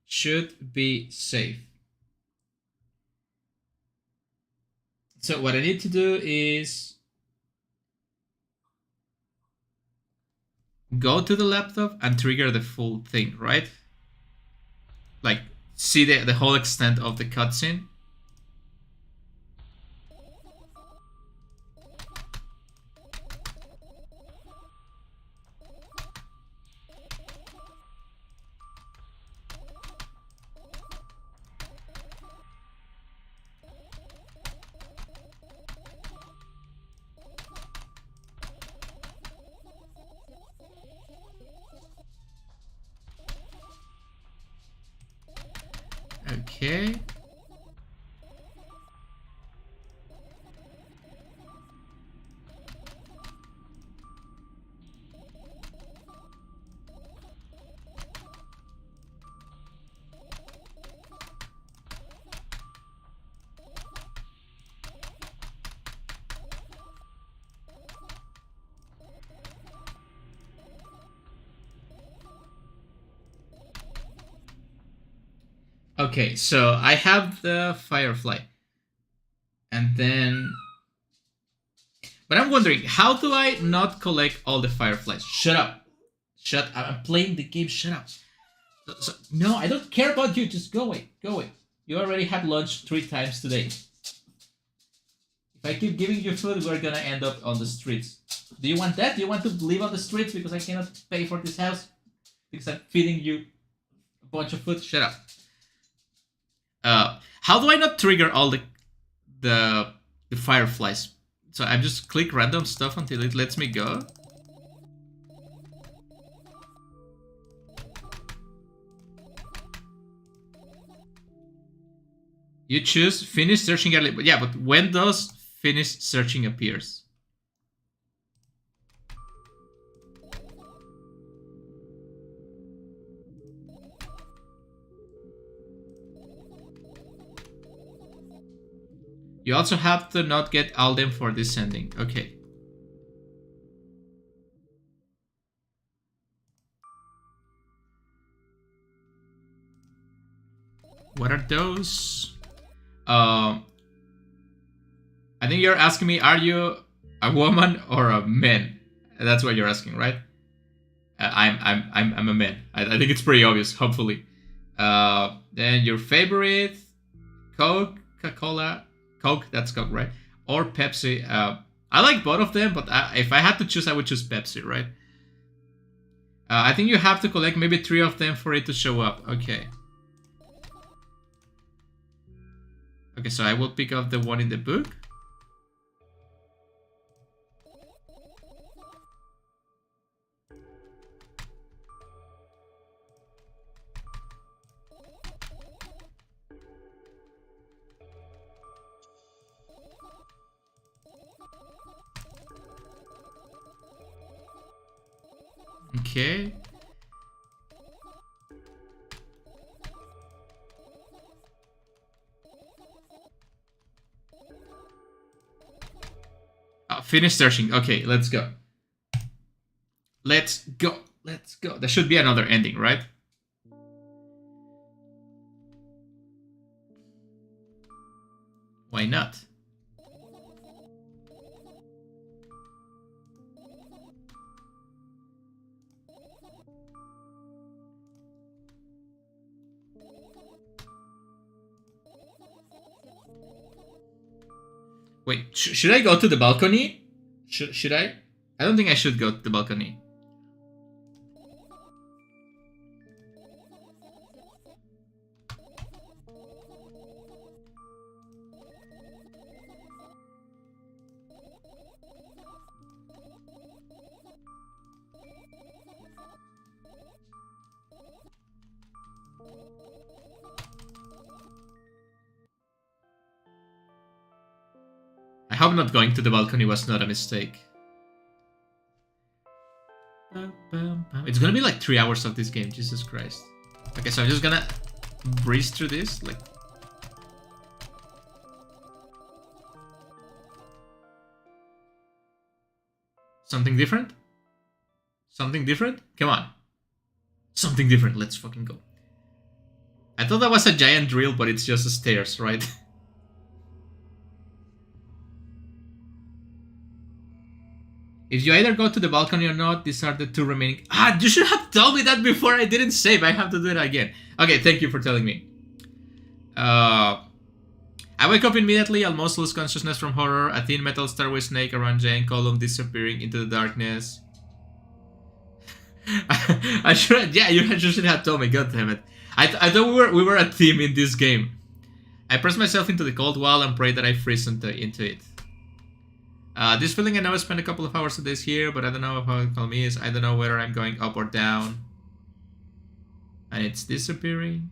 [SPEAKER 1] Should be safe. So what I need to do is go to the laptop and trigger the full thing, right? Like, see the whole extent of the cutscene. Okay. Okay, so I have the Firefly. And then... But I'm wondering, how do I not collect all the Fireflies? Shut up. Shut up. I'm playing the game. Shut up. No, I don't care about you. Just go away. Go away. You already had lunch 3 times today. If I keep giving you food, we're gonna end up on the streets. Do you want that? Do you want to live on the streets because I cannot pay for this house? Because I'm feeding you a bunch of food? Shut up. How do I not trigger all the Fireflies? So I just click random stuff until it lets me go. You choose finish searching early. But yeah, but when does finish searching appears? You also have to not get all them for descending. Okay. What are those? I think you're asking me, are you a woman or a man? That's what you're asking, right? I'm a man. I think it's pretty obvious, hopefully. Then your favorite, Coke, Coca-Cola, Coke, that's Coke, right? Or Pepsi. I like both of them, but if I had to choose, I would choose Pepsi, right? I think you have to collect maybe 3 of them for it to show up. Okay. Okay, so I will pick up the one in the book. Okay. Finish searching. Okay, let's go. Let's go. Let's go. There should be another ending, right? Why not? Wait, should I go to the balcony? Should I? I don't think I should go to the balcony. I hope not going to the balcony was not a mistake. It's gonna be like 3 hours of this game, Jesus Christ. Okay, so I'm just gonna breeze through this, like... Something different? Something different? Come on. Something different, let's fucking go. I thought that was a giant drill, but it's just stairs, right? If you either go to the balcony or not, these are the 2 remaining... Ah, you should have told me that before. I didn't save. I have to do it again. Okay, thank you for telling me. I wake up immediately, almost lose consciousness from horror. A thin metal stairway snake around Jane column disappearing into the darkness. I should... Yeah, you should have told me. God damn it. I thought we were a team in this game. I press myself into the cold wall and pray that I freeze into it. This feeling, I know I spent a couple of hours of this here, but I don't know how calm is. I don't know whether I'm going up or down. And it's disappearing.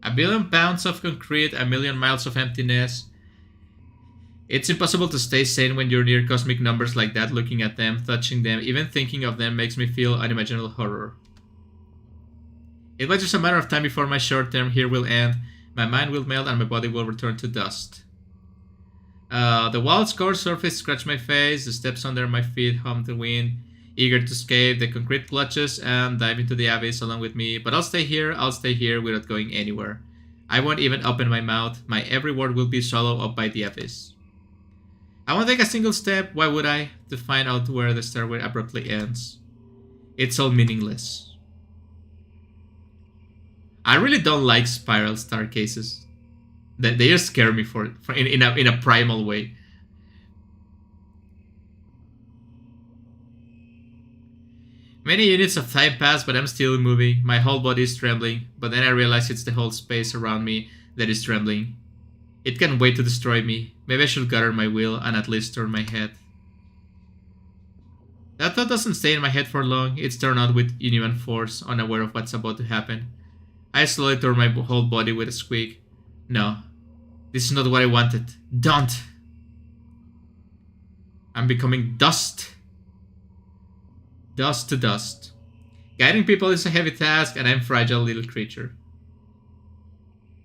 [SPEAKER 1] A billion pounds of concrete, a million miles of emptiness. It's impossible to stay sane when you're near cosmic numbers like that, looking at them, touching them, even thinking of them makes me feel unimaginable horror. It was just a matter of time before my short term here will end, my mind will melt and my body will return to dust. The wild score surface scratch my face, the steps under my feet hum the wind, eager to escape, the concrete clutches and dive into the abyss along with me. But I'll stay here without going anywhere. I won't even open my mouth, my every word will be swallowed up by the abyss. I won't take a single step, why would I? To find out where the stairway abruptly ends. It's all meaningless. I really don't like spiral staircases. They just scare me in a primal way. Many units of time pass, but I'm still moving. My whole body is trembling, but then I realize it's the whole space around me that is trembling. It can't wait to destroy me. Maybe I should gather my will and at least turn my head. That thought doesn't stay in my head for long. It's turned out with inhuman force, unaware of what's about to happen. I slowly turn my whole body with a squeak. No. This is not what I wanted. Don't! I'm becoming dust. Dust to dust. Guiding people is a heavy task and I'm a fragile little creature.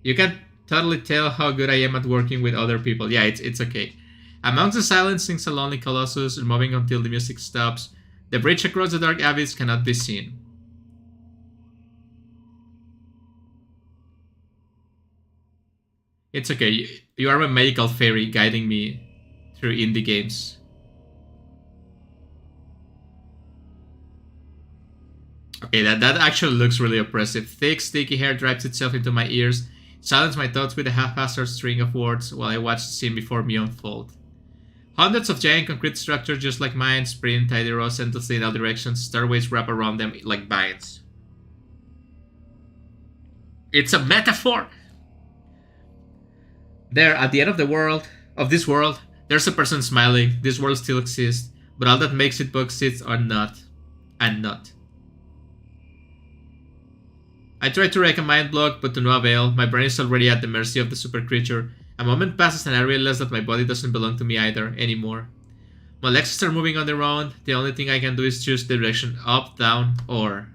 [SPEAKER 1] You can totally tell how good I am at working with other people. Yeah, it's okay. Amongst the silence sings a lonely colossus, moving until the music stops. The bridge across the dark abyss cannot be seen. It's okay. You are a magical fairy guiding me through indie games. Okay, that actually looks really oppressive. Thick, sticky hair drives itself into my ears, silence my thoughts with a haphazard string of words while I watch the scene before me unfold. Hundreds of giant concrete structures just like mine spread in tidy rows endlessly in all directions. Stairways wrap around them like vines. It's a metaphor! There, at the end of this world, there's a person smiling. This world still exists, but all that makes it exists are not. And not. I try to wreck a mind block, but to no avail. My brain is already at the mercy of the super creature. A moment passes and I realize that my body doesn't belong to me either, anymore. My legs start moving on their own. The only thing I can do is choose the direction up, down, or...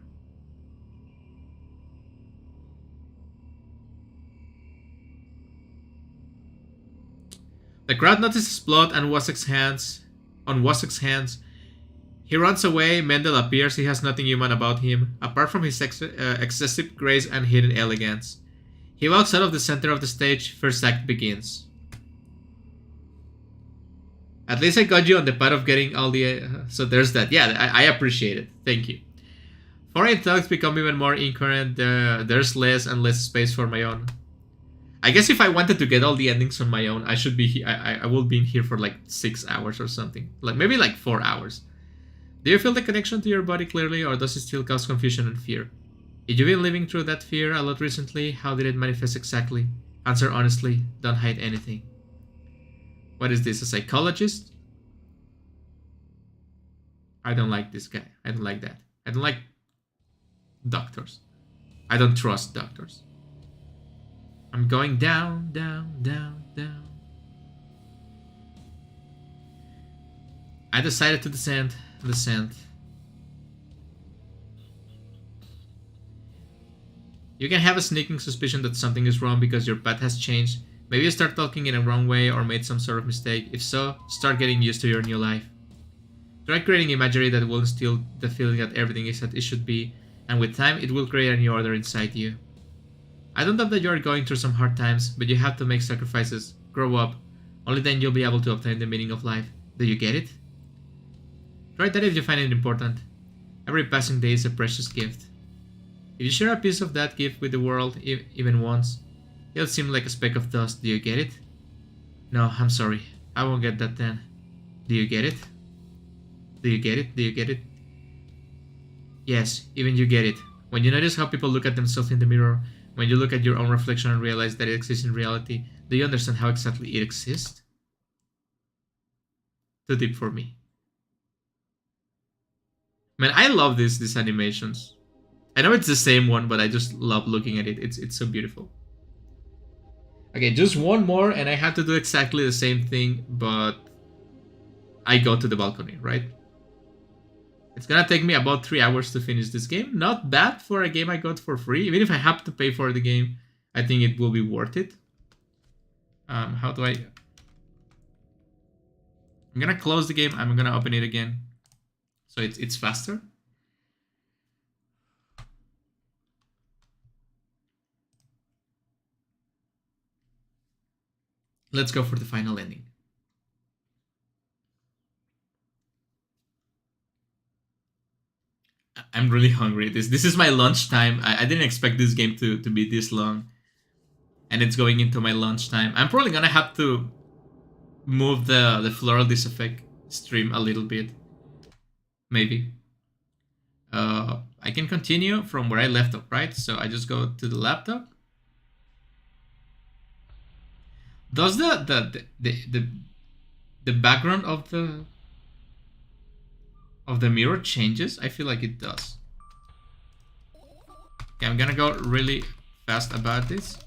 [SPEAKER 1] The crowd notices blood on Wasek's hands. He runs away. Mendel appears. He has nothing human about him, apart from his excessive grace and hidden elegance. He walks out of the center of the stage. First act begins. At least I got you on the path of getting all the... so there's that. Yeah, I appreciate it. Thank you. Foreign talks become even more incoherent. There's less and less space for my own. I guess if I wanted to get all the endings on my own, I should be I will be in here for like 6 hours or something. Like maybe like 4 hours. Do you feel the connection to your body clearly, or does it still cause confusion and fear? If you've been living through that fear a lot recently, how did it manifest exactly? Answer honestly, don't hide anything. What is this, a psychologist? I don't like this guy. I don't like that. I don't like doctors. I don't trust doctors. I'm going down, down, down, down. I decided to descend. You can have a sneaking suspicion that something is wrong because your path has changed. Maybe you start talking in a wrong way or made some sort of mistake. If so, start getting used to your new life. Try creating imagery that will instill the feeling that everything is as it should be, and with time it will create a new order inside you. I don't doubt that you are going through some hard times, but you have to make sacrifices, grow up. Only then you'll be able to obtain the meaning of life. Do you get it? Try that if you find it important. Every passing day is a precious gift. If you share a piece of that gift with the world, even once, it'll seem like a speck of dust. Do you get it? No, I'm sorry. I won't get that then. Do you get it? Do you get it? Do you get it? Yes, even you get it. When you notice how people look at themselves in the mirror, when you look at your own reflection and realize that it exists in reality, do you understand how exactly it exists? Too deep for me. Man, I love these animations. I know it's the same one, but I just love looking at it. It's so beautiful. Okay, just one more and I have to do exactly the same thing, but I go to the balcony, right? It's gonna take me about 3 hours to finish this game. Not bad for a game I got for free. Even if I have to pay for the game, I think it will be worth it. How do I... I'm gonna close the game. I'm gonna open it again, so it's faster. Let's go for the final ending. I'm really hungry. This is my lunchtime. I didn't expect this game to be this long, and it's going into my lunchtime. I'm probably gonna have to move the floral effect stream a little bit, maybe. I can continue from where I left off, right? So I just go to the laptop. Does the background of the mirror changes? I feel like it does. Okay, I'm gonna go really fast about this.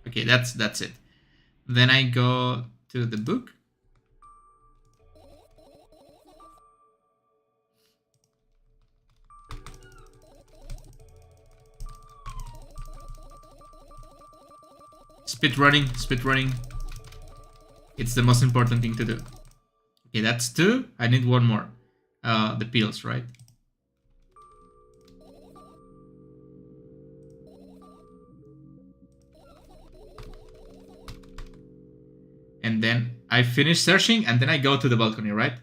[SPEAKER 1] Okay, that's it. Then I go to the book. Speed running. It's the most important thing to do. Okay, that's 2. I need 1 more. The pills, right? And then I finish searching, and then I go to the balcony, right?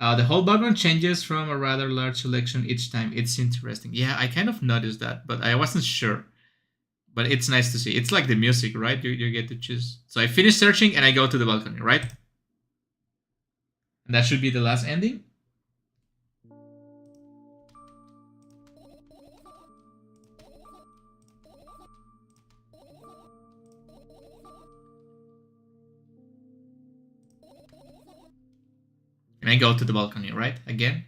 [SPEAKER 1] The whole background changes from a rather large selection each time. It's interesting. Yeah, I kind of noticed that, but I wasn't sure. But it's nice to see. It's like the music, right? You get to choose. So I finish searching, and I go to the balcony, right? And that should be the last ending. And I go to the balcony, right? Again.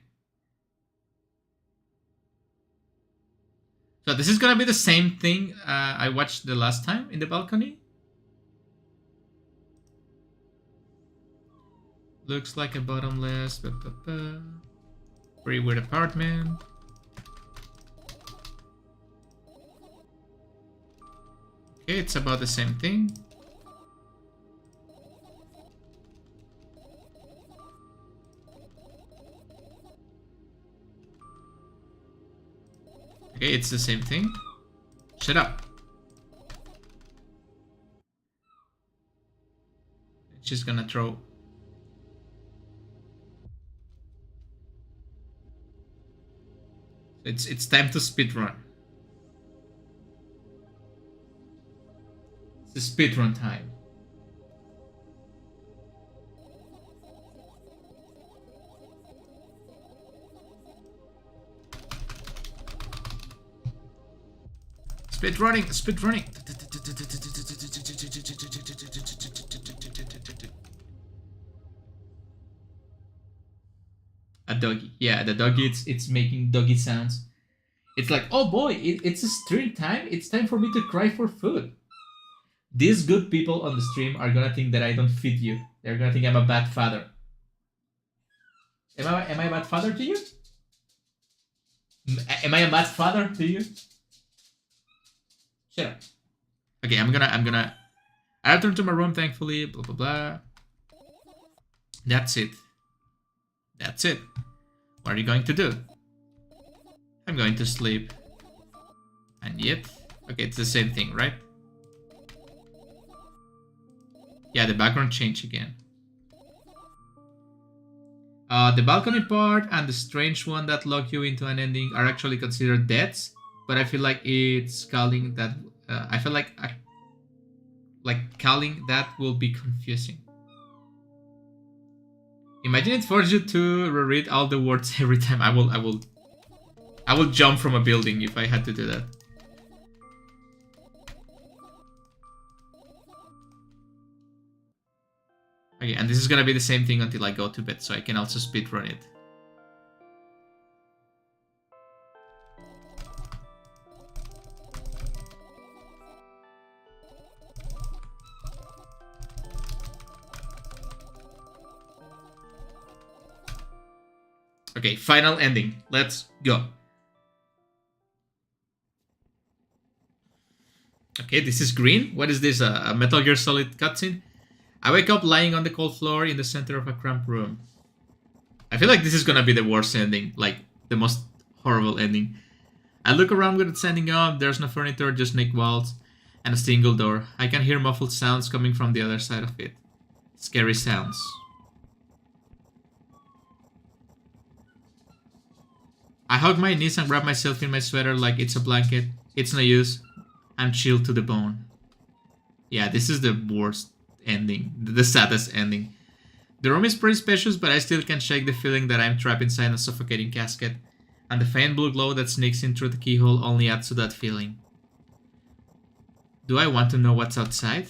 [SPEAKER 1] So this is gonna be the same thing I watched the last time in the balcony. Looks like a bottomless, very weird apartment. Okay, it's about the same thing. Okay, it's the same thing. Shut up. It's just gonna throw. It's time to speedrun. It's the speedrun time. Speedrunning. A doggy. Yeah, the doggy, it's making doggy sounds. It's like, oh boy, it's a stream time. It's time for me to cry for food. These good people on the stream are gonna think that I don't feed you. They're gonna think I'm a bad father. Am I a bad father to you? Am I a bad father to you? Shut up. Okay, I'm gonna I returned to my room, thankfully, blah blah blah. That's it. That's it. What are you going to do? I'm going to sleep. And yet, okay, it's the same thing, right? Yeah, the background changed again. The balcony part and the strange one that lock you into an ending are actually considered deaths, but I feel like it's calling that. I feel like calling that will be confusing. Imagine it forces you to reread all the words every time. I will jump from a building if I had to do that. Okay, and this is gonna be the same thing until I go to bed, so I can also speedrun it. Okay, final ending. Let's go. Okay, this is green. What is this? A Metal Gear Solid cutscene? I wake up lying on the cold floor in the center of a cramped room. I feel like this is gonna be the worst ending. Like, the most horrible ending. I look around with it standing up. There's no furniture, just naked walls and a single door. I can hear muffled sounds coming from the other side of it. Scary sounds. I hug my knees and wrap myself in my sweater like it's a blanket. It's no use. I'm chilled to the bone. Yeah, this is the worst ending. The saddest ending. The room is pretty spacious, but I still can't shake the feeling that I'm trapped inside a suffocating casket. And the faint blue glow that sneaks in through the keyhole only adds to that feeling. Do I want to know what's outside?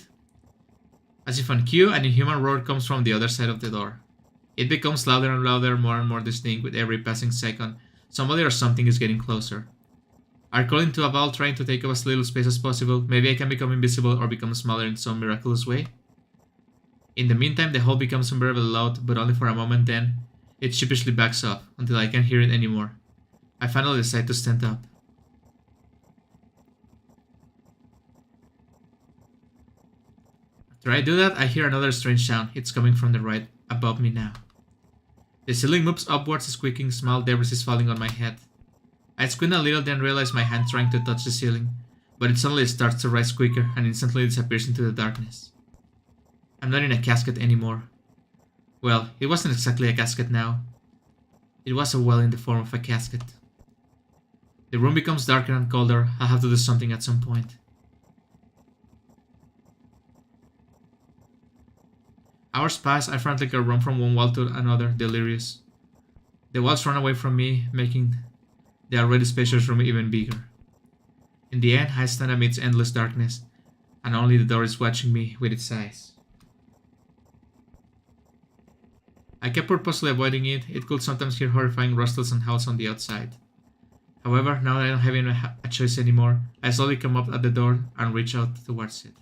[SPEAKER 1] As if on cue, an inhuman roar comes from the other side of the door. It becomes louder and louder, more and more distinct with every passing second. Somebody or something is getting closer. I crawl into a vault trying to take up as little space as possible. Maybe I can become invisible or become smaller in some miraculous way. In the meantime, the hole becomes unbearably loud, but only for a moment. Then it sheepishly backs up until I can't hear it anymore. I finally decide to stand up. After I do that, I hear another strange sound. It's coming from the right, above me now. The ceiling moves upwards, squeaking, small debris is falling on my head. I squint a little, then realize my hand trying to touch the ceiling, but it suddenly starts to rise quicker and instantly disappears into the darkness. I'm not in a casket anymore. Well, it wasn't exactly a casket now. It was a well in the form of a casket. The room becomes darker and colder. I'll have to do something at some point. Hours pass, I frantically run from one wall to another, delirious. The walls run away from me, making the already spacious room even bigger. In the end, I stand amidst endless darkness, and only the door is watching me with its eyes. I kept purposely avoiding it. It could sometimes hear horrifying rustles and howls on the outside. However, now that I don't have even a choice anymore, I slowly come up at the door and reach out towards it.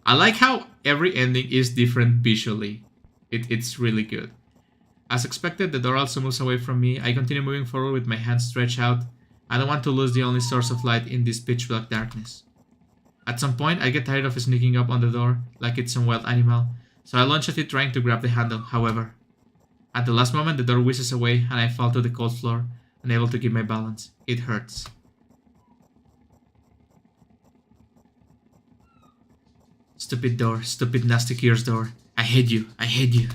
[SPEAKER 1] I like how every ending is different visually. It's really good. As expected, the door also moves away from me. I continue moving forward with my hands stretched out. I don't want to lose the only source of light in this pitch black darkness. At some point, I get tired of sneaking up on the door like it's some wild animal, so I lunge at it trying to grab the handle. However, at the last moment, the door whizzes away and I fall to the cold floor, unable to keep my balance. It hurts. Stupid door, stupid nasty Gears door. I hate you, I hate you.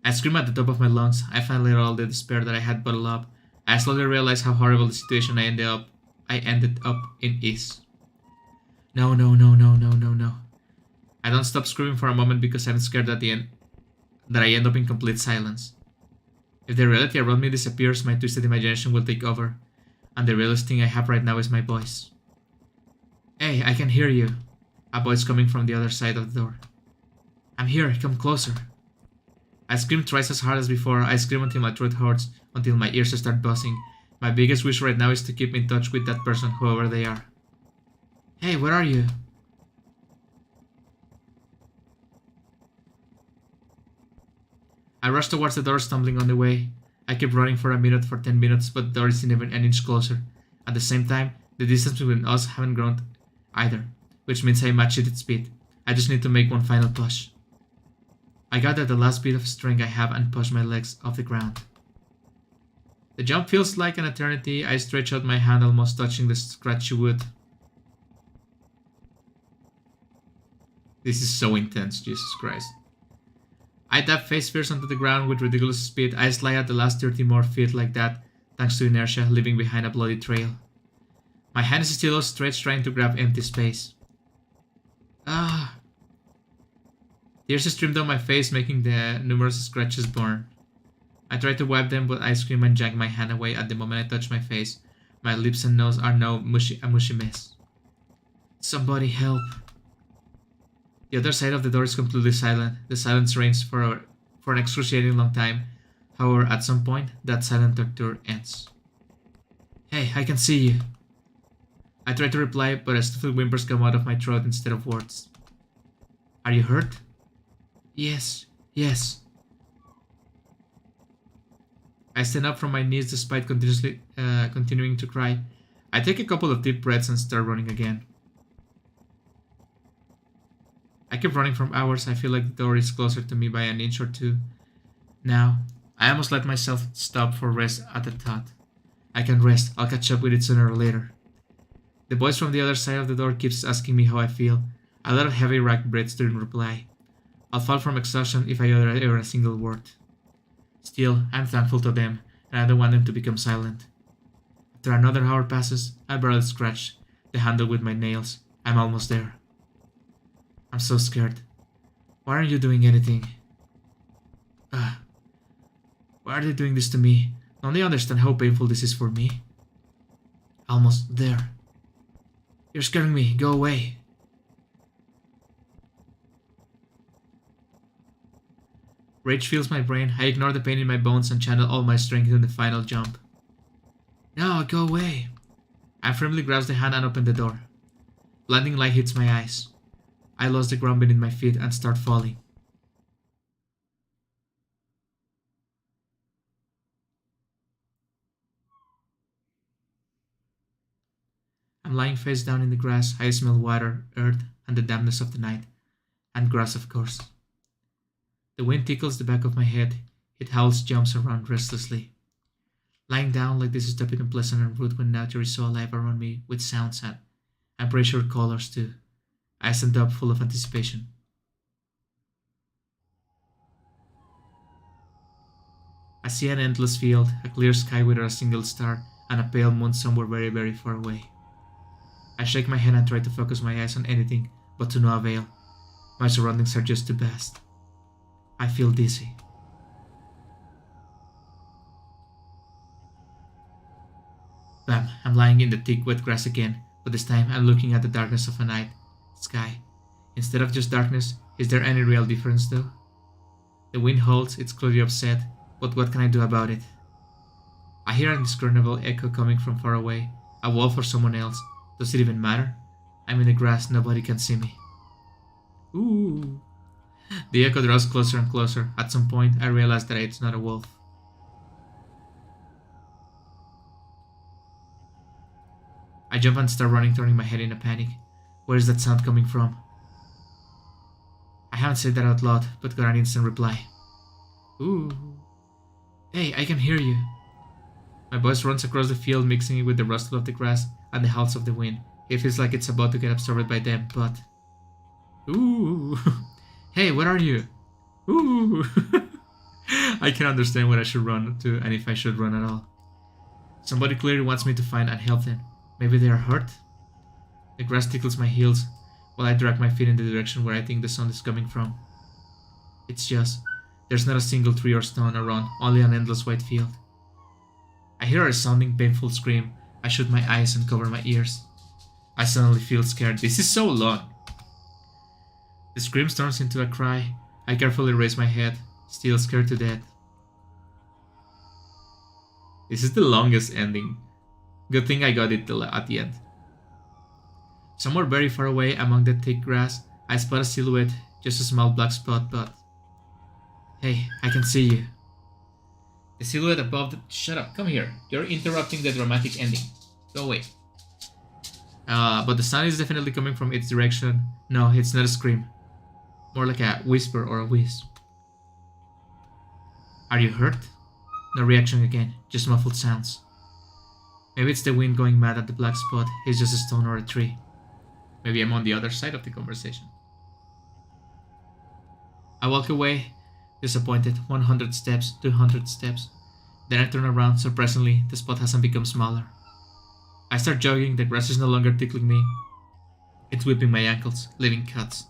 [SPEAKER 1] I scream at the top of my lungs. I finally let all the despair that I had bottled up. I slowly realize how horrible the situation I ended up in is. No, no, no, no, no, no, no. I don't stop screaming for a moment because I'm scared at the end that I end up in complete silence. If the reality around me disappears, my twisted imagination will take over, and the realest thing I have right now is my voice. Hey, I can hear you. A voice coming from the other side of the door. I'm here, come closer. I scream twice as hard as before. I scream until my throat hurts, until my ears start buzzing. My biggest wish right now is to keep in touch with that person, whoever they are. Hey, where are you? I rush towards the door, stumbling on the way. I keep running for 10 minutes, but the door isn't even an inch closer. At the same time, the distance between us haven't grown either, which means I match it at speed. I just need to make one final push. I gather the last bit of strength I have and push my legs off the ground. The jump feels like an eternity. I stretch out my hand, almost touching the scratchy wood. This is so intense, Jesus Christ. I tap face first onto the ground with ridiculous speed. I slide at the last 30 more feet like that, thanks to inertia, leaving behind a bloody trail. My hand is still outstretched, trying to grab empty space. Ah! Tears stream down my face, making the numerous scratches burn. I try to wipe them, but I scream and yank my hand away at the moment I touch my face. My lips and nose are now a mushy mess. Somebody help. The other side of the door is completely silent. The silence reigns for an excruciating long time. However, at some point, that silent torture ends. Hey, I can see you. I try to reply, but a stifled whimpers come out of my throat instead of words. Are you hurt? Yes, yes. I stand up from my knees despite continuing to cry. I take a couple of deep breaths and start running again. I keep running for hours. I feel like the door is closer to me by an inch or two. Now, I almost let myself stop for rest at the thought. I can rest. I'll catch up with it sooner or later. The voice from the other side of the door keeps asking me how I feel. I let out heavy racked breaths to reply. I'll fall from exhaustion if I utter a single word. Still, I'm thankful to them, and I don't want them to become silent. After another hour passes, I barely scratch the handle with my nails. I'm almost there. I'm so scared. Why aren't you doing anything? Why are they doing this to me? Don't they understand how painful this is for me? Almost there. You're scaring me. Go away. Rage fills my brain. I ignore the pain in my bones and channel all my strength in the final jump. No, go away. I firmly grasp the hand and open the door. Blinding light hits my eyes. I lose the ground beneath my feet and start falling. I'm lying face down in the grass. I smell water, earth, and the dampness of the night. And grass, of course. The wind tickles the back of my head. It howls, jumps around restlessly. Lying down like this is topic unpleasant and rude when nature is so alive around me with sounds and pressured colors too. I stand up full of anticipation. I see an endless field, a clear sky without a single star, and a pale moon somewhere very, very far away. I shake my head and try to focus my eyes on anything, but to no avail. My surroundings are just too vast. I feel dizzy. Bam! I'm lying in the thick wet grass again, but this time I'm looking at the darkness of a night sky. Instead of just darkness, is there any real difference though? The wind holds, it's clearly upset, but what can I do about it? I hear an indiscernible echo coming from far away, a wolf or someone else. Does it even matter? I'm in the grass, nobody can see me. Ooh. The echo draws closer and closer. At some point, I realize that it's not a wolf. I jump and start running, turning my head in a panic. Where is that sound coming from? I haven't said that out loud, but got an instant reply. Ooh. Hey, I can hear you. My voice runs across the field, mixing it with the rustle of the grass and the howls of the wind. It feels like it's about to get absorbed by them, but... Ooh. Hey, where are you? Ooh. I can't understand what I should run to and if I should run at all. Somebody clearly wants me to find and help them. Maybe they are hurt? The grass tickles my heels while I drag my feet in the direction where I think the sound is coming from. It's just, there's not a single tree or stone around, only an endless white field. I hear a resounding, painful scream. I shut my eyes and cover my ears. I suddenly feel scared. This is so long. The scream turns into a cry. I carefully raise my head, still scared to death. This is the longest ending. Good thing I got it at the end. Somewhere very far away among the thick grass, I spot a silhouette, just a small black spot, but... Hey, I can see you. The silhouette above the... Shut up, come here. You're interrupting the dramatic ending. Go away. But the sound is definitely coming from its direction. No, it's not a scream. More like a whisper or a whiz. Are you hurt? No reaction again, just muffled sounds. Maybe it's the wind going mad at the black spot. It's just a stone or a tree. Maybe I'm on the other side of the conversation. I walk away, disappointed. 100 steps, 200 steps. Then I turn around. Surprisingly, the spot hasn't become smaller. I start jogging. The grass is no longer tickling me. It's whipping my ankles, leaving cuts.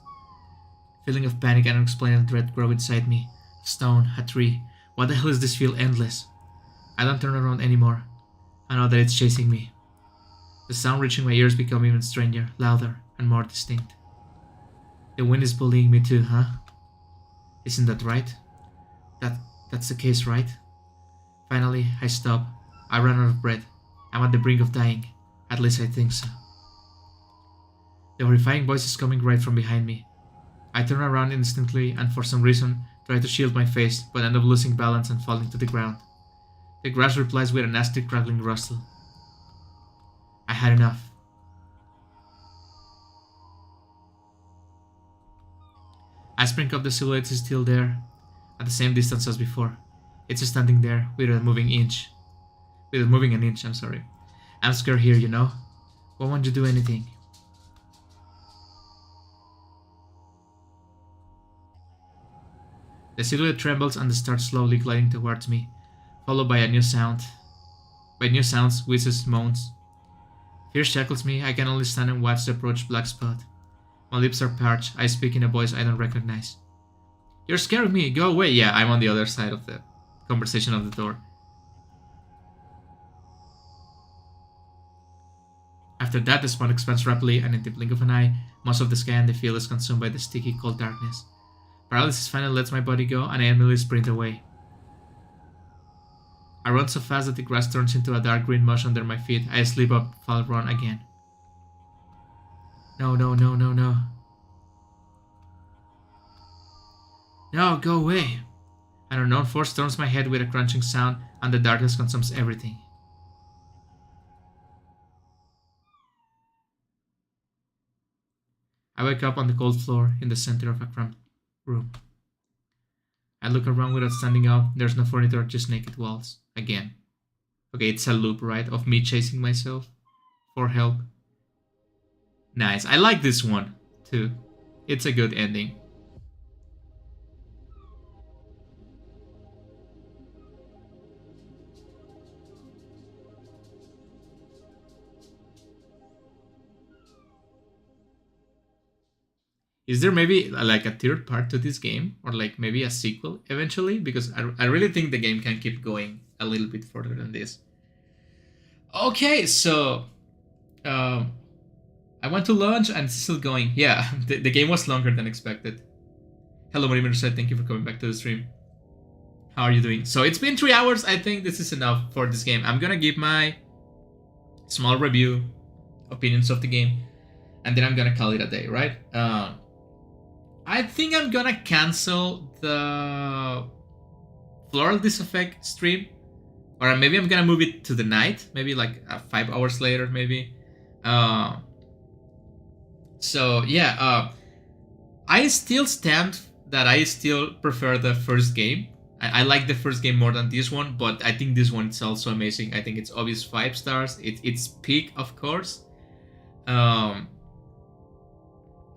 [SPEAKER 1] Feeling of panic and unexplained dread grow inside me. A stone, a tree. What the hell is this field endless? I don't turn around anymore. I know that it's chasing me. The sound reaching my ears become even stranger, louder, and more distinct. The wind is bullying me too, huh? Isn't that right? That's the case, right? Finally, I stop. I run out of breath. I'm at the brink of dying. At least I think so. The horrifying voice is coming right from behind me. I turn around instantly and for some reason try to shield my face, but end up losing balance and falling to the ground. The grass replies with a nasty crackling rustle. I had enough. I spring up. The silhouette is still there, at the same distance as before. It's standing there, without moving an inch, I'm sorry. I'm scared here, you know? Why won't you do anything? The silhouette trembles and starts slowly gliding towards me, followed by a new sound. By new sounds, wheezes, moans. Fear shackles me. I can only stand and watch the approach black spot. My lips are parched. I speak in a voice I don't recognize. You're scaring me. Go away. Yeah, I'm on the other side of the conversation of the door. After that, the spot expands rapidly, and in the blink of an eye, most of the sky and the field is consumed by the sticky, cold darkness. Paralysis finally lets my body go, and I immediately sprint away. I run so fast that the grass turns into a dark green mush under my feet. I slip up, fall, run again. No, no, no, no, no. No, go away. An unknown force turns my head with a crunching sound, and the darkness consumes everything. I wake up on the cold floor in the center of a cramped room. I look around without standing up. There's no furniture, just naked walls. Again. Okay, it's a loop, right? Of me chasing myself for help. Nice. I like this one, too. It's a good ending. Is there maybe like a third part to this game? Or like maybe a sequel eventually? Because I really think the game can keep going a little bit further than this. Okay, so I went to lunch and it's still going. Yeah, the game was longer than expected. Hello, Marimer said, thank you for coming back to the stream. How are you doing? So it's been 3 hours. I think this is enough for this game. I'm gonna give my small review, opinions of the game, and then I'm gonna call it a day, right? I think I'm gonna cancel the Floral Disaffect stream, or maybe I'm gonna move it to the night, maybe like 5 hours later, maybe. So yeah, I still stand that I still prefer the first game. I like the first game more than this one, but I think this one is also amazing. I think it's obvious 5 stars. It's peak, of course.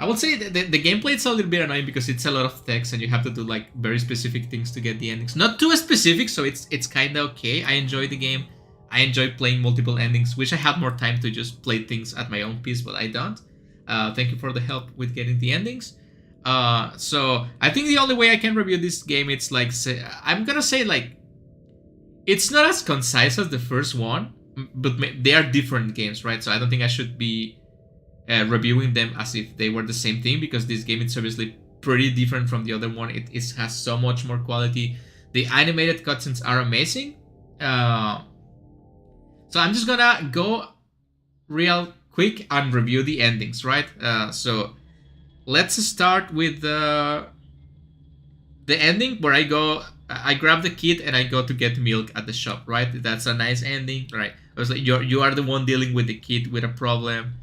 [SPEAKER 1] I would say the gameplay is a little bit annoying because it's a lot of text and you have to do like very specific things to get the endings. Not too specific, so it's kind of okay. I enjoy the game. I enjoy playing multiple endings. Wish I had more time to just play things at my own pace, but I don't. Thank you for the help with getting the endings. So I think the only way I can review this game, it's like, I'm gonna say like, it's not as concise as the first one, but they are different games, right? So I don't think I should be reviewing them as if they were the same thing, because this game is obviously pretty different from the other one. It has so much more quality. The animated cutscenes are amazing. So I'm just gonna go real quick and review the endings, right? So let's start with the ending where I grab the kid and I go to get milk at the shop, right? That's a nice ending, right? It was like you are the one dealing with the kid with a problem.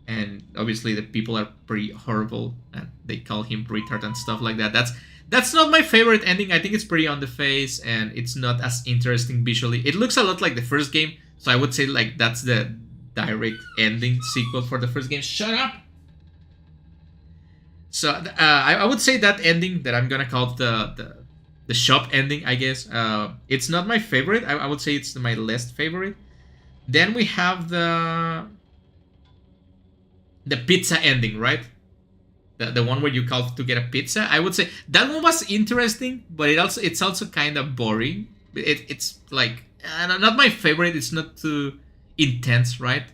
[SPEAKER 1] And obviously the people are pretty horrible and they call him retard and stuff like that. That's not my favorite ending. I think it's pretty on the face and it's not as interesting visually. It looks a lot like the first game, so I would say like that's the direct ending sequel for the first game. Shut up! So I would say that ending that I'm gonna call the shop ending, I guess. It's not my favorite. I would say it's my least favorite. Then we have the pizza ending, right? The one where you call to get a pizza. I would say that one was interesting, but it's also kind of boring. It's like not my favorite. It's not too intense, right?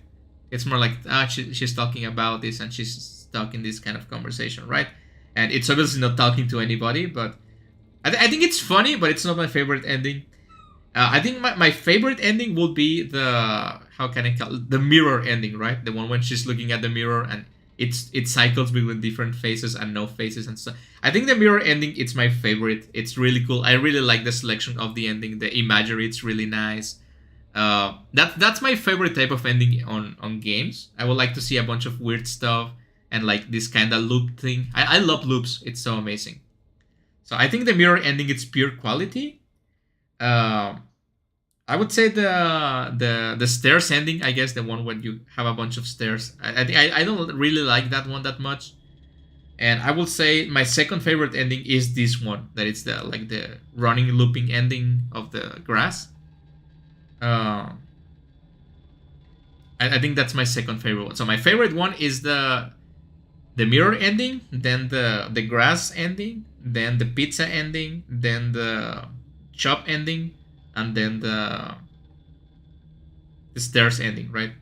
[SPEAKER 1] It's more like she's talking about this and she's stuck in this kind of conversation, right? And it's obviously not talking to anybody, but I think it's funny, but it's not my favorite ending. I think my favorite ending would be the, how can I call it? The mirror ending, right? The one when she's looking at the mirror and it cycles between different phases and no phases and stuff. I think the mirror ending, it's my favorite. It's really cool. I really like the selection of the ending. The imagery, it's really nice. That's my favorite type of ending on games. I would like to see a bunch of weird stuff and like this kind of loop thing. I love loops. It's so amazing. So I think the mirror ending, it's pure quality. I would say the stairs ending, I guess, the one when you have a bunch of stairs. I don't really like that one that much. And I will say my second favorite ending is this one, that it's the running looping ending of the grass. I think that's my second favorite one. So my favorite one is the mirror ending, then the grass ending, then the pizza ending, then the chop ending, and then the stairs ending, right?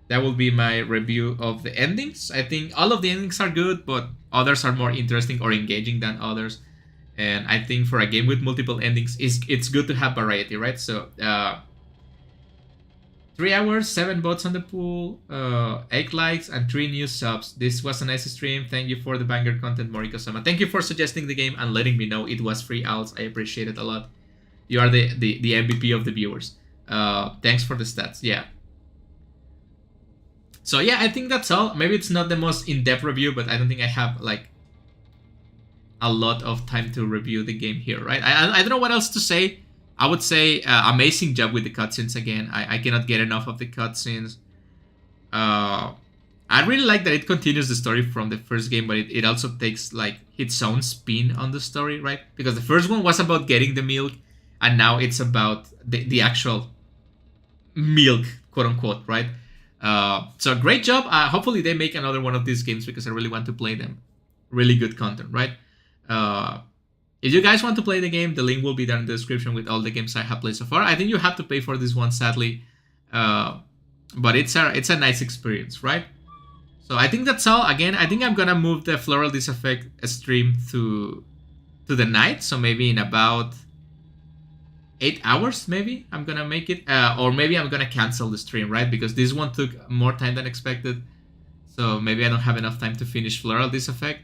[SPEAKER 1] That will be my review of the endings. I think all of the endings are good, but others are more interesting or engaging than others. And I think for a game with multiple endings, it's good to have variety, right? So 3 hours, 7 votes on the pool, 8 likes, and 3 new subs. This was a nice stream. Thank you for the banger content, Moriko-sama. Thank you for suggesting the game and letting me know it was free owls. I appreciate it a lot. You are the MVP of the viewers. Thanks for the stats. Yeah. So yeah, I think that's all. Maybe it's not the most in-depth review, but I don't think I have like a lot of time to review the game here, right? I don't know what else to say. I would say amazing job with the cutscenes again. I cannot get enough of the cutscenes. I really like that it continues the story from the first game, but it also takes like its own spin on the story, right? Because the first one was about getting the milk, and now it's about the actual milk, quote unquote, right? So great job. Hopefully they make another one of these games because I really want to play them. Really good content, right? If you guys want to play the game, the link will be down in the description with all the games I have played so far. I think you have to pay for this one, sadly, but it's a nice experience, right? So I think that's all. Again, I think I'm gonna move the Floral Disaffect stream to the night. So maybe in about 8 hours, maybe I'm gonna make it, or maybe I'm gonna cancel the stream, right? Because this one took more time than expected. So maybe I don't have enough time to finish Floral Disaffect.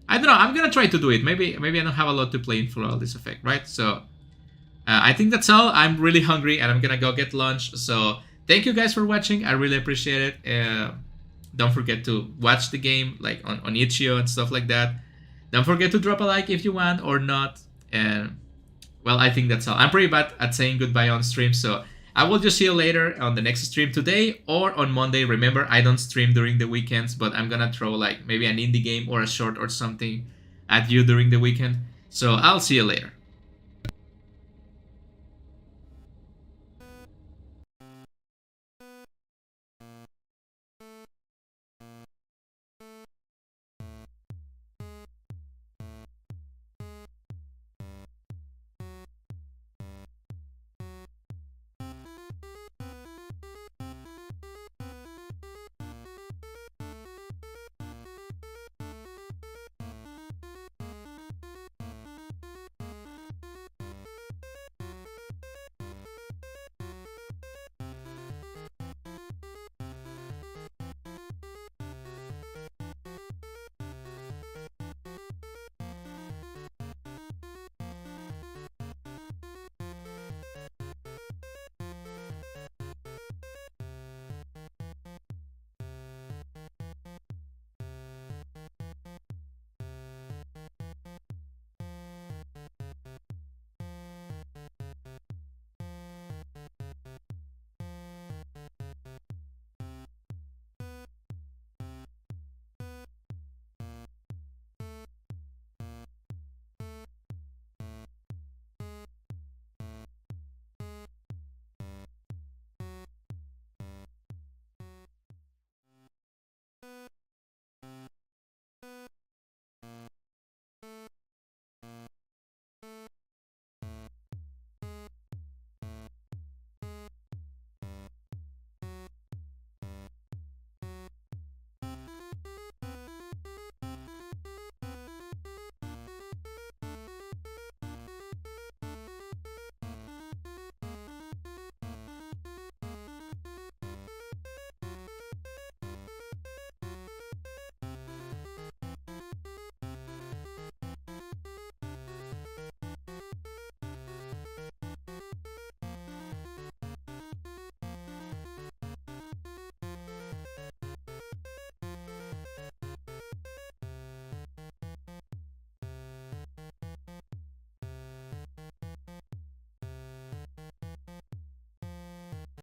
[SPEAKER 1] I don't know. I'm gonna try to do it. Maybe I don't have a lot to play in Floral Disaffect, right? So I think that's all. I'm really hungry and I'm gonna go get lunch. So thank you guys for watching. I really appreciate it. Don't forget to watch the game like on Itch.io and stuff like that. Don't forget to drop a like if you want or not. And well, I think that's all. I'm pretty bad at saying goodbye on stream, so I will just see you later on the next stream today or on Monday. Remember, I don't stream during the weekends, but I'm gonna throw like maybe an indie game or a short or something at you during the weekend. So I'll see you later.